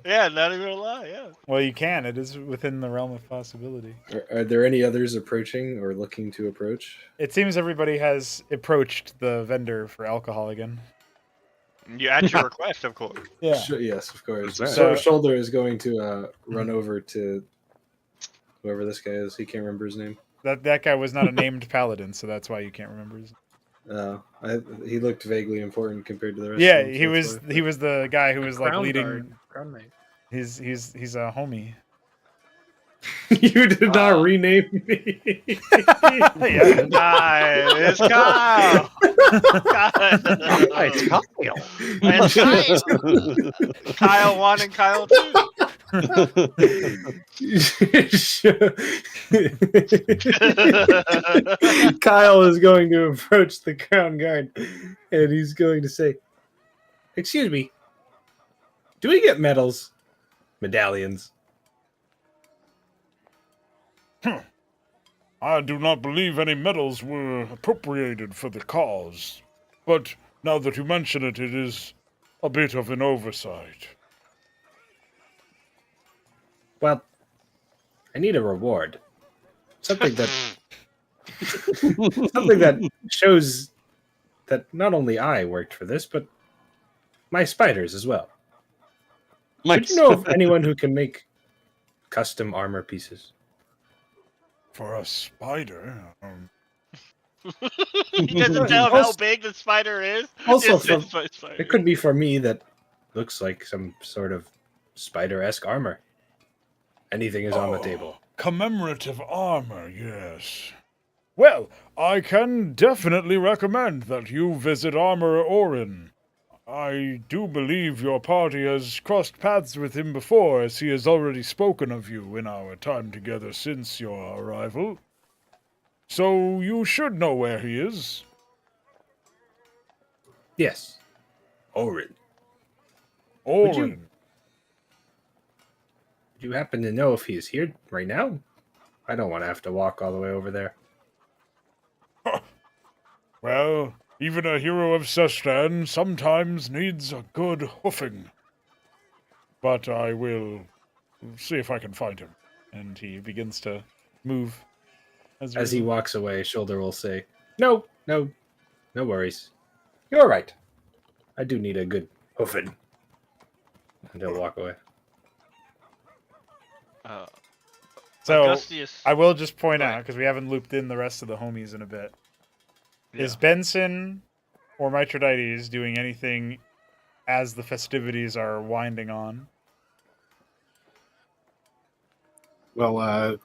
Yeah, not even a lie. Yeah. Well, you can. It is within the realm of possibility. Are there any others approaching or looking to approach? It seems everybody has approached the vendor for alcohol again. You at your request, of course. Yeah. Yes, of course. That's So right. Shoulder is going to run over to whoever this guy is. He can't remember his name. That guy was not a named paladin, so that's why you can't remember his. He looked vaguely important compared to the rest. Yeah, of them, so he that's was why. he was the guy who was like Crown leading. guard, crown knight. He's a homie. You did not rename me. Yeah. Nice, Kyle. It's Kyle. It's Kyle. Kyle 1 and Kyle 2. Kyle is going to approach the crown guard and he's going to say, "Excuse me, do we get medals? Medallions?" I do not believe any medals were appropriated for the cause. But now that you mention it, it is a bit of an oversight. Well, I need a reward. Something that something that shows that not only I worked for this, but my spiders as well. Would you know of anyone who can make custom armor pieces? For a spider? He doesn't tell him how big the spider is. Also, Just from, says my spider. it could be for me that looks like some sort of spider-esque armor. Anything is on the table. Commemorative armor, yes. Well, I can definitely recommend that you visit Armorer Orin. I do believe your party has crossed paths with him before, as he has already spoken of you in our time together since your arrival. So you should know where he is. Yes. Orin. Orin. Do you happen to know if he is here right now? I don't want to have to walk all the way over there. Well, even a hero of Sestan sometimes needs a good hoofing. But I will see if I can find him. And he begins to move. As he walks away, Shoulder will say, No worries. You're right. I do need a good hoofing. And he'll walk away. So, Augustius. I will just point out, because we haven't looped in the rest of the homies in a bit. Yeah. Is Benson or Mithridates doing anything as the festivities are winding on? Well,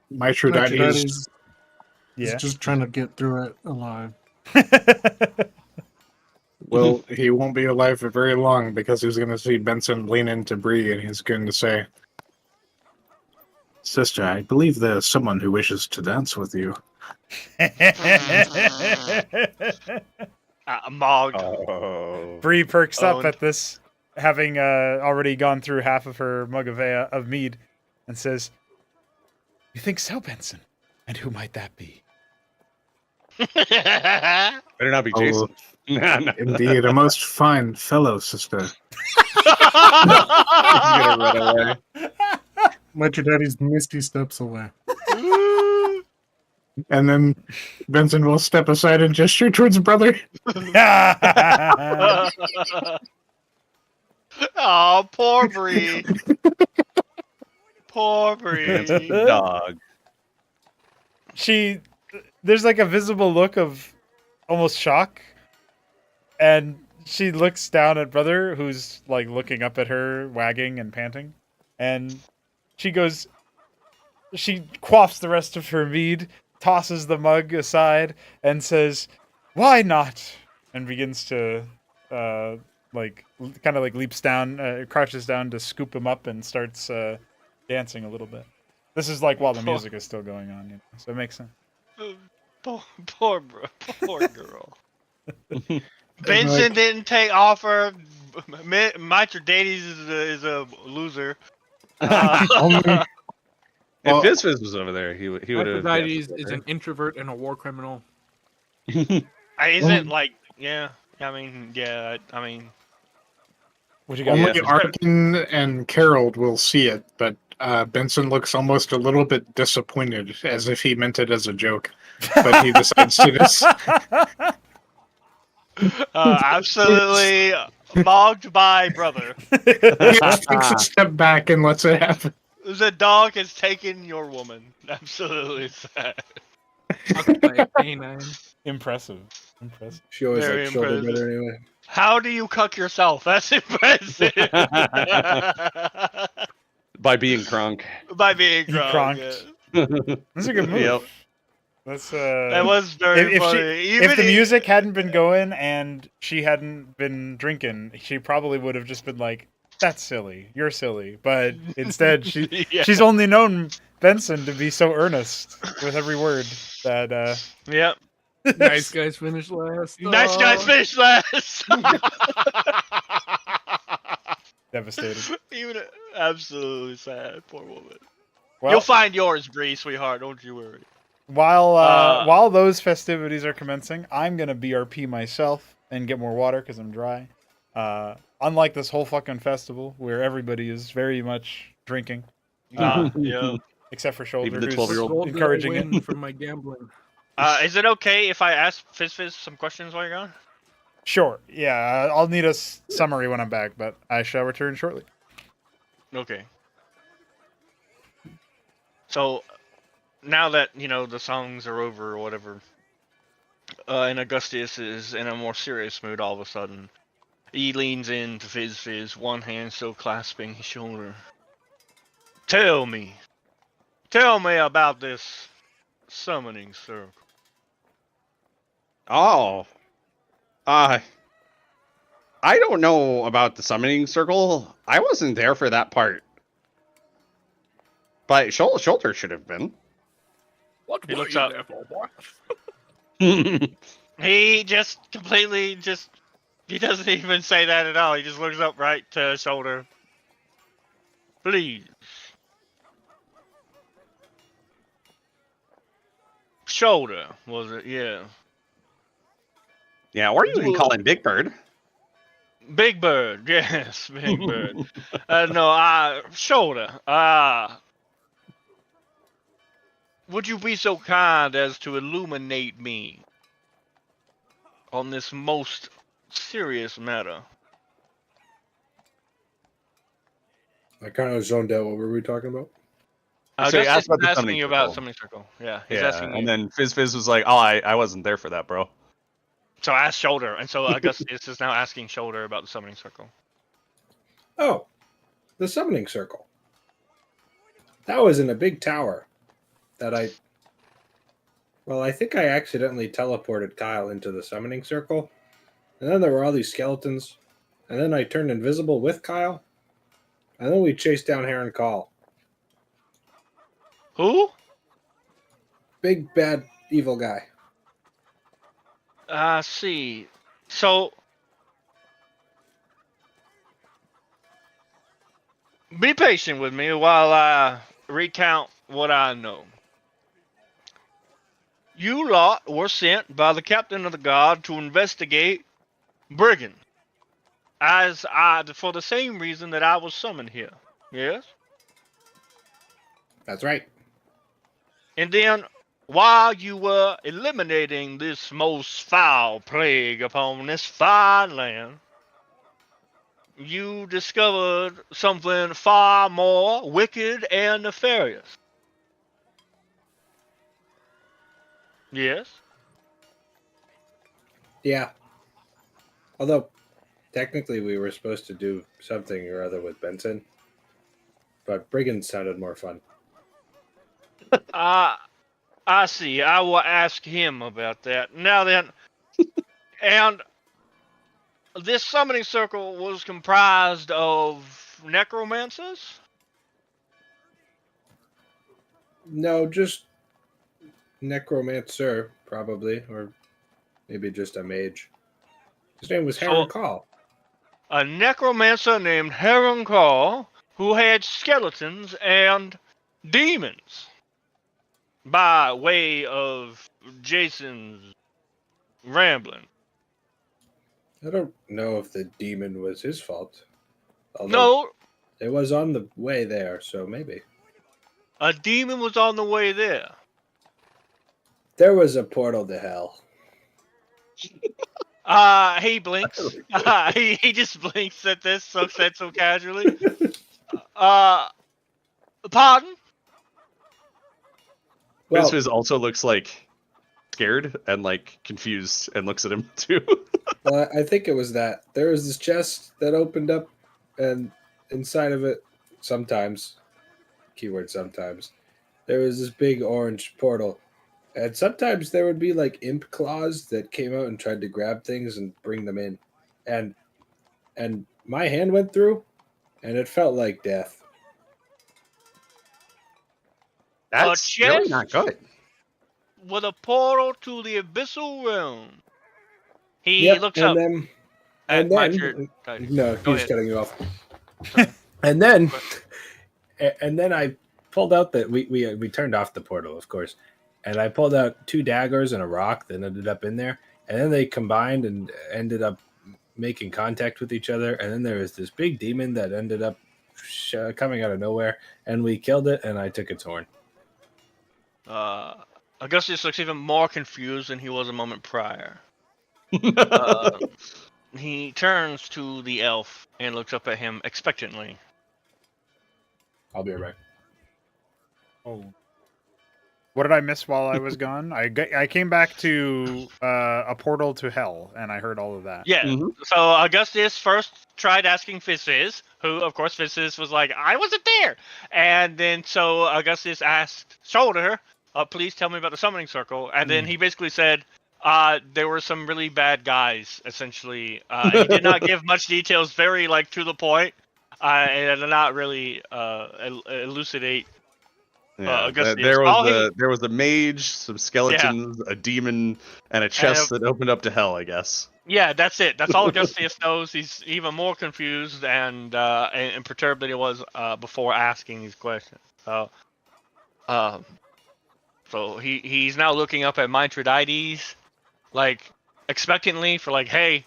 Mithridates. Mithridates Yeah. is just trying to get through it alive. Well, he won't be alive for very long because he's going to see Benson lean into Bree and he's going to say, Sister, I believe there's someone who wishes to dance with you. Mog. Oh. Bree perks up Owned. at this, having already gone through half of her mug of mead, and says, You think so, Benson? And who might that be? Better not be Oh, Jason. No, no. Indeed, a most fine fellow, sister. He's gonna run away. Mithridates misty steps away. And then Benson will step aside and gesture towards brother. Oh, poor Bree. Poor Bree. Dog. There's like a visible look of almost shock, and she looks down at brother, who's like looking up at her, wagging and panting, and she quaffs the rest of her mead, tosses the mug aside, and says, "Why not?" and begins to leaps down, crouches down to scoop him up, and starts dancing a little bit. This is like while the music is still going on, so it makes sense. Poor girl. Benson didn't take offer. Mithridates is a loser. Only, If Fizz was over there, he would have. Aphrodite is an introvert and a war criminal. Isn't like I mean. What you got? only Benson? Arkin and Carol will see it, but Benson looks almost a little bit disappointed, as if he meant it as a joke. But he decides to just... Absolutely mogged by brother. He just takes a step back and lets it happen. The dog has taken your woman. Absolutely sad. Impressive. She always Very liked Shoulder impressive. better anyway. How do you cuck yourself? That's impressive. By being crunk. By being He drunk. cronked. Yeah. That's a good move. Yep. That's That was very if funny. if the music hadn't been going and she hadn't been drinking, she probably would have just been like, "That's silly. You're silly." But instead, Yeah. she's only known Benson to be so earnest with every word that. Yep. Nice guys finish last. Nice guys finish last. Devastated. Even absolutely sad, poor woman. Well, You'll find yours, Bree, sweetheart. Don't you worry. while those festivities are commencing, I'm gonna BRP myself and get more water because I'm dry. Unlike this whole fucking festival where everybody is very much drinking, Yeah. except for Shoulder, Even the who's 12-year-old. Gold did I encouraging win it. for my gambling. Is it okay if I ask Fizz some questions while you're gone? Sure. Yeah, I'll need a summary when I'm back, but I shall return shortly. Okay. So now that the songs are over or whatever, and Augustus is in a more serious mood all of a sudden, he leans in to Fizz, one hand still clasping his shoulder. Tell me about this summoning circle. Oh, I don't know about the summoning circle. I wasn't there for that part, but Shoulder should have been. What He were looks you up. there for, boy? He just completely he doesn't even say that at all. He just looks up right to Shoulder. Please. Shoulder, was it? Yeah. Yeah, or you can call him Big Bird. Big Bird, yes, Big Bird. No, Shoulder. Would you be so kind as to illuminate me on this most serious matter? I kind of zoned out. What were we talking about? So you Augustus asked about is the asking summoning you about circle. summoning circle. Yeah, he's Yeah, asking you. and then Fizz was like, "Oh, I wasn't there for that, bro." So ask Shoulder, and so Augustus is now asking Shoulder about the summoning circle. Oh, the summoning circle. That was in a big tower that I think I accidentally teleported Kyle into the summoning circle. And then there were all these skeletons. And then I turned invisible with Kyle. And then we chased down Heron Call. Who? Big, bad, evil guy. I see. So, be patient with me while I recount what I know. You lot were sent by the captain of the guard to investigate brigands, for the same reason that I was summoned here. Yes? That's right. And then, while you were eliminating this most foul plague upon this fine land, you discovered something far more wicked and nefarious. Yes? Yeah. Although, technically, we were supposed to do something or other with Benson. But Brigand sounded more fun. I see. I will ask him about that. Now then, and this summoning circle was comprised of necromancers? No, just necromancer, probably. Or maybe just a mage. His name was Heron Call. A necromancer named Heron Call who had skeletons and demons by way of Jason's rambling. I don't know if the demon was his fault. Although No, it was on the way there, so maybe. a demon was on the way there. There was a portal to hell. He blinks. He just blinks at this, said so casually. Pardon? Well, Fizz also looks like scared and like confused and looks at him too. well, I think it was that. There was this chest that opened up, and inside of it, sometimes, keyword sometimes, there was this big orange portal. And sometimes there would be like imp claws that came out and tried to grab things and bring them in. And my hand went through, and it felt like death. That's A really chest? not good. With a portal to the abyssal realm. He Yep, looks and up then, at and my then, shirt. no, Go he's ahead. cutting you off. Sorry. And then, and then I pulled out that we turned off the portal, of course, and I pulled out 2 daggers and a rock that ended up in there, and then they combined and ended up making contact with each other, and then there was this big demon that ended up coming out of nowhere, and we killed it, and I took its horn. Augustus looks even more confused than he was a moment prior. He turns to the elf and looks up at him expectantly. I'll be right back. Oh. What did I miss while I was gone? I came back to a portal to hell, and I heard all of that. Yeah. Mhm. So Augustus first tried asking Fizzes, who, of course, Fizzes was like, I wasn't there. And then so Augustus asked Shoulder, please tell me about the summoning circle. And then he basically said, there were some really bad guys, essentially. He did not give much details, very, like, to the point, and not really elucidate. Yeah, Augustus. there was a mage, some skeletons, a demon, and a chest that opened up to hell, I guess. Yeah, that's it. That's all Augustus knows. He's even more confused and perturbed than he was before asking these questions. So he's now looking up at Mithridates, like expectantly for like, hey,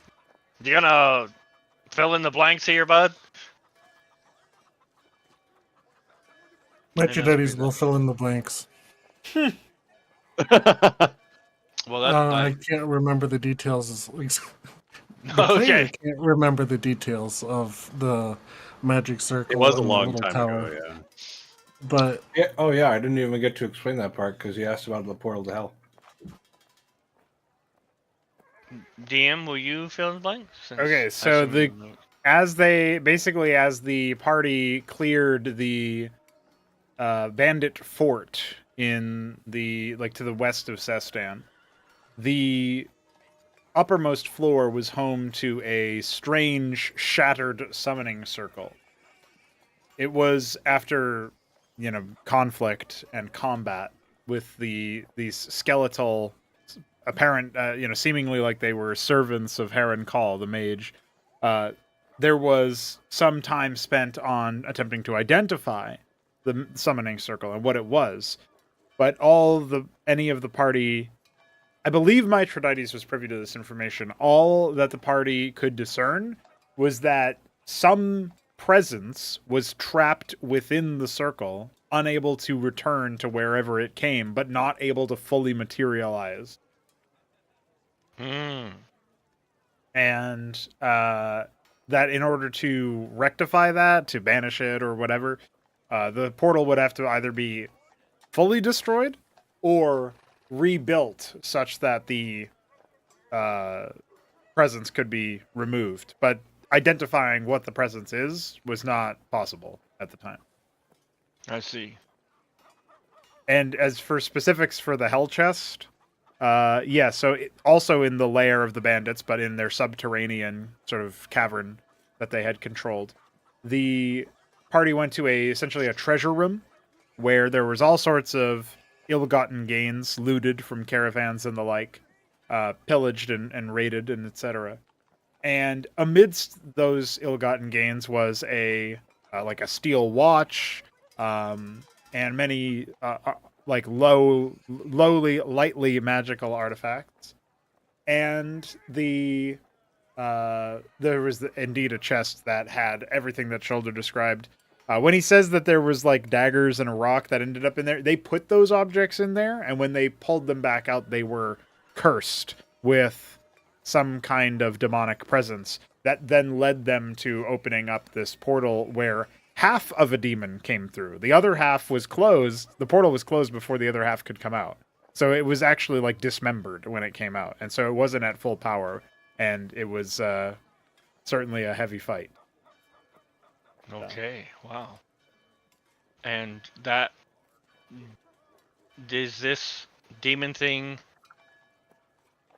you gonna fill in the blanks here, bud? Mithridates will fill in the blanks. Well, I can't remember the details. The player can't remember the details of the magic circle. It was a and the long little time tower. ago, yeah. But Yeah. Oh yeah, I didn't even get to explain that part because you asked about the portal to hell. DM, will you fill in the blanks? Okay, so as the party cleared the bandit fort in the to the west of Sestan, the uppermost floor was home to a strange shattered summoning circle. It was after conflict and combat with these skeletal apparent seemingly like they were servants of Heron Call, the mage. There was some time spent on attempting to identify the summoning circle and what it was, but any of the party, I believe Mithridates was privy to this information. All that the party could discern was that some presence was trapped within the circle, unable to return to wherever it came, but not able to fully materialize. And that in order to rectify that, to banish it or whatever, the portal would have to either be fully destroyed or rebuilt such that the presence could be removed. But identifying what the presence is was not possible at the time. I see. And as for specifics for the Hell Chest, so also in the lair of the bandits, but in their subterranean sort of cavern that they had controlled, the party went to essentially a treasure room where there was all sorts of ill-gotten gains looted from caravans and the like, pillaged and raided and etc. And amidst those ill-gotten gains was a steel watch, and many lightly magical artifacts. And there was indeed a chest that had everything that Shoulder described. When he says that there was daggers and a rock that ended up in there, they put those objects in there, and when they pulled them back out, they were cursed with some kind of demonic presence that then led them to opening up this portal where half of a demon came through. The other half was closed. The portal was closed before the other half could come out. So it was actually dismembered when it came out. And so it wasn't at full power. And it was certainly a heavy fight. Okay, wow. And that... Is this demon thing...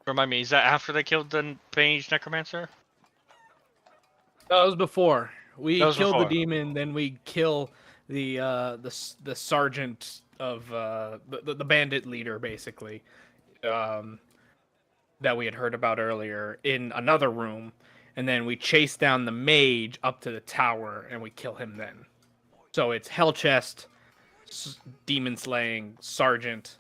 Remind me, is that after they killed the Mage Necromancer? That was before. We That was killed before. the demon, then we kill the sergeant of the bandit leader, basically, that we had heard about earlier in another room, and then we chase down the mage up to the tower, and we kill him then. So it's Hell Chest, demon slaying sergeant,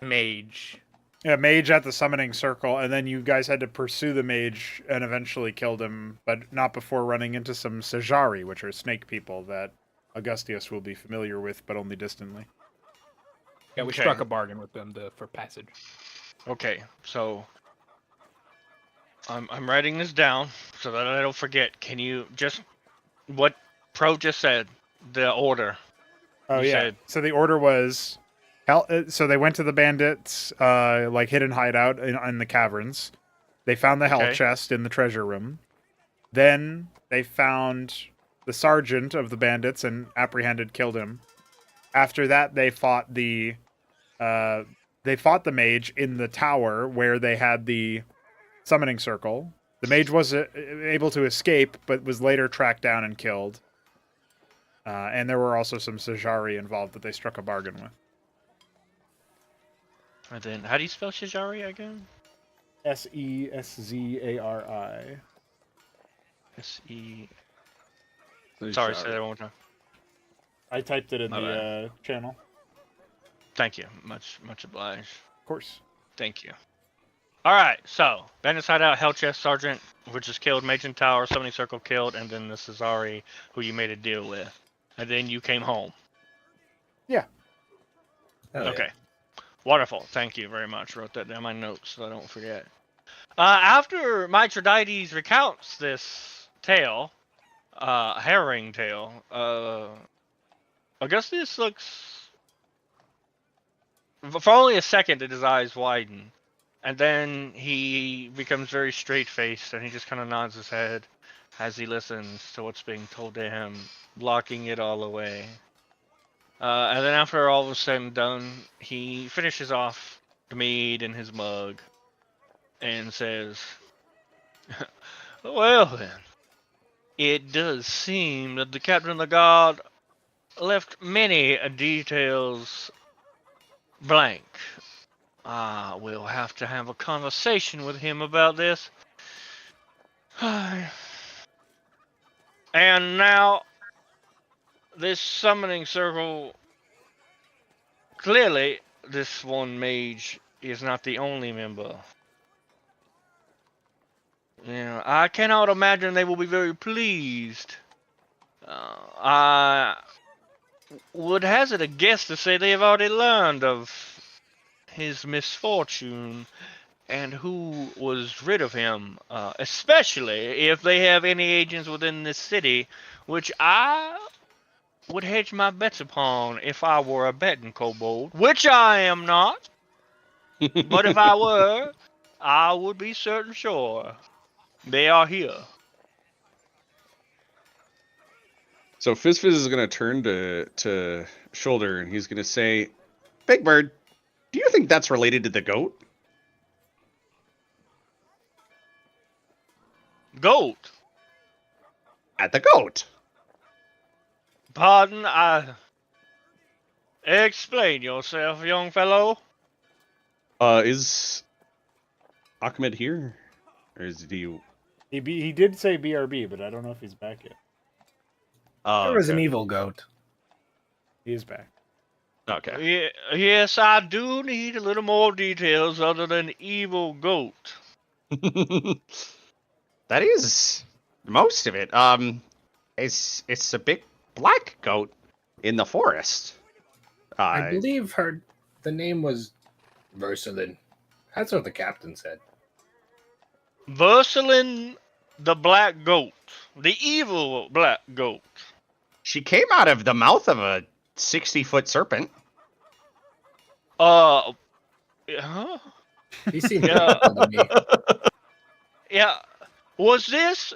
mage. Yeah, mage at the summoning circle, and then you guys had to pursue the mage and eventually killed him, but not before running into some Sajari, which are snake people that Augustius will be familiar with, but only distantly. Yeah, we Okay. struck a bargain with them for passage. Okay, so I'm writing this down so that I don't forget. Can you just what Pro just said? The order. Oh You yeah. said- So the order was, so they went to the bandits' like hidden hideout in the caverns. They found the hell Okay. chest in the treasure room. Then they found the sergeant of the bandits and apprehended, killed him. After that, they fought the mage in the tower where they had the summoning circle. The mage was able to escape, but was later tracked down and killed. And there were also some Sajari involved that they struck a bargain with. And then, how do you spell Shajari again? Seszari. S-E... Sorry, say that one more time. I typed it in My the channel. Thank you. Much obliged. Of course. Thank you. Alright, so, Bandits Hideout, Hell Chest Sergeant, which is killed, Mage in Tower, Summoning Circle killed, and then the Cesari, who you made a deal with. And then you came home. Hell yeah. Okay. Wonderful. Thank you very much. Wrote that down in my notes so I don't forget. After Mithridates recounts this tale, harrowing tale, Augustus looks... For only a second did his eyes widen. And then he becomes very straight-faced and he just kind of nods his head as he listens to what's being told to him, blocking it all away. And then after all was said and done, he finishes off the mead in his mug and says, well then, it does seem that the captain of the guard left many details blank. We'll have to have a conversation with him about this. And now, this summoning circle, clearly this one mage is not the only member. Yeah, I cannot imagine they will be very pleased. I would hazard a guess to say they have already learned of his misfortune and who was rid of him, especially if they have any agents within this city, which I would hedge my bets upon if I were a betting kobold, which I am not. But if I were, I would be certain sure they are here. So Fizz is gonna turn to Shoulder and he's gonna say, Big Bird, do you think that's related to the goat? Goat. At the goat. Pardon, explain yourself, young fellow. Is Ahmed here? Or is he... He did say BRB, but I don't know if he's back yet. Oh, There was an okay. evil goat. He is back. Okay. Yes, I do need a little more details other than evil goat. That is most of it. It's a big black goat in the forest. I believe the name was Versalin. That's what the captain said. Versalin the black goat. The evil black goat. She came out of the mouth of a 60-foot serpent. Huh? He seemed Yeah. to me. Yeah. Was this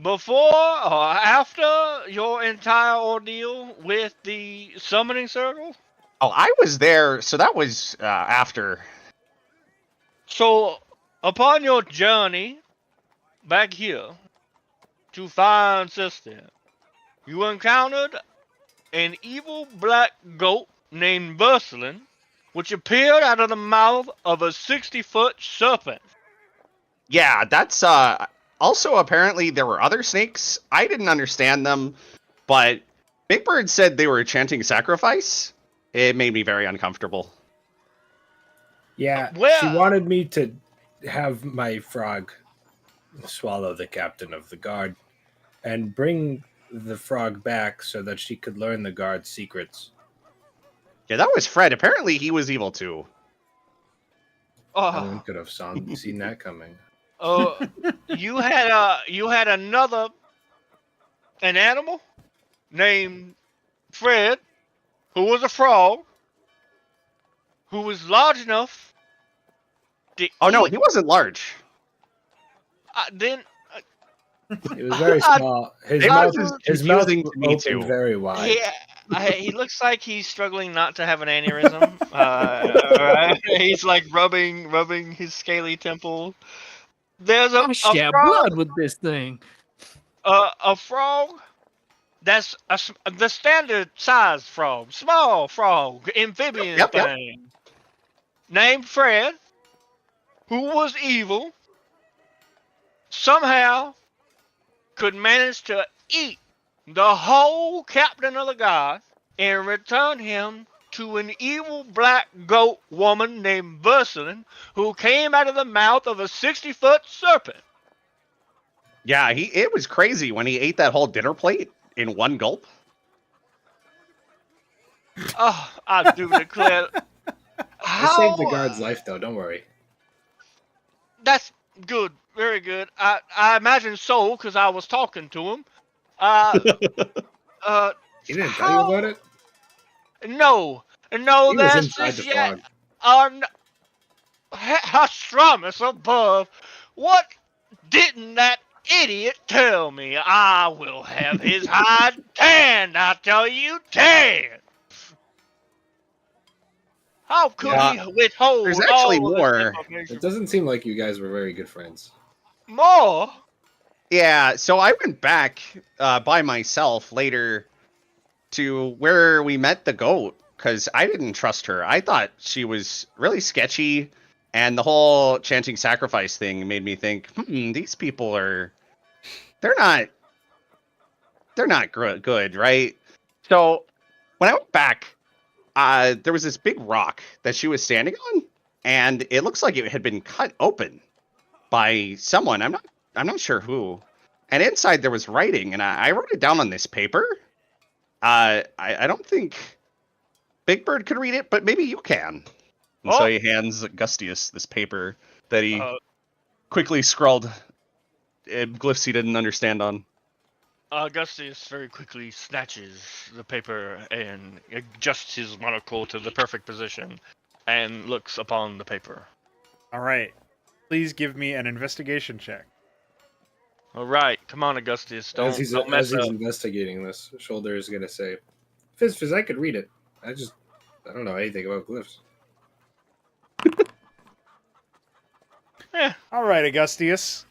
before or after your entire ordeal with the summoning circle? Oh, I was there, so that was after. So, upon your journey back here to find sister, you encountered an evil black goat named Versalin, which appeared out of the mouth of a 60-foot serpent. Yeah, that's also apparently there were other snakes. I didn't understand them, but Big Bird said they were chanting sacrifice. It made me very uncomfortable. Yeah, Well- she wanted me to have my frog swallow the captain of the guard and bring the frog back so that she could learn the guard's secrets. Yeah, that was Fred. Apparently, he was evil too. No one Oh, could have seen that coming. you had another an animal named Fred, who was a frog, who was large enough to Oh no, eat. he wasn't large. Then It was very I- small. His It mouth, was his mouth confusing to me, opened too. very wide. he looks like he's struggling not to have an aneurysm. He's like rubbing his scaly temple. There's I share blood with this thing. a frog that's the standard size frog, small frog, amphibian Yep. thing, named Fred, who was evil, somehow could manage to eat the whole captain of the guard and return him to an evil black goat woman named Versilin, who came out of the mouth of a 60-foot serpent. Yeah, it was crazy when he ate that whole dinner plate in one gulp. Oh, I do declare. I saved the guard's life, though. Don't worry. That's good, very good. I imagine so, because I was talking to him. He didn't tell you about it? No, He was that's inside just the yet. frog. Hastramus above. What didn't that idiot tell me? I will have his hide tanned, I tell you, tanned. How could Yeah. he withhold There's actually all of this more. information? It doesn't seem like you guys were very good friends. More? Yeah, so I went back by myself later to where we met the goat because I didn't trust her. I thought she was really sketchy, and the whole chanting sacrifice thing made me think, these people they're not good, right? So when I went back, there was this big rock that she was standing on, and it looks like it had been cut open by someone. I'm not sure who. And inside there was writing, and I wrote it down on this paper. I don't think Big Bird could read it, but maybe you can. And so Oh. he hands Gustius this paper that he Uh, quickly scrawled glyphs he didn't understand on. Augustus very quickly snatches the paper and adjusts his monocle to the perfect position and looks upon the paper. All right. Please give me an investigation check. All right, come on, Augustus. Don't As he's mess up. investigating this, Shoulder is going to say, Fizz, I could read it. I don't know anything about glyphs. All right, Augustius.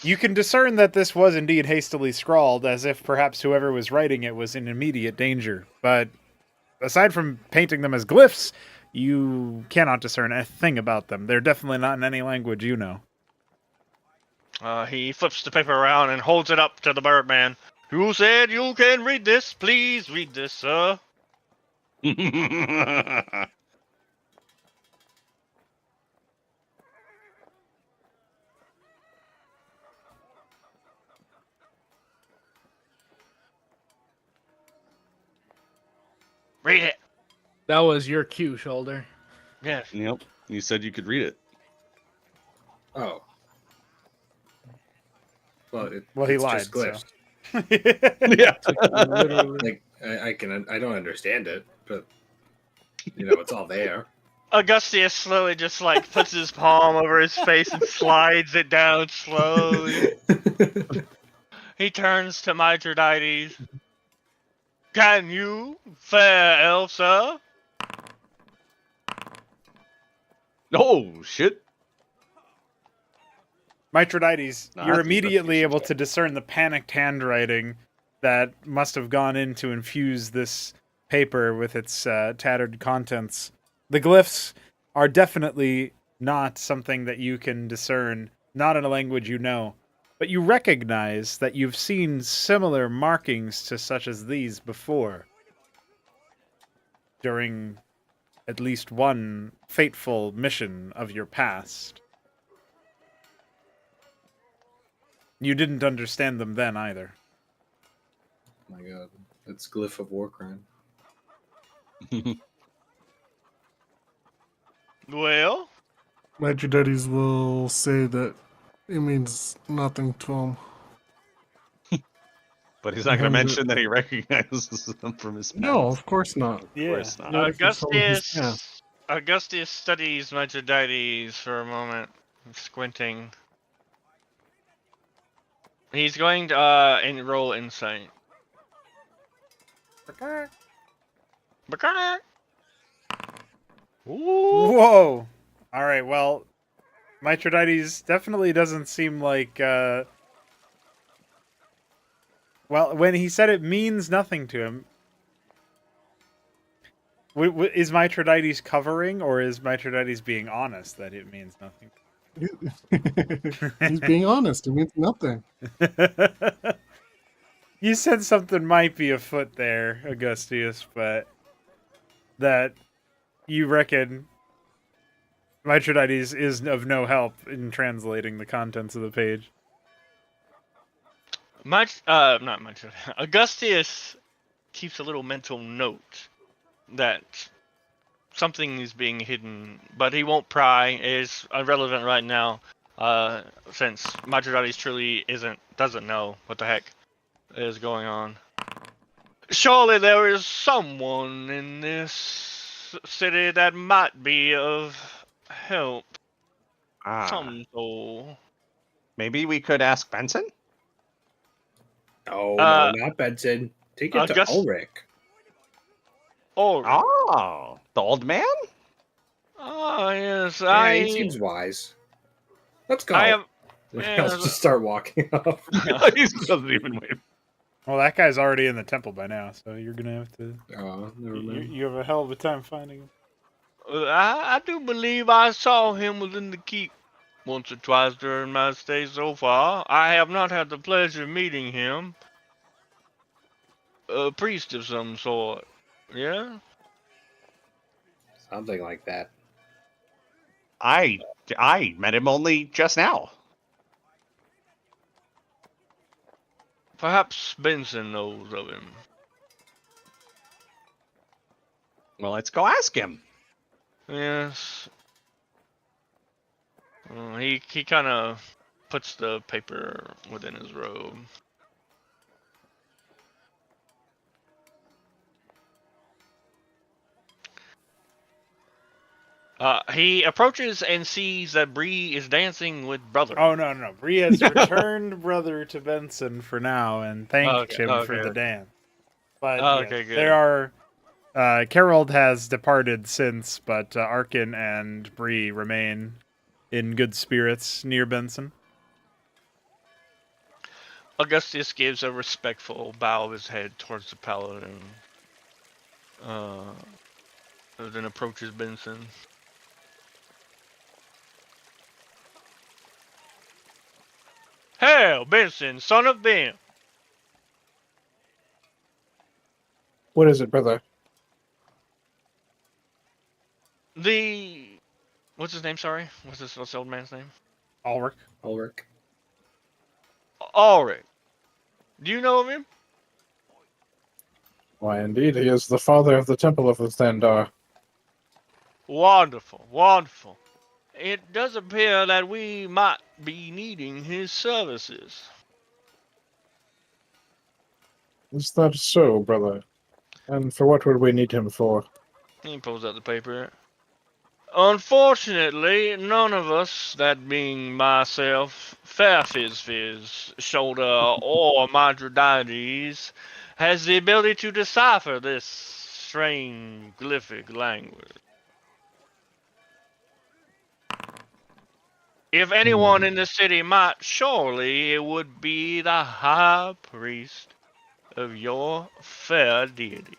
You can discern that this was indeed hastily scrawled, as if perhaps whoever was writing it was in immediate danger. But aside from painting them as glyphs, you cannot discern a thing about them. They're definitely not in any language you know. He flips the paper around and holds it up to the Birdman. You said you can read this. Please read this, sir. Read it. That was your cue, Shoulder. Yes. Yep, you said you could read it. Oh. Well, He it's lied. just glyphs. Yeah. Literally. Like I don't understand it, but it's all there. Augustus slowly just like puts his palm over his face and slides it down slowly. He turns to Mithridates. Can you, fair elf, sir? Oh, shit. Mithridates, No, you're that's immediately investigation able check. to discern the panicked handwriting that must have gone in to infuse this paper with its tattered contents. The glyphs are definitely not something that you can discern, not in a language you know. but you recognize that you've seen similar markings to such as these before during at least one fateful mission of your past. You didn't understand them then either. Oh my god, that's glyph of war crime. Well, Magic Daddies will say that it means nothing to him. But he's not going to Behind it. mention that he recognizes them from his past. No, of course not. Of course not. Not if it's from his past. Augustus studies Mithridates for a moment, squinting. He's going to enroll insight. Ooh. Whoa! Alright, well, Mithridates definitely doesn't seem like, well, when he said it means nothing to him, is Mithridates covering, or is Mithridates being honest that it means nothing? He's being honest. It means nothing. You said something might be afoot there, Augustius, but that you reckon Mithridates is of no help in translating the contents of the page. Not much. Augustius keeps a little mental note that something is being hidden, but he won't pry. It is irrelevant right now, since Mithridates truly doesn't know what the heck is going on. Surely there is someone in this city that might be of help. Some soul. Maybe we could ask Benson? Oh, no, not Benson. Take it to Ulrich. Oh, the old man? Oh, yes. Yeah, he seems wise. Let's go. I am. I'll just start walking off. He doesn't even wait. Well, that guy's already in the temple by now, so you're gonna have to. Oh, never mind. You have a hell of a time finding him. I do believe I saw him within the keep once or twice during my stay so far. I have not had the pleasure of meeting him. A priest of some sort. Yeah? Something like that. I met him only just now. Perhaps Benson knows of him. Well, let's go ask him. Yes. He kind of puts the paper within his robe. He approaches and sees that Bree is dancing with Brother. Oh no! Bree has returned Brother to Benson for now and thanked him for the dance. But good. There are. Carold has departed since, but Arkin and Bree remain in good spirits near Benson. Augustus gives a respectful bow of his head towards the paladin. Then approaches Benson. Hail, Benson, son of Ben! What is it, brother? What's his name, sorry? What's the old man's name? Ulrich. Ulrich. Ulrich. Do you know of him? Why, indeed, he is the father of the Temple of the Thandar. Wonderful, wonderful. It does appear that we might be needing his services. Is that so, brother? And for what would we need him for? He pulls out the paper. Unfortunately, none of us, that being myself, Fair Fizz, Shoulder, or Mithridates, has the ability to decipher this strange glyphic language. If anyone in the city might, surely it would be the high priest of your fair deity.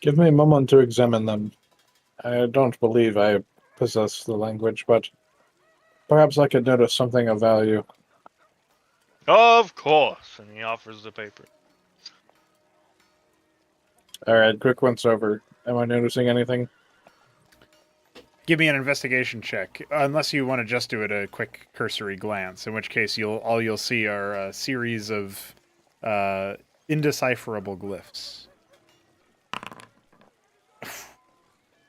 Give me a moment to examine them. I don't believe I possess the language, but Perhaps I could notice something of value. Of course. And he offers the paper. All right, quick once over. Am I noticing anything? Give me an investigation check, unless you want to just do it a quick cursory glance. In which case, you'll see are a series of indecipherable glyphs.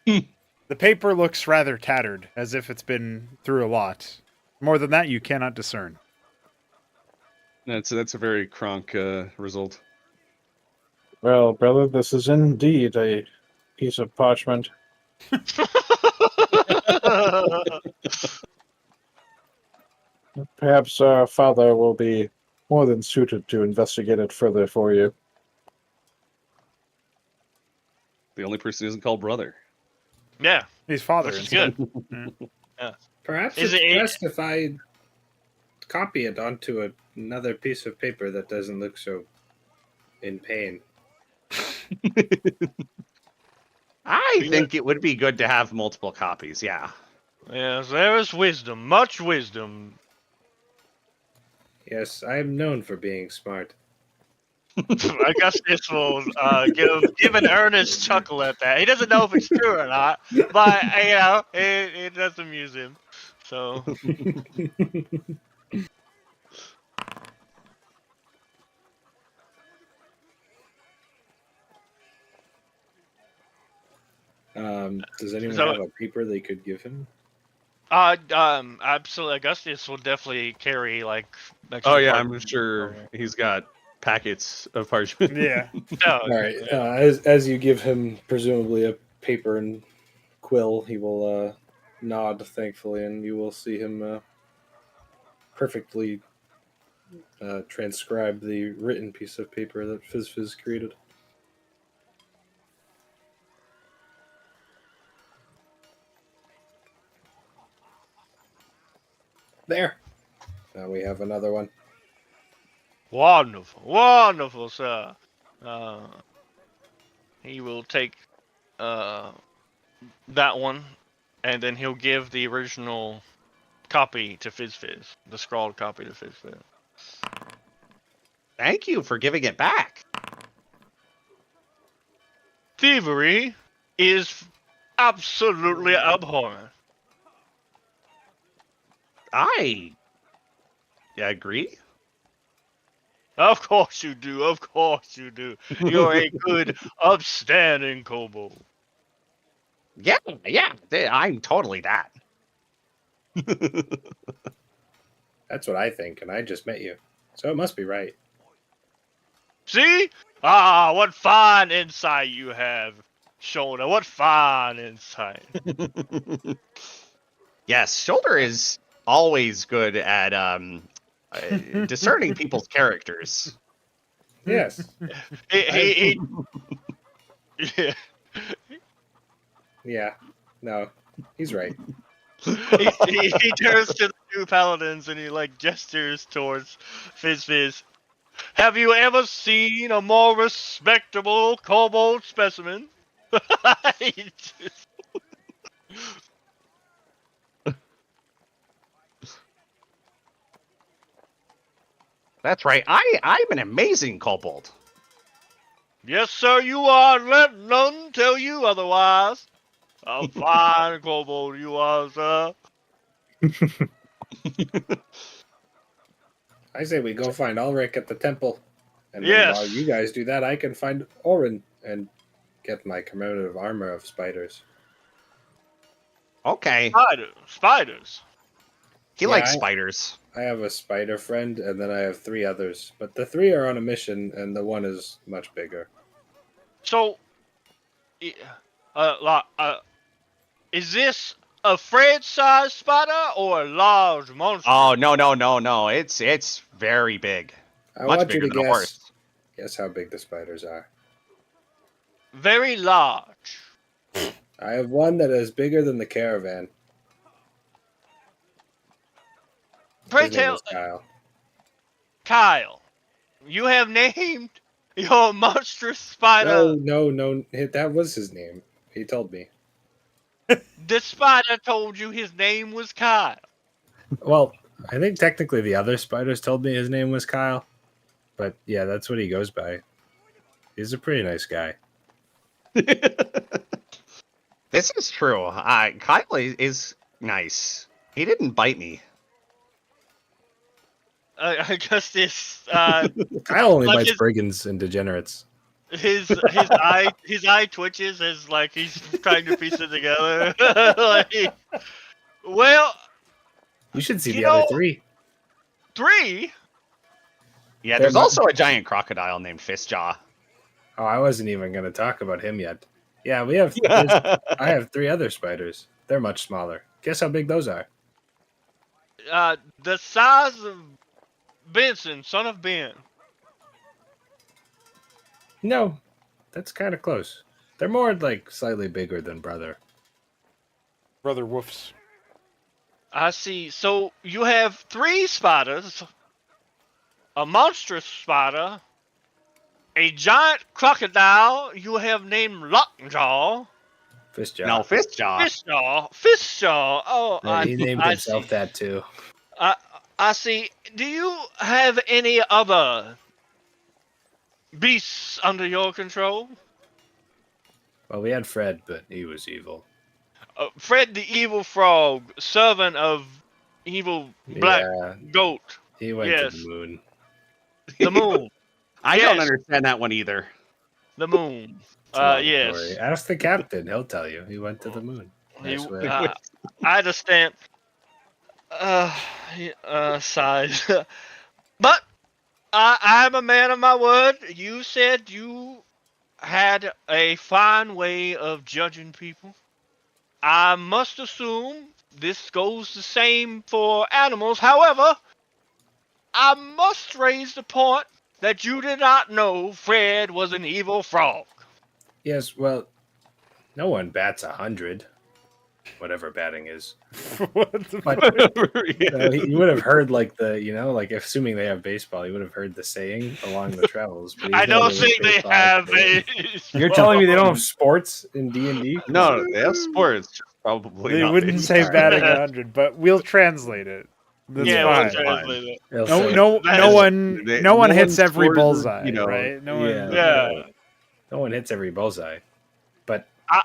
The paper looks rather tattered, as if it's been through a lot. More than that, you cannot discern. That's a very Kronk result. Well, brother, this is indeed a piece of parchment. Perhaps our father will be more than suited to investigate it further for you. The only person who isn't called brother. Yeah. His father Which is instead. good. Perhaps Is it's it- best if I copy it onto another piece of paper that doesn't look so in pain. I think it would be good to have multiple copies. Yeah. Yes, there is wisdom, much wisdom. Yes, I am known for being smart. I guess this will give an earnest chuckle at that. He doesn't know if it's true or not, but it does amuse him. So Does anyone So- have a paper they could give him? absolutely, Augustus will definitely carry like. extra Oh yeah, I'm parchment. sure he's got packets of parchment. Yeah. Oh, All right. yeah. As you give him presumably a paper and quill, he will nod thankfully, and you will see him perfectly transcribe the written piece of paper that Fizz created. There. Now we have another one. Wonderful, wonderful, sir. He will take that one, and then he'll give the original copy to Fizz, the scrawled copy to Fizz. Thank you for giving it back. Thievery is absolutely abhorrent. I agree. Of course you do. Of course you do. You're a good, upstanding kobold. Yeah, I'm totally that. That's what I think, and I just met you. So it must be right. See? Ah, what fine insight you have, Shoulder. What fine insight. Yes, Shoulder is always good at discerning people's characters. Yes. He yeah. Yeah. No. He's right. he turns to the two paladins and he like gestures towards Fizz. Have you ever seen a more respectable kobold specimen? He just- That's right. I'm an amazing kobold. Yes, sir, you are. Let none tell you otherwise. A fine kobold you are, sir. I say we go find Ulrich at the temple. And then Yes. while you guys do that, I can find Orin and get my commemorative armor of spiders. Okay. Spiders. He Yeah, likes spiders. I have a spider friend, and then I have 3 others. But the 3 are on a mission, and the one is much bigger. So, is this a Fred-sized spider or a large monster? Oh no! It's very big. I Much want you bigger to than a horse. guess how big the spiders are. Very large. I have one that is bigger than the caravan. Pray His name tell, is Kyle. Kyle, you have named your monstrous spider. No. That was his name. He told me. The spider told you his name was Kyle. Well, I think technically the other spiders told me his name was Kyle, but yeah, that's what he goes by. He's a pretty nice guy. This is true. Kyle is nice. He didn't bite me. I guess this Kyle only like bites brigands and degenerates. his eye twitches as like he's trying to piece it together. Like, well, You should see you the other know, three. 3. Yeah, They're there's mu- also a giant crocodile named Fistjaw. Oh, I wasn't even going to talk about him yet. Yeah, I have 3 other spiders. They're much smaller. Guess how big those are? The size of Benson, son of Ben. No, that's kind of close. They're more like slightly bigger than brother. Brother Woofs. I see. So you have 3 spiders, a monstrous spider, a giant crocodile you have named Lockjaw, Fistjaw. No, Fistjaw. Fistjaw. Oh, Yeah, he named I himself see. that too. I see. Do you have any other beasts under your control? Well, we had Fred, but he was evil. Fred the evil frog, servant of evil black Yeah, goat. he went Yes. to the moon. The moon. I don't Yes. understand that one either. The moon. It's a long Yes. story. Ask the captain; he'll tell you. He went to the moon. Nice You- way. I understand. Size. But I'm a man of my word. You said you had a fine way of judging people. I must assume this goes the same for animals. However, I must raise the point that you did not know Fred was an evil frog. Yes, well, no one bats 100, whatever batting is. What the But you would have heard like like assuming they have baseball, you would have heard the saying along the travels. But I he's don't only think they 35. have a. You're telling me they don't have sports in D&D? No, they have sports. Probably They not wouldn't baseball. say batting 100, but we'll translate it. That's Yeah, fine. we'll translate it. They'll No, say- no, That no is- one, they- no one no hits one every scores, bullseye, you know, right? No yeah. one. Yeah. No one hits every bullseye. But I-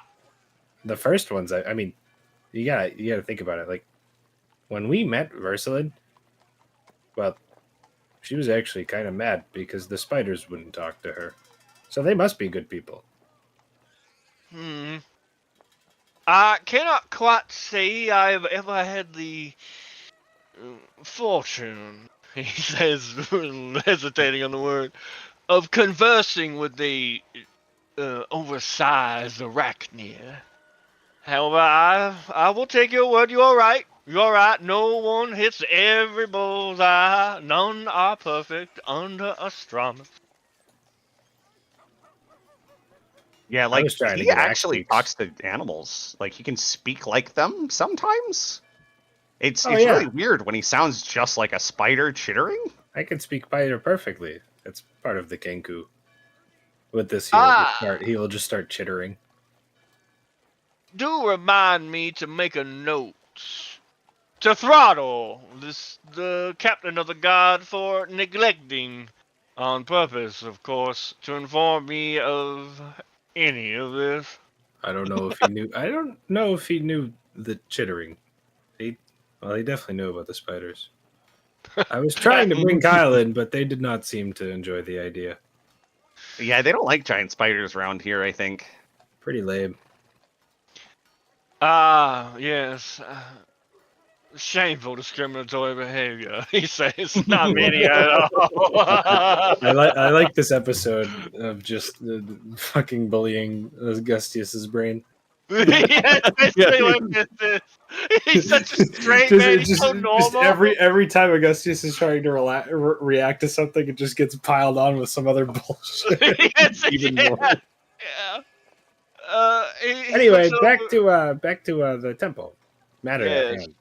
the first ones, I mean, you gotta think about it. Like when we met Versalin, well, she was actually kind of mad because the spiders wouldn't talk to her. So they must be good people. I cannot quite say I've ever had the fortune, he says, hesitating on the word, of conversing with the oversized arachnid. However, I will take your word. You're right. You're right. No one hits every bullseye. None are perfect under astronomy. Yeah, I like was trying to he get actually axe talks to animals. Like he can speak like them sometimes. It's Oh, it's yeah. really weird when he sounds just like a spider chittering. I can speak spider perfectly. That's part of the Kenku. With this, he will just start chittering. Do remind me to make a note to throttle the captain of the guard for neglecting, on purpose, of course, to inform me of any of this. I don't know if he knew. I don't know if he knew the chittering. He definitely knew about the spiders. I was trying to bring Kyle in, but they did not seem to enjoy the idea. Yeah, they don't like giant spiders around here, I think. Pretty lame. Yes. Shameful discriminatory behavior, he says. Not many at all. I like this episode of just fucking bullying Augustius's brain. Yeah, especially when he's such a straight man. He's so normal. every time Augustius is trying to react to something, it just gets piled on with some other bullshit. Yes, Even yeah, more. yeah. He Anyway, looks back over- to the temple. Matter at Yes. hand.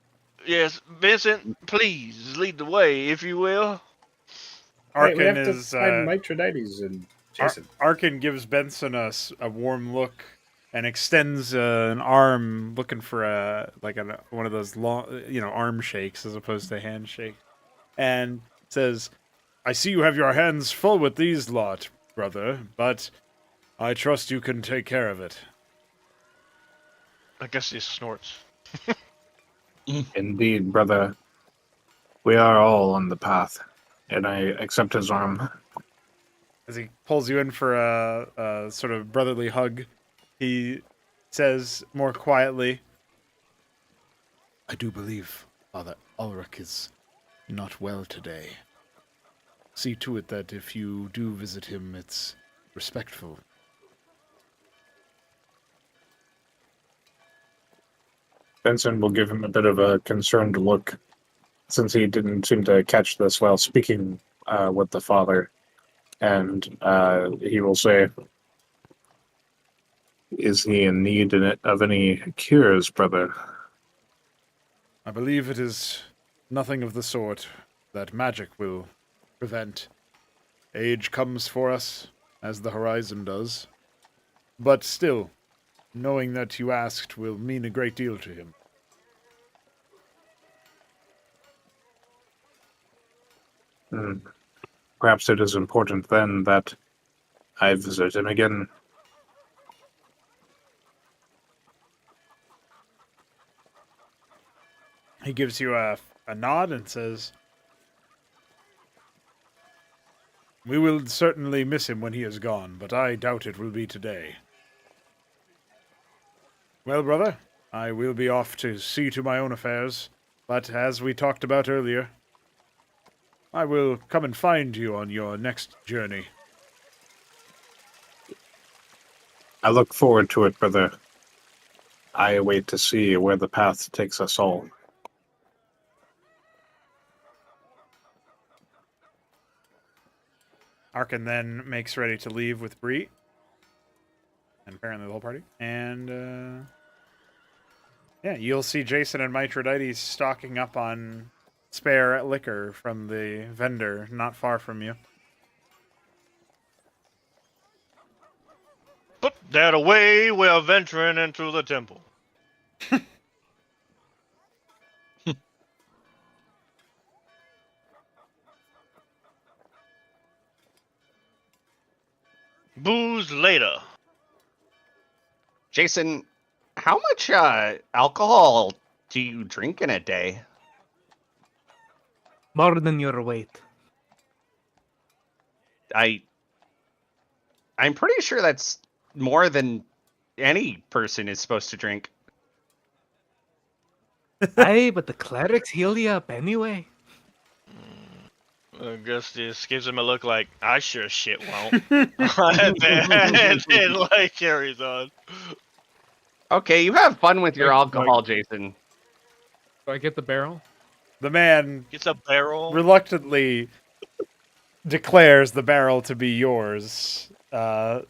Yes, Vincent, please lead the way, if you will. Right, we Arkin have to is find Mithridates and Jason. Arkin gives Benson a warm look and extends an arm, looking for one of those long, arm shakes as opposed to handshake, and says, "I see you have your hands full with these lot, brother, but I trust you can take care of it." I guess he snorts. Indeed, brother. We are all on the path, and I accept his arm. As he pulls you in for a sort of brotherly hug, he says more quietly, "I do believe Father Ulrich is not well today. See to it that if you do visit him, it's respectful." Benson will give him a bit of a concerned look, since he didn't seem to catch this while speaking with the father. And he will say, "Is he in need of any cures, brother?" "I believe it is nothing of the sort that magic will prevent. Age comes for us, as the horizon does. But still, knowing that you asked will mean a great deal to him." Hmm. Perhaps it is important then that I visit him again. He gives you a nod and says, "We will certainly miss him when he is gone, but I doubt it will be today. Well, brother, I will be off to see to my own affairs, but as we talked about earlier, I will come and find you on your next journey." I look forward to it, brother. I await to see where the path takes us all. Arkin then makes ready to leave with Bree, and apparently the whole party. And, yeah, you'll see Jason and Mithridates stocking up on spare liquor from the vendor not far from you. Put that away, we are venturing into the temple. Booze later. Jason, how much alcohol do you drink in a day? More than your weight. I'm pretty sure that's more than any person is supposed to drink. Aye, but the clerics heal you up anyway. I guess this gives him a look like, I sure shit won't. and then like carries on. Okay, you have fun with your Like- alcohol, Jason. Do I get the barrel? The man Gets a barrel. reluctantly declares the barrel to be yours, and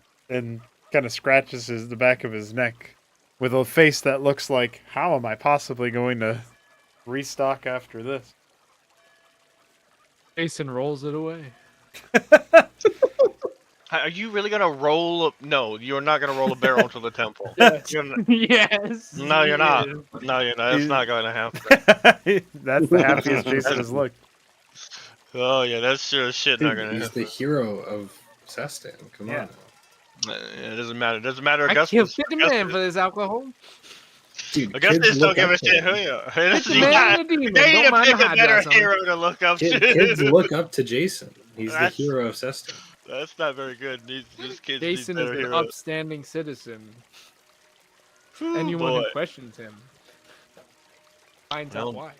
kind of scratches the back of his neck with a face that looks like, how am I possibly going to restock after this? Jason rolls it away. Are you really gonna roll? No, you're not gonna roll a barrel to the temple. Yes. You're n- Yes. no, you're not. Yes. No, you're not. That's not going to happen. That's the happiest Jason has looked. Oh yeah, that's sure as shit not Dude, gonna he's happen. the hero of Sestan. Come Yeah. on. It doesn't matter. It doesn't matter. I Augustus. killed the man for this alcohol. Dude, Augustus kids don't look give a up to shit who him. you are. It's a You man got- and a demon. They need Don't to mind pick the a hot better dog, son. hero to look up Kids to. look up to Jason. He's the That's- hero of Sestan. That's not very good. These kids Jason need is better an heroes. upstanding citizen. Whew, Anyone boy. who questions him finds out Well, why.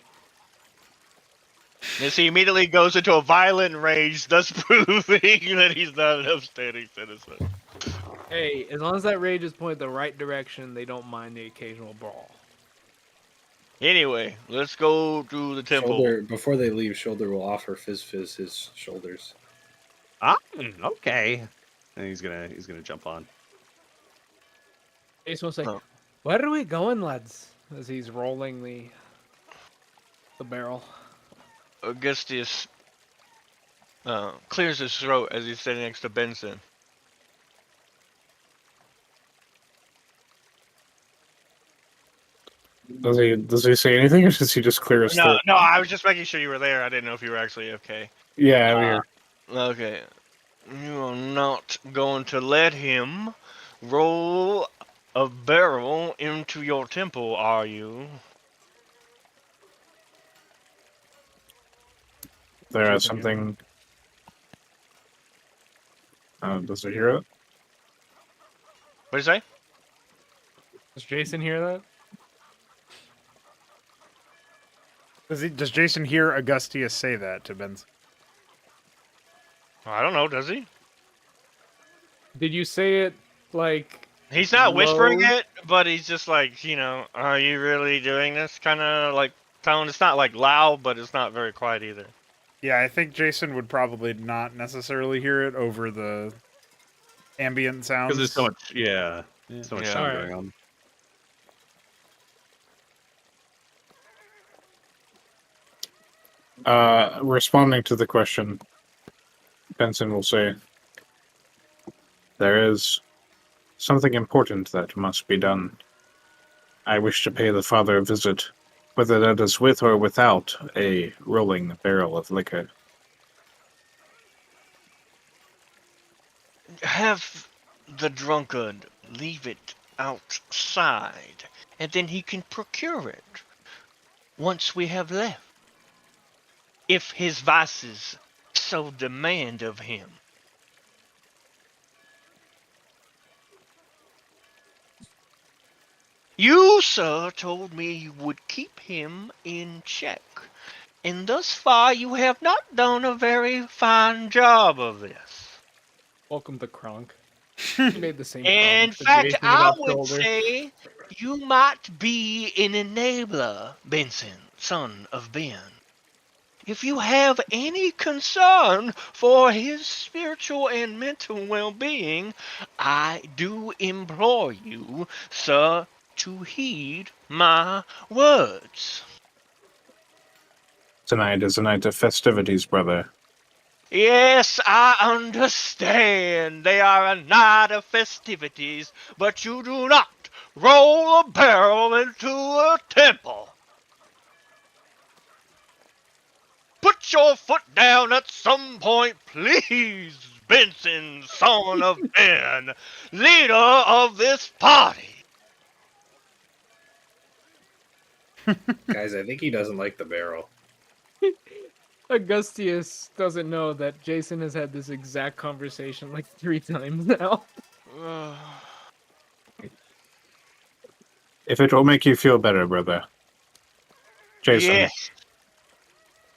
Yes, he immediately goes into a violent rage, thus proving that he's not an upstanding citizen. Hey, as long as that rage is pointed the right direction, they don't mind the occasional brawl. Anyway, let's go to the temple. Shoulder, before they leave, Shoulder will offer Fizz his shoulders. Ah, okay. And he's gonna jump on. Jason will say, Oh. "Where are we going, lads?" As he's rolling the barrel. Augustus clears his throat as he's sitting next to Benson. Does he say anything, or does he just clear his No, throat? no, I was just making sure you were there. I didn't know if you were actually okay. Yeah, I'm here. Okay. You are not going to let him roll a barrel into your temple, are you? There is Jason, you're- something. Does he hear it? What'd you say? Does Jason hear that? Does Jason hear Augustius say that to Benson? I don't know, does he? Did you say it like He's not whispering low? it, but he's just like, are you really doing this kind of like tone? It's not like loud, but it's not very quiet either. Yeah, I think Jason would probably not necessarily hear it over the ambient sounds. Because there's so much, so much Yeah. sound Alright. going on. Responding to the question, Benson will say, "There is something important that must be done. I wish to pay the father a visit, whether that is with or without a rolling barrel of liquor." Have the drunkard leave it outside, and then he can procure it once we have left, if his vices so demand of him. You, sir, told me you would keep him in check, and thus far you have not done a very fine job of this. Welcome to Kronk. He made the same In comment to fact, Jason I without would shoulder. say you might be an enabler, Benson, son of Ben. If you have any concern for his spiritual and mental well-being, I do implore you, sir, to heed my words. Tonight is a night of festivities, brother. Yes, I understand they are a night of festivities, but you do not roll a barrel into a temple. Put your foot down at some point, please, Benson, son of Ben, leader of this party. Guys, I think he doesn't like the barrel. Augustius doesn't know that Jason has had this exact conversation like 3 times now. If it will make you feel better, brother. Jason, Yes.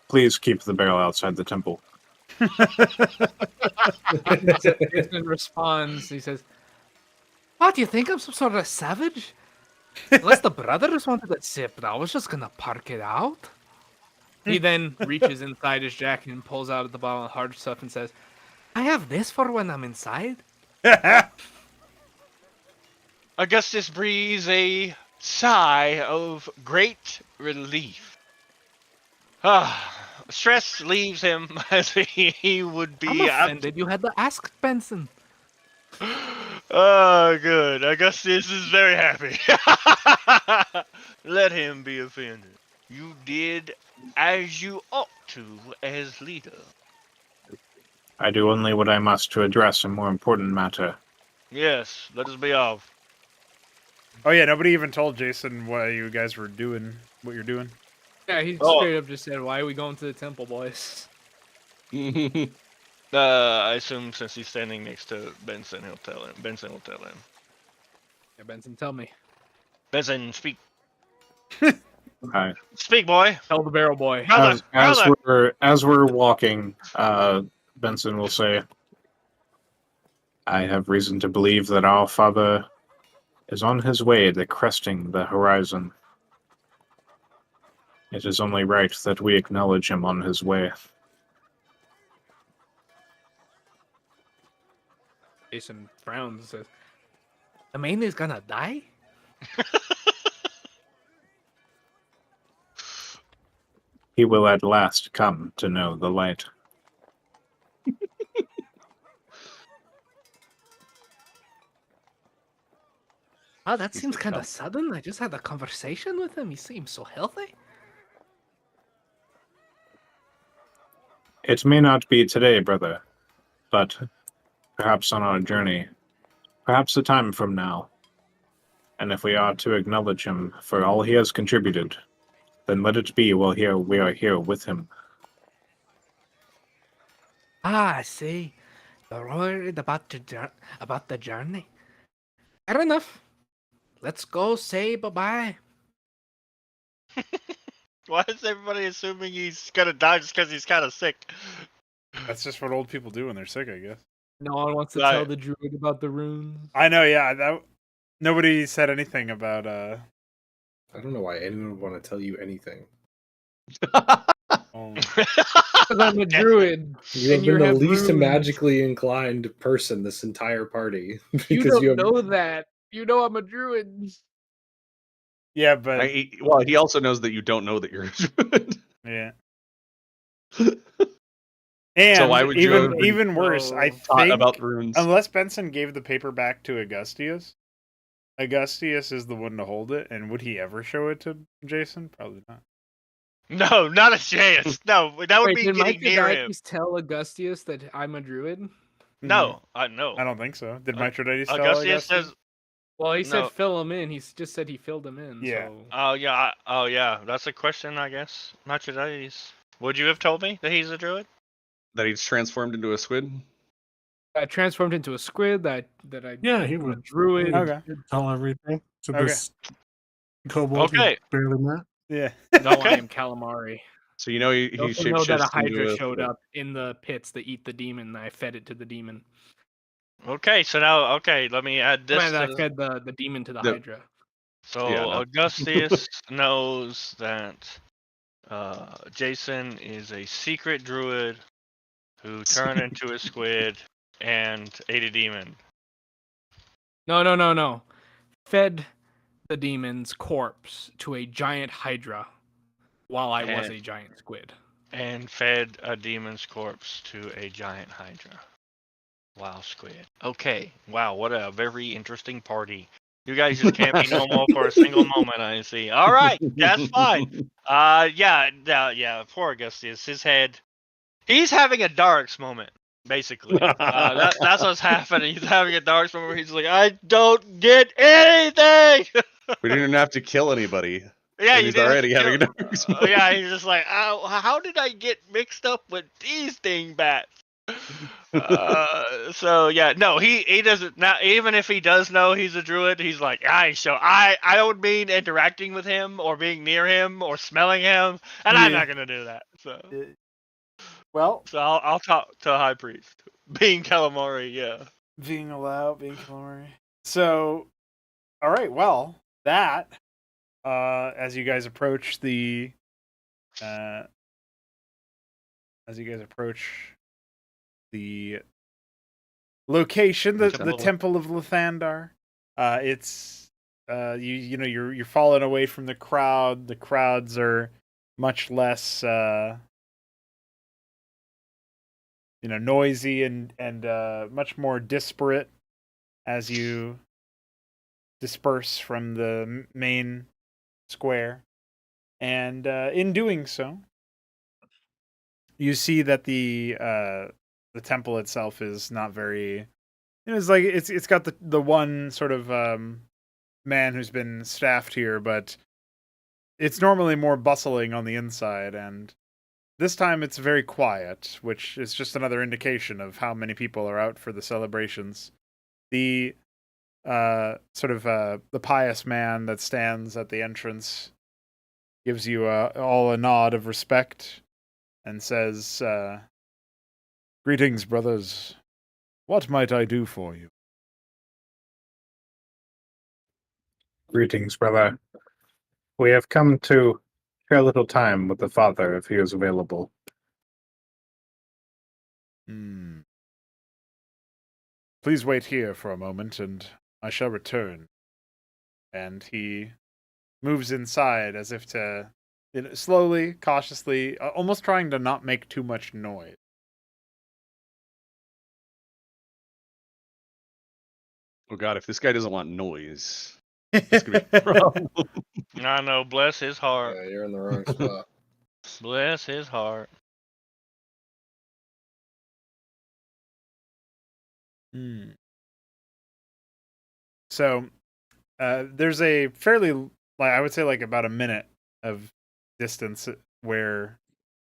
please keep the barrel outside the temple. Jason responds, he says, "What, do you think I'm some sort of savage? Unless the brothers wanted it sipped, I was just gonna park it out." He then reaches inside his jacket and pulls out at the bottom of hard stuff and says, "I have this for when I'm inside." Augustus breathes a sigh of great relief. Stress leaves him as he would I'm be. offended you had to ask, Benson. Oh, good. Augustus is very happy. Let him be offended. You did as you ought to as leader. I do only what I must to address a more important matter. Yes, let us be off. Oh yeah, nobody even told Jason why you guys were doing what you're doing. Yeah, he Oh. straight up just said, "Why are we going to the temple, boys?" I assume since he's standing next to Benson, he'll tell him. Benson will tell him. Yeah, Benson, tell me. Benson, speak. Hi. Speak, boy. Tell the barrel boy. Brother, As we're walking, Benson will say, "I have reason to believe that our father is on his way to cresting the horizon. It is only right that we acknowledge him on his way." Jason frowns and says, "The man is gonna die?" He will at last come to know the light. Oh, that He's seems the kind of chump. sudden. I just had a conversation with him. He seems so healthy. It may not be today, brother, but perhaps on our journey, perhaps a time from now. And if we are to acknowledge him for all he has contributed, then let it be while we are here with him. Ah, I see. You're worried about about the journey. Fair enough. Let's go say bye-bye. Why is everybody assuming he's gonna die just because he's kind of sick? That's just what old people do when they're sick, I guess. No one wants to Right. tell the druid about the runes. I know, yeah. Nobody said anything about I don't know why anyone would want to tell you anything. oh, Because I'm a druid. You have And you been the have least runes. magically inclined person this entire party. You because don't know that. You know I'm a druid. yeah, but Well, he also knows that you don't know that you're a druid. yeah. And why would you have been even worse, I taught think about runes? unless Benson gave the paper back to Augustius, Augustius is the one to hold it, and would he ever show it to Jason? Probably not. No, not a chance. No, that would Wait, be did getting near him. Mithridates tell Augustius that I'm a druid? No, no. I don't think so. Did Au- Mithridates tell Augustius Augustius? says, Well, he No. said fill him in. He just said he filled him in. Yeah. So. oh yeah, that's a question, I guess. Mithridates. Would you have told me that he's a druid? That he's transformed into a squid? I transformed into a squid. That I Yeah, he I'm a would. druid. Okay. He'd tell everything to Okay. this kobold he Okay. barely met. Yeah. No, I Okay. am calamari. So you know You he also know that a shapeshifts hydra into a showed squid. up in the pits that eat the demon. And I fed it to the demon. Okay, so now, let me add this I to the... fed the demon to the The- hydra. So Yeah, no. Augustius knows that Jason is a secret druid who turned into a squid and ate a demon. No. Fed the demon's corpse to a giant hydra while I was And- a giant squid. And fed a demon's corpse to a giant hydra. Wow, squid. Okay. Wow, what a very interesting party. You guys just can't be normal for a single moment, I see. All right, that's fine. Yeah. Poor Augustus. His head. He's having a Darks moment, basically. That's what's happening. He's having a Darks moment where he's like, I don't get anything. We didn't even have to kill anybody. Yeah, and you he's didn't have already to having kill- a dark yeah, he's just like, how did I get mixed up with these dingbats? So yeah, no, he doesn't. Now, even if he does know he's a druid, he's like, I don't mean interacting with him or being near him or smelling him, and I'm Yeah. not gonna do that. So Well, I'll talk to High Priest, being calamari. Yeah. being allowed, being calamari. So, all right. Well, that as you guys approach the location, the Temple. Temple of Lathandar, it's you're falling away from the crowd. The crowds are much less noisy and much more disparate as you disperse from the main square. And in doing so, you see that the temple itself is not very. It's like it's got the one sort of man who's been staffed here, but it's normally more bustling on the inside, and this time it's very quiet, which is just another indication of how many people are out for the celebrations. The the pious man that stands at the entrance gives you all a nod of respect and says, "Greetings, brothers. What might I do for you?" Greetings, brother. We have come to share a little time with the father if he is available. Please wait here for a moment, and I shall return. And he moves inside as if to, slowly, cautiously, almost trying to not make too much noise. Oh god, if this guy doesn't want noise. That's gonna be a problem. I know. Bless his heart. You're in the wrong spot. Bless his heart. Hmm. So, there's a fairly, like I would say, like about a minute of distance where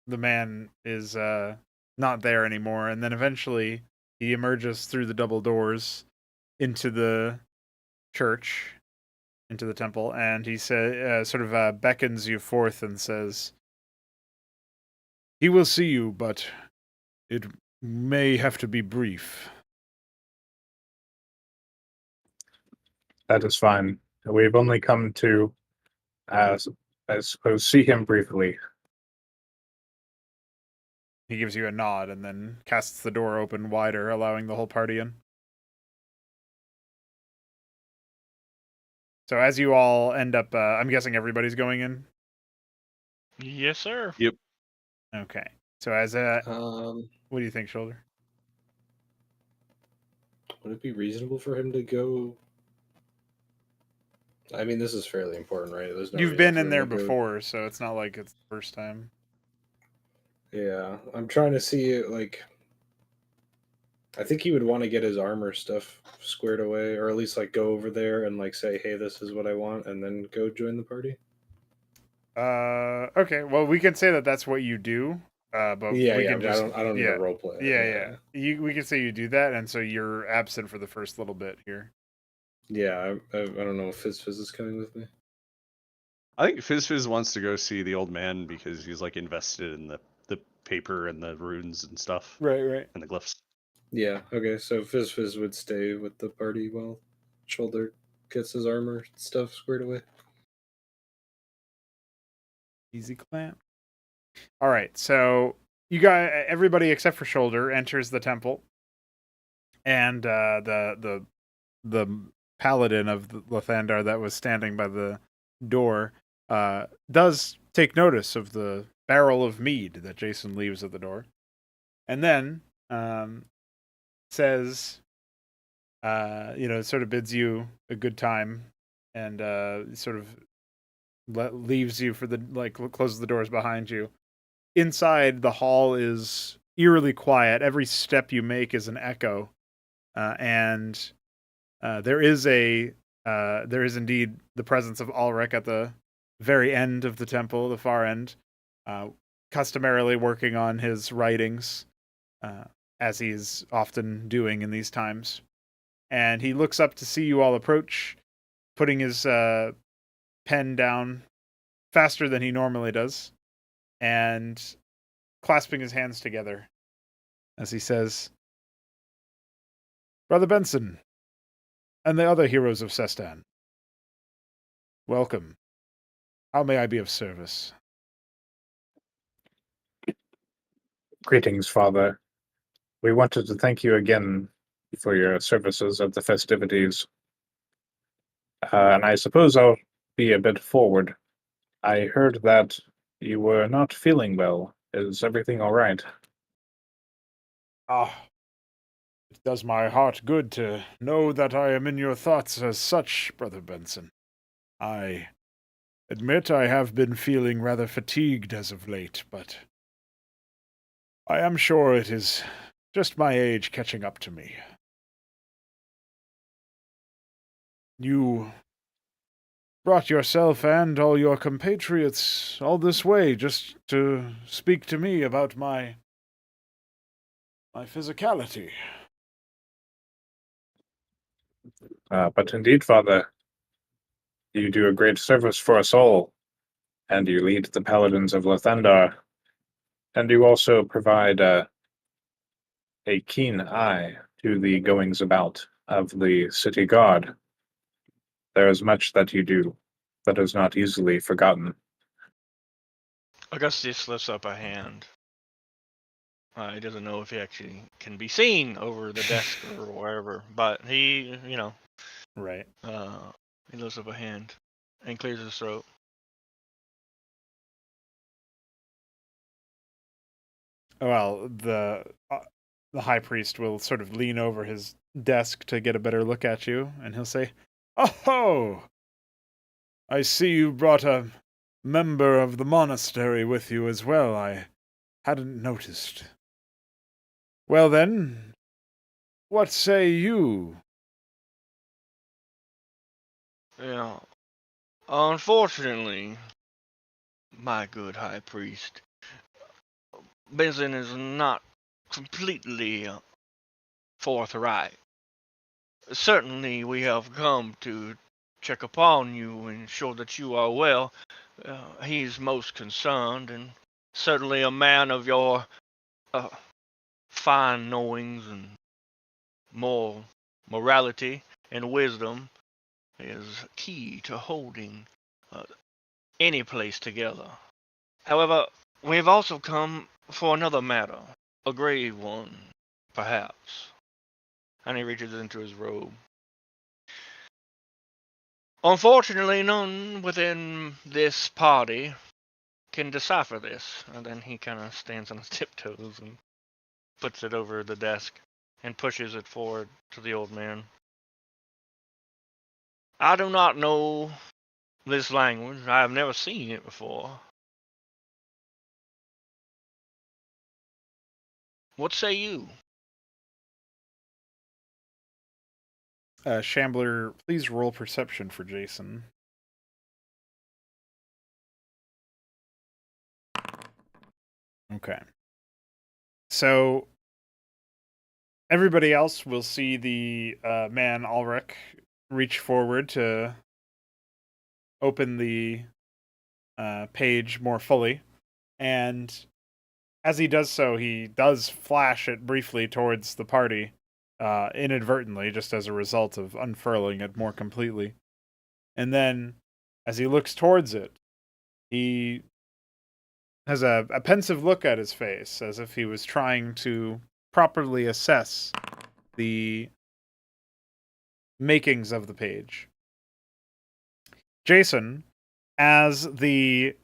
the man is not there anymore, and then eventually he emerges through the double doors into the church, into the temple, and he beckons you forth and says, "He will see you, but it may have to be brief." That is fine. We've only come to, I suppose, see him briefly. He gives you a nod and then casts the door open wider, allowing the whole party in. So as you all end up, I'm guessing everybody's going in? Yes, sir. Yep. Okay. So what do you think, Shoulder? Would it be reasonable for him to go? I mean, this is fairly important, right? There's no You've reason been for in him there to go- before, so it's not like it's the first time. Yeah, I'm trying to see it. Like, I think he would want to get his armor stuff squared away, or at least like go over there and like say, "Hey, this is what I want," and then go join the party. Okay. Well, we can say that that's what you do. But Yeah, we yeah. can just I don't need yeah, to role play. yeah. We can say you do that, and so you're absent for the first little bit here. Yeah, I don't know if Fizz is coming with me. I think Fizz wants to go see the old man because he's like invested in the paper and the runes and stuff Right. and the glyphs. Yeah, okay. So Fizz would stay with the party while Shoulder gets his armor stuff squared away. Easy clamp. All right. So you got everybody except for Shoulder enters the temple, and the paladin of the Lathandar that was standing by the door does take notice of the barrel of mead that Jason leaves at the door, and then says, sort of bids you a good time, and sort of leaves you for the closes the doors behind you. Inside, the hall is eerily quiet. Every step you make is an echo, and there is indeed the presence of Ulrich at the very end of the temple, the far end, customarily working on his writings, as he's often doing in these times. And he looks up to see you all approach, putting his pen down faster than he normally does, and clasping his hands together as he says, "Brother Benson, and the other heroes of Sestan, welcome. How may I be of service?" Greetings, Father. We wanted to thank you again for your services at the festivities. And I suppose I'll be a bit forward. I heard that you were not feeling well. Is everything all right? Ah, it does my heart good to know that I am in your thoughts as such, Brother Benson. I admit I have been feeling rather fatigued as of late, but I am sure it is just my age catching up to me. You brought yourself and all your compatriots all this way just to speak to me about my physicality. But indeed, Father, you do a great service for us all, and you lead the Paladins of Lathandar, and you also provide a keen eye to the goings about of the city guard. There is much that you do that is not easily forgotten. Augustus lifts up a hand. He doesn't know if he actually can be seen over the desk or wherever, but he, Right. he lifts up a hand and clears his throat. Well, the high priest will sort of lean over his desk to get a better look at you, and he'll say, "Oh, I see you brought a member of the monastery with you as well. I hadn't noticed. Well then, what say you? Yeah. Unfortunately, my good high priest, Benson is not completely forthright. Certainly, we have come to check upon you and ensure that you are well. He's most concerned, and certainly a man of your uh, fine knowings and morality and wisdom is key to holding uh, any place together. However, we've also come for another matter, a grave one, perhaps. And he reaches into his robe. Unfortunately, none within this party can decipher this. And then he kind of stands on his tiptoes and puts it over the desk and pushes it forward to the old man. I do not know this language. I have never seen it before. What say you? Shambler, please roll perception for Jason. Okay. So everybody else will see the man Ulrich reach forward to open the page more fully, and as he does so, he does flash it briefly towards the party, inadvertently, just as a result of unfurling it more completely. And then, as he looks towards it, he has a pensive look at his face, as if he was trying to properly assess the makings of the page. Jason, as the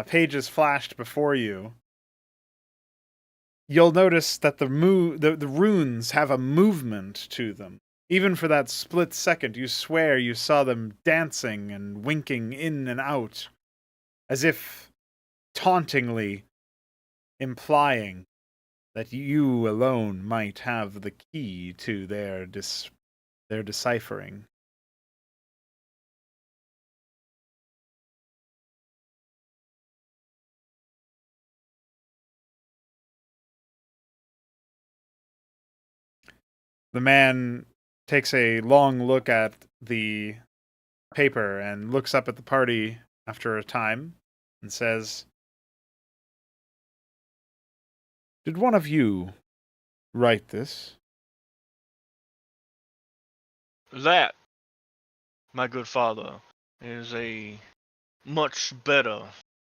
page is flashed before you, you'll notice that the runes have a movement to them. Even for that split second, you swear you saw them dancing and winking in and out, as if tauntingly implying that you alone might have the key to their deciphering. The man takes a long look at the paper and looks up at the party after a time and says, "Did one of you write this?" That, my good father, is a much better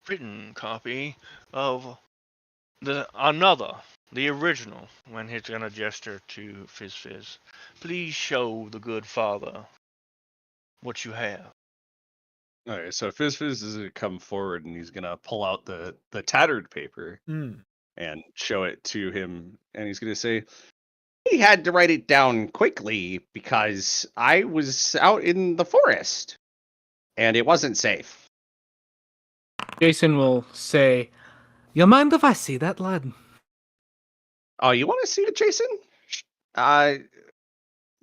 written copy of the original, when he's gonna gesture to Fizz. Please show the good father what you have. All right, so Fizz is gonna come forward and he's gonna pull out the tattered paper Mm. and show it to him, and he's gonna say, "He had to write it down quickly because I was out in the forest and it wasn't safe." Jason will say, "You mind if I see that, lad?" Oh, you want to see it, Jason? Uh,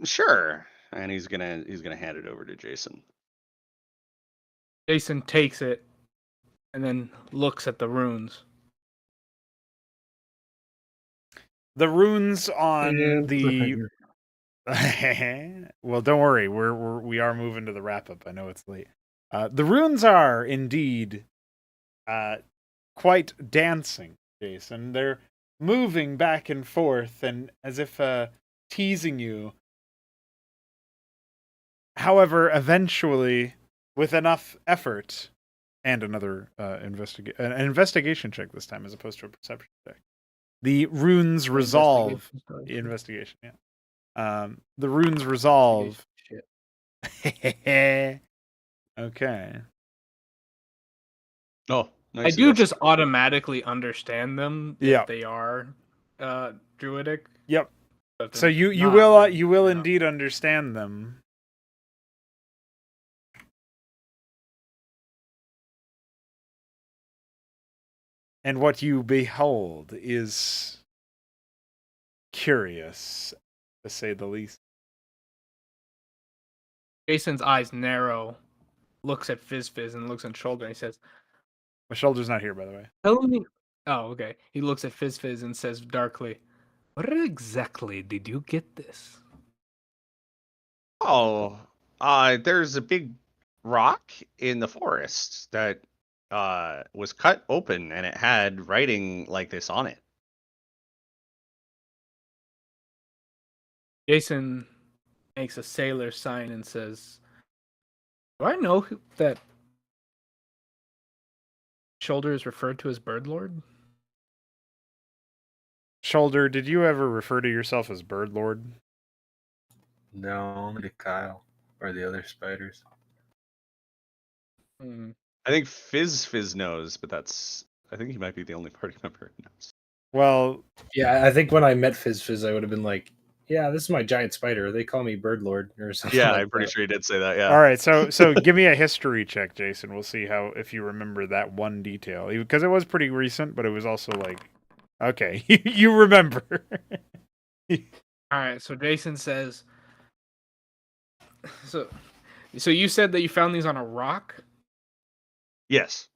sure. And he's gonna hand it over to Jason. Jason takes it and then looks at the runes. The runes on And the cliffhanger. well, don't worry, we are moving to the wrap up. I know it's late. The runes are indeed quite dancing, Jason. They're moving back and forth and as if teasing you. However, eventually, with enough effort and another an investigation check this time as opposed to a perception check, the runes resolve. Investigation, yeah. The runes resolve. Shit. Okay. Oh, nice. I do just automatically understand them if Yeah. they are druidic. Yep. But So you not, will then, you will yeah. indeed understand them. And what you behold is curious, to say the least. Jason's eyes narrow, looks at Fizz and looks at Shoulder, and he says, My shoulder's not here, by the way. "Tell me." Oh, okay. He looks at Fizz and says darkly, "Where exactly did you get this?" Oh, there's a big rock in the forest that was cut open and it had writing like this on it. Jason makes a sailor sign and says, "Do I know that Shoulder is referred to as Bird Lord?" Shoulder, did you ever refer to yourself as Bird Lord? No, only to Kyle or the other spiders. Hmm. I think Fizz knows, but I think he might be the only party member who knows. Well, Yeah, I think when I met Fizz, I would have been like, "Yeah, this is my giant spider. They call me Bird Lord or something." Yeah, like I'm pretty that. sure he did say that. Yeah. all right. So give me a history check, Jason. We'll see if you remember that one detail, because it was pretty recent, but it was also like, okay, you remember. All right, so Jason says, so you said that you found these on a rock? Yes.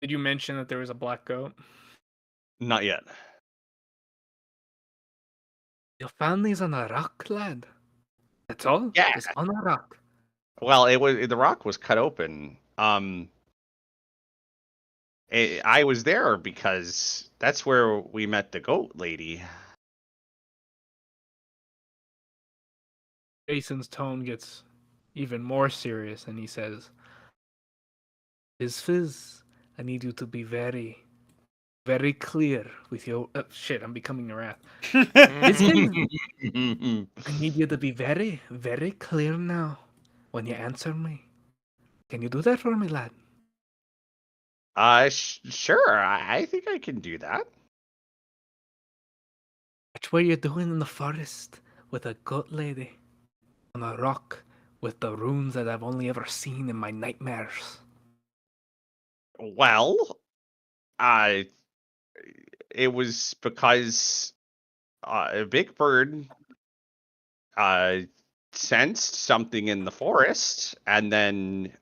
Did you mention that there was a black goat? Not yet. You found these on a rock, lad. That's all? Yeah. Just on a rock. Well, the rock was cut open. I was there because that's where we met the goat lady. Jason's tone gets even more serious, and he says, Fizz, I need you to be very, very clear with your... shit, I'm becoming a wrath. I need you to be very, very clear now when you answer me. Can you do that for me, lad? Sure. I think I can do that. That's what you're doing in the forest with a goat lady on a rock with the runes that I've only ever seen in my nightmares. Well, it was because a big bird sensed something in the forest, and then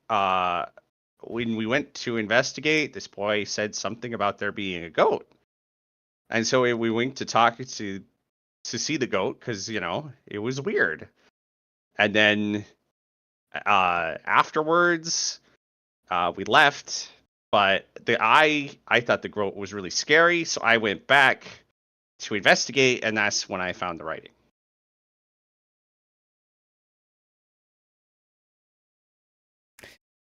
when we went to investigate, this boy said something about there being a goat, and so we went to talk to see the goat because it was weird, and then afterwards we left. But I thought the goat was really scary, so I went back to investigate, and that's when I found the writing.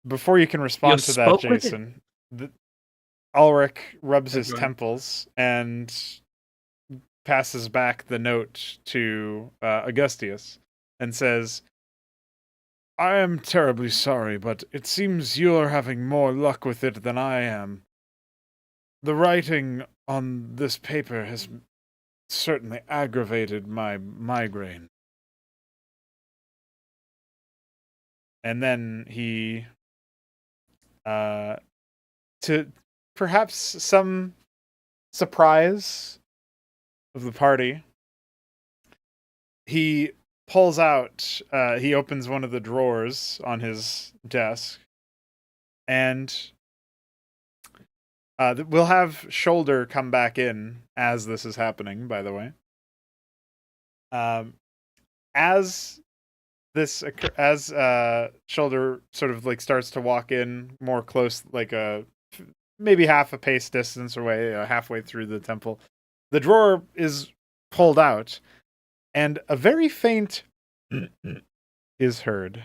Before you can respond to that, spoke with it? Jason, Ulrich rubs Oh, his go ahead. temples and passes back the note to Augustius and says, I am terribly sorry, but it seems you're having more luck with it than I am. The writing on this paper has certainly aggravated my migraine. And then he, to perhaps some surprise of the party, he pulls out, he opens one of the drawers on his desk, and we'll have Shoulder come back in as this is happening, by the way. As Shoulder sort of like starts to walk in more close, like maybe half a pace distance away, halfway through the temple, the drawer is pulled out, and a very faint is heard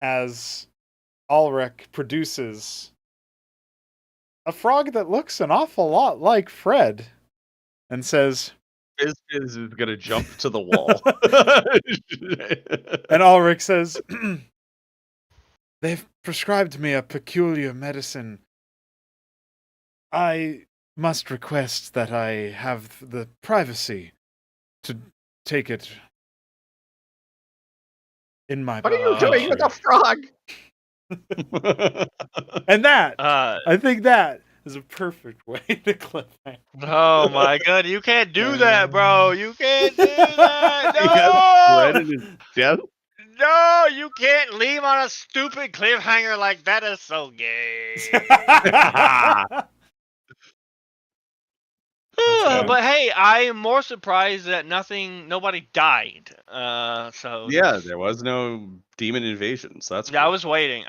as Ulrich produces a frog that looks an awful lot like Fred and says, Fizz is gonna jump to the wall. and Ulrich says, they've prescribed me a peculiar medicine. I must request that I have the privacy to take it in my What are you doing with a pouch. frog? And that, Uh, I think that is a perfect way to cliffhanger. oh my god, you can't do that, bro. You can't do that. He has bread in his chest. No, you can't leave on a stupid cliffhanger like that. Is so gay. right. But hey, I am more surprised that nobody died. So Yeah, there was no demon invasion, so that's yeah, I cool. was waiting.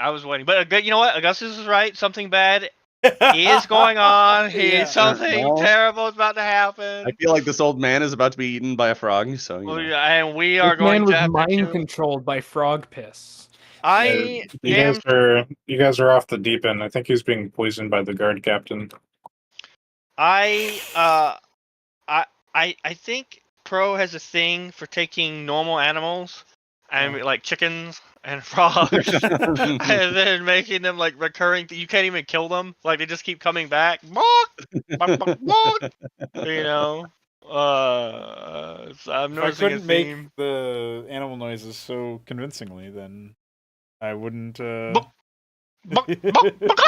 But you know what? Augustus is right. Something bad is going on. Yeah. Something Well, terrible is about to I happen. feel like this old man is about to be eaten by a frog, so you know. And we This are going man to was have mind to. controlled by frog piss. I You am. guys are off the deep end. I think he's being poisoned by the guard captain. I I think Pro has a thing for taking normal animals and like chickens and frogs and then making them like recurring. You can't even kill them. Like they just keep coming back. Bark, bark, bark, bark. You know. So I'm If I noticing a couldn't make theme. the animal noises so convincingly, then I wouldn't. Bark, bark, bark, bark.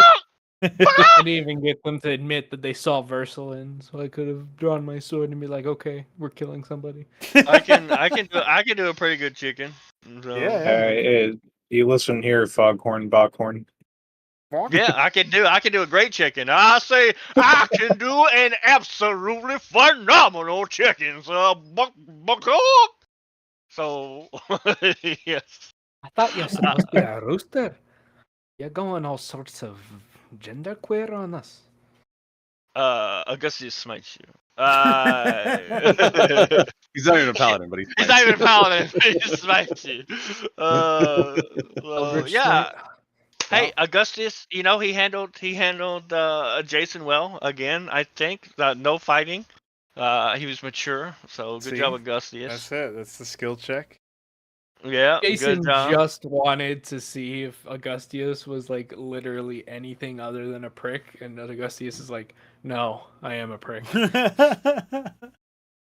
I didn't even get them to admit that they saw Versalin, so I could have drawn my sword and be like, "Okay, we're killing somebody." I can do a pretty good chicken. So. Yeah. You listen here, Foghorn Bockhorn. Yeah, I can do a great chicken. I say I can do an absolutely phenomenal chicken. So, so yes. I thought you're supposed to be a rooster. You're going all sorts of genderqueer on us. Augustus smites you. He's not even a paladin, but He's not even a paladin. He smites you. Well, Eldritch yeah. Smite. Hey, Augustus, he handled Jason well again. I think no fighting. He was mature, so good See? job, Augustus. That's it. That's the skill check. Yeah, Jason good job. just wanted to see if Augustius was like literally anything other than a prick, and Augustius is like, "No, I am a prick."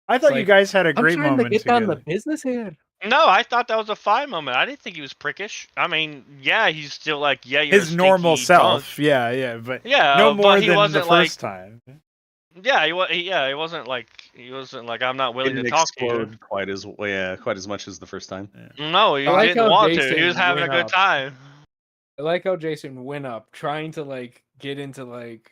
I thought you like, guys had a I'm great trying to moment get down together. the business here. No, I thought that was a fine moment. I didn't think he was prickish. I mean, yeah, he's still like, yeah, you're His a normal stinky drunk. self. Yeah, but Yeah, no but more he than the wasn't like, first time. yeah, he wasn't like, I'm not willing to didn't talk to you. explode quite as much as the first time. No, he I like didn't how want to. He Jason was having a went good up. time. I like how Jason went up, trying to like get into like,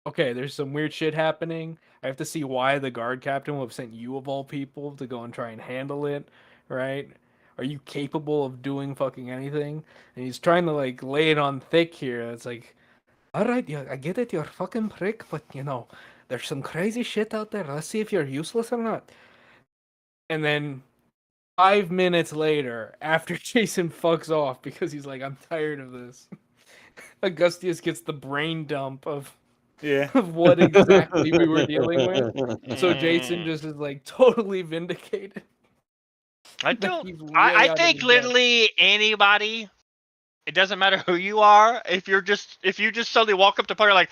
okay, there's some weird shit happening. I have to see why the guard captain would have sent you of all people to go and try and handle it, right? Are you capable of doing fucking anything? And he's trying to like lay it on thick here. It's like, all right, yeah, I get it, you're a fucking prick, but you know, there's some crazy shit out there. Let's see if you're useless or not. And then 5 minutes later, after Jason fucks off because he's like, I'm tired of this, Augustius gets the brain dump of Yeah. what exactly we were dealing with. So Jason just is like totally vindicated. I that don't. he's way I out of think his depth. literally anybody. It doesn't matter who you are. If you just suddenly walk up to party like,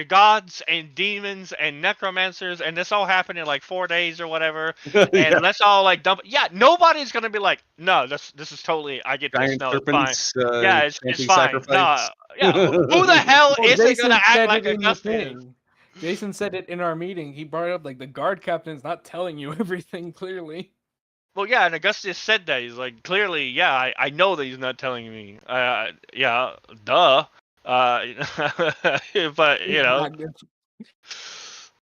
gods and demons and necromancers, and this all happened in like 4 days or whatever, and Yeah. let's all like dump. Yeah, nobody's gonna be like, no, this is totally. I get this. Giant No, it's fine. serpents. Yeah, it's chanting fine. No, sacrifice. yeah. Who the hell Well, isn't Jason gonna act said like it in the Augustus? thing. Jason said it in our meeting. He brought up like the guard captain's not telling you everything clearly. Well, yeah, and Augustus said that. He's like, clearly, yeah, I know that he's not telling me. Yeah, duh. But, you know,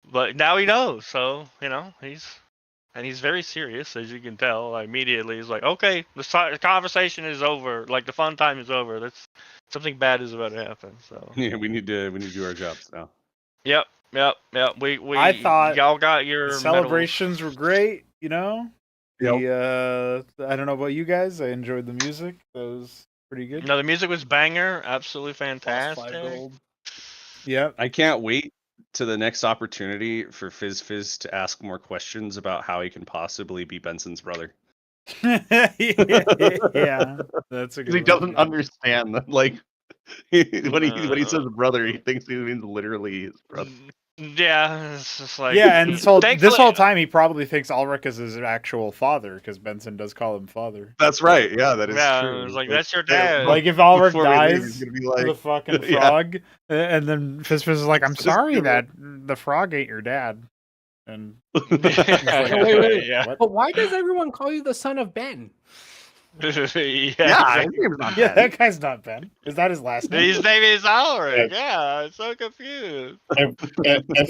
but now he knows. So, you know, he's very serious, as you can tell. Immediately, he's like, okay, the conversation is over. Like, the fun time is over. That's something bad is about to happen. So, Yeah, we need to do our jobs now. Yep. We I thought y'all got your The medals. celebrations were great, you know? Yep. I don't know about you guys. I enjoyed the music. That was pretty good. No, the music was banger. Absolutely Plus fantastic. 5 gold. Yep. I can't wait to the next opportunity for Fizz to ask more questions about how he can possibly be Benson's brother. Yeah, that's a good He one. doesn't understand that, like when he says brother, he thinks he means literally his brother. Yeah, it's just like Yeah, and so this Thankfully- whole time he probably thinks Ulrich is his actual father because Benson does call him father. That's right. Yeah, that is Yeah, true. it's like, that's your dad. Like if Ulrich before we leave, dies he's gonna be for the like, fucking yeah. frog, and then Fizz is like, "I'm Just sorry give that the frog ain't your dad." And Yeah, wait. Yeah. what? But why does everyone call you the son of Ben? yeah, Yeah, his exactly. name's not Yeah, Ben. that guy's not Ben. Is that his last name? His name is Ulrich. Yeah, I'm so confused. If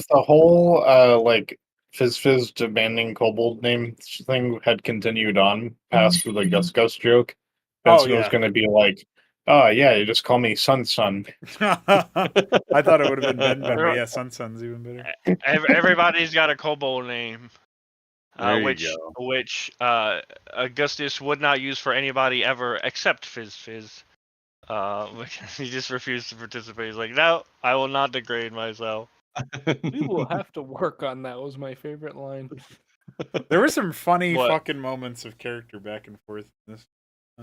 the whole like Fizz demanding kobold name thing had continued on past the Gus Gus joke, Benson was yeah. going to be like, "Oh yeah, you just call me Son." I thought it would have been Ben, but yeah, Sun's even better. Everybody's got a kobold name, There you which go. Augustus would not use for anybody ever except Fizz. He just refused to participate. He's like, no, I will not degrade myself. We will have to work on that. Was my favorite line. There were some funny What? fucking moments of character back and forth in this.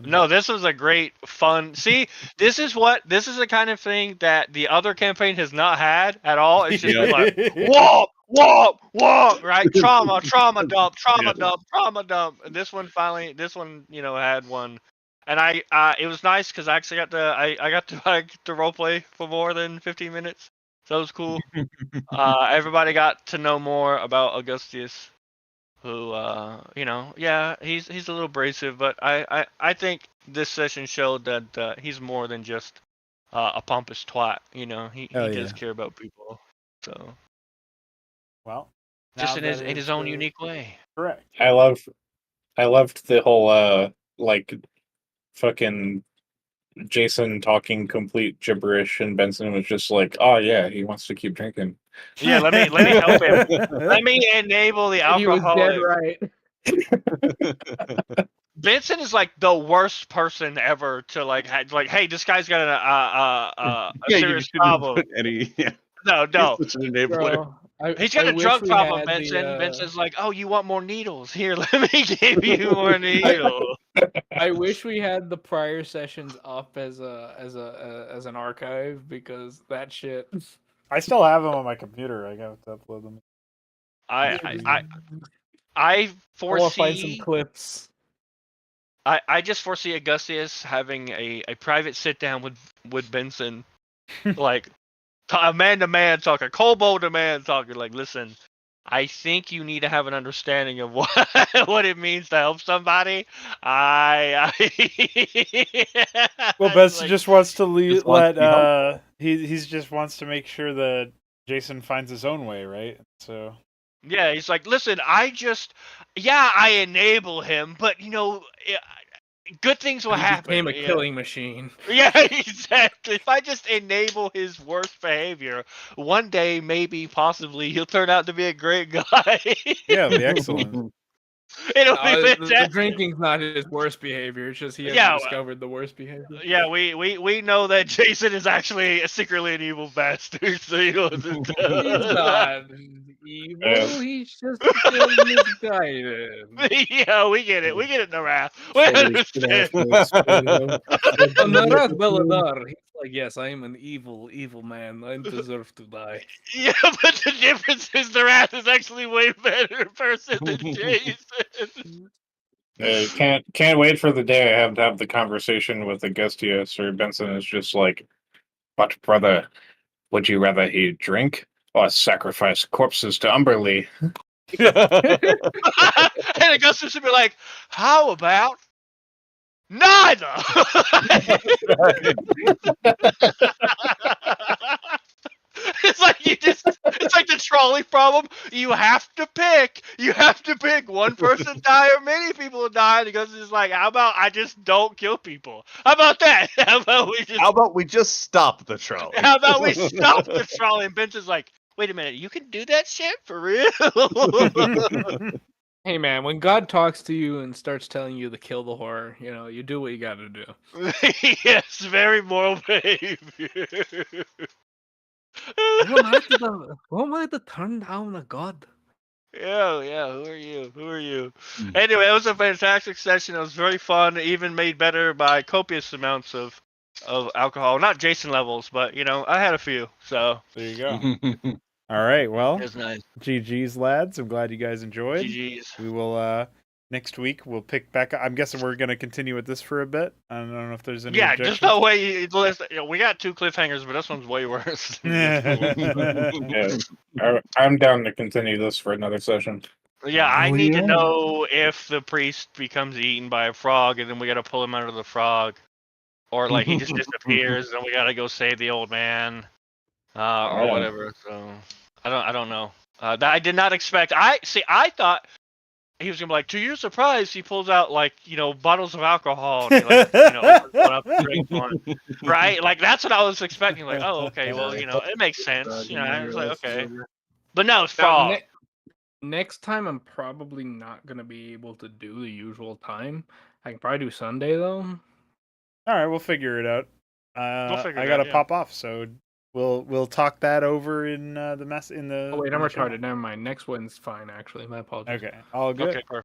No, this was a great fun. See, this is the kind of thing that the other campaign has not had at all. It's just been like whoop, whoop, whoop, right? Trauma dump, trauma dump. And this one had one, and it was nice because I actually I got to roleplay for more than 15 minutes, so it was cool. Everybody got to know more about Augustus, who he's a little abrasive, but I think this session showed that he's more than just a pompous twat. He Hell does yeah. care about people, so Well, just now in his that in is his own the- unique way. Correct. I loved the whole like fucking Jason talking complete gibberish, and Benson was just like, "Oh yeah, he wants to keep drinking." Yeah, let me help him. Let me enable the And he was dead alcoholic. right. Vincent is like the worst person ever to like hey, this guy's got a Yeah, you serious shouldn't problem. put any. Yeah, No. he's such an enabler. Bro, He's got I a wish drug we problem, had Vincent. Vincent's like, oh, you want more needles? Here, let me give you more needles. I wish we had the prior sessions up as an archive because that shit. I still have them on my computer. I got to upload them. I I want to find some foresee. clips. I just foresee Augustus having a private sit down with Benson, like a man to man talk, a kobold to man talking. Like, listen, I think you need to have an understanding of what what it means to help somebody. Well, It's Benson like, just wants to Just wants to be he's just wants to make sure that Jason finds his own way, right? So yeah, he's like, listen, I enable him, but good things will He happen. became a yeah. killing machine. Yeah, exactly. If I just enable his worst behavior, one day, maybe, possibly, he'll turn out to be a great guy. yeah, it'll be excellent. It'll be The fantastic. drinking's not his worst behavior. It's just he hasn't Yeah, discovered the worst behavior. Yeah, we know that Jason is actually secretly an evil bastard. So He's not evil. He's just misguided. Yeah, we get it. We get it in the wrath. We understand. On the Red Belladar, he's like, yes, I am an evil man. I deserve to die. Yeah, but the difference is the wrath is actually way better person than Jason. Can't wait for the day I have to have the conversation with Augustius, or Benson is just like, "But brother, would you rather he drink or sacrifice corpses to Umberlee?" And Augustus would be like, how about neither? It's like it's like the trolley problem. You have to pick one person die or many people die. And Augustus is like, how about I just don't kill people? How about that? How about we just stop the trolley? How about we stop the trolley? And Benson's like, wait a minute, you can do that shit for real? Hey man, when God talks to you and starts telling you to kill the horror, you do what you gotta do. Yes, very moral behavior. Who am I to turn down a god? Yeah. Who are you? Anyway, it was a fantastic session. It was very fun. Even made better by copious amounts of alcohol. Not Jason levels, but I had a few. So there you go. All right. Well, It's nice. GG's lads. I'm glad you guys enjoyed. GG's. We will next week we'll pick back up. I'm guessing we're gonna continue with this for a bit. I don't know if there's any Yeah, objections. just that way. We got 2 cliffhangers, but this one's way worse. Yeah, I'm down to continue this for another session. Yeah, I Oh, need to yeah. know if the priest becomes eaten by a frog, and then we got to pull him out of the frog, or like he just disappears, and we got to go save the old man, or Yeah. whatever. So I don't know. That I did not expect. I thought he was gonna be like, to your surprise, he pulls out like bottles of alcohol, and he like opens one up and drinks one, right? Like that's what I was expecting. Like, oh, okay, well, it makes sense. I was like, okay, but no, it's Now, frog. next time, I'm probably not gonna be able to do the usual time. I can probably do Sunday though. All right, we'll figure it out. Figure I it gotta out, yeah. pop off, so we'll talk that over in the mess in the. Oh wait, in I'm the channel. retarded. Never mind. Next one's fine. Actually, my apologies. Okay, all good. Okay, perfect.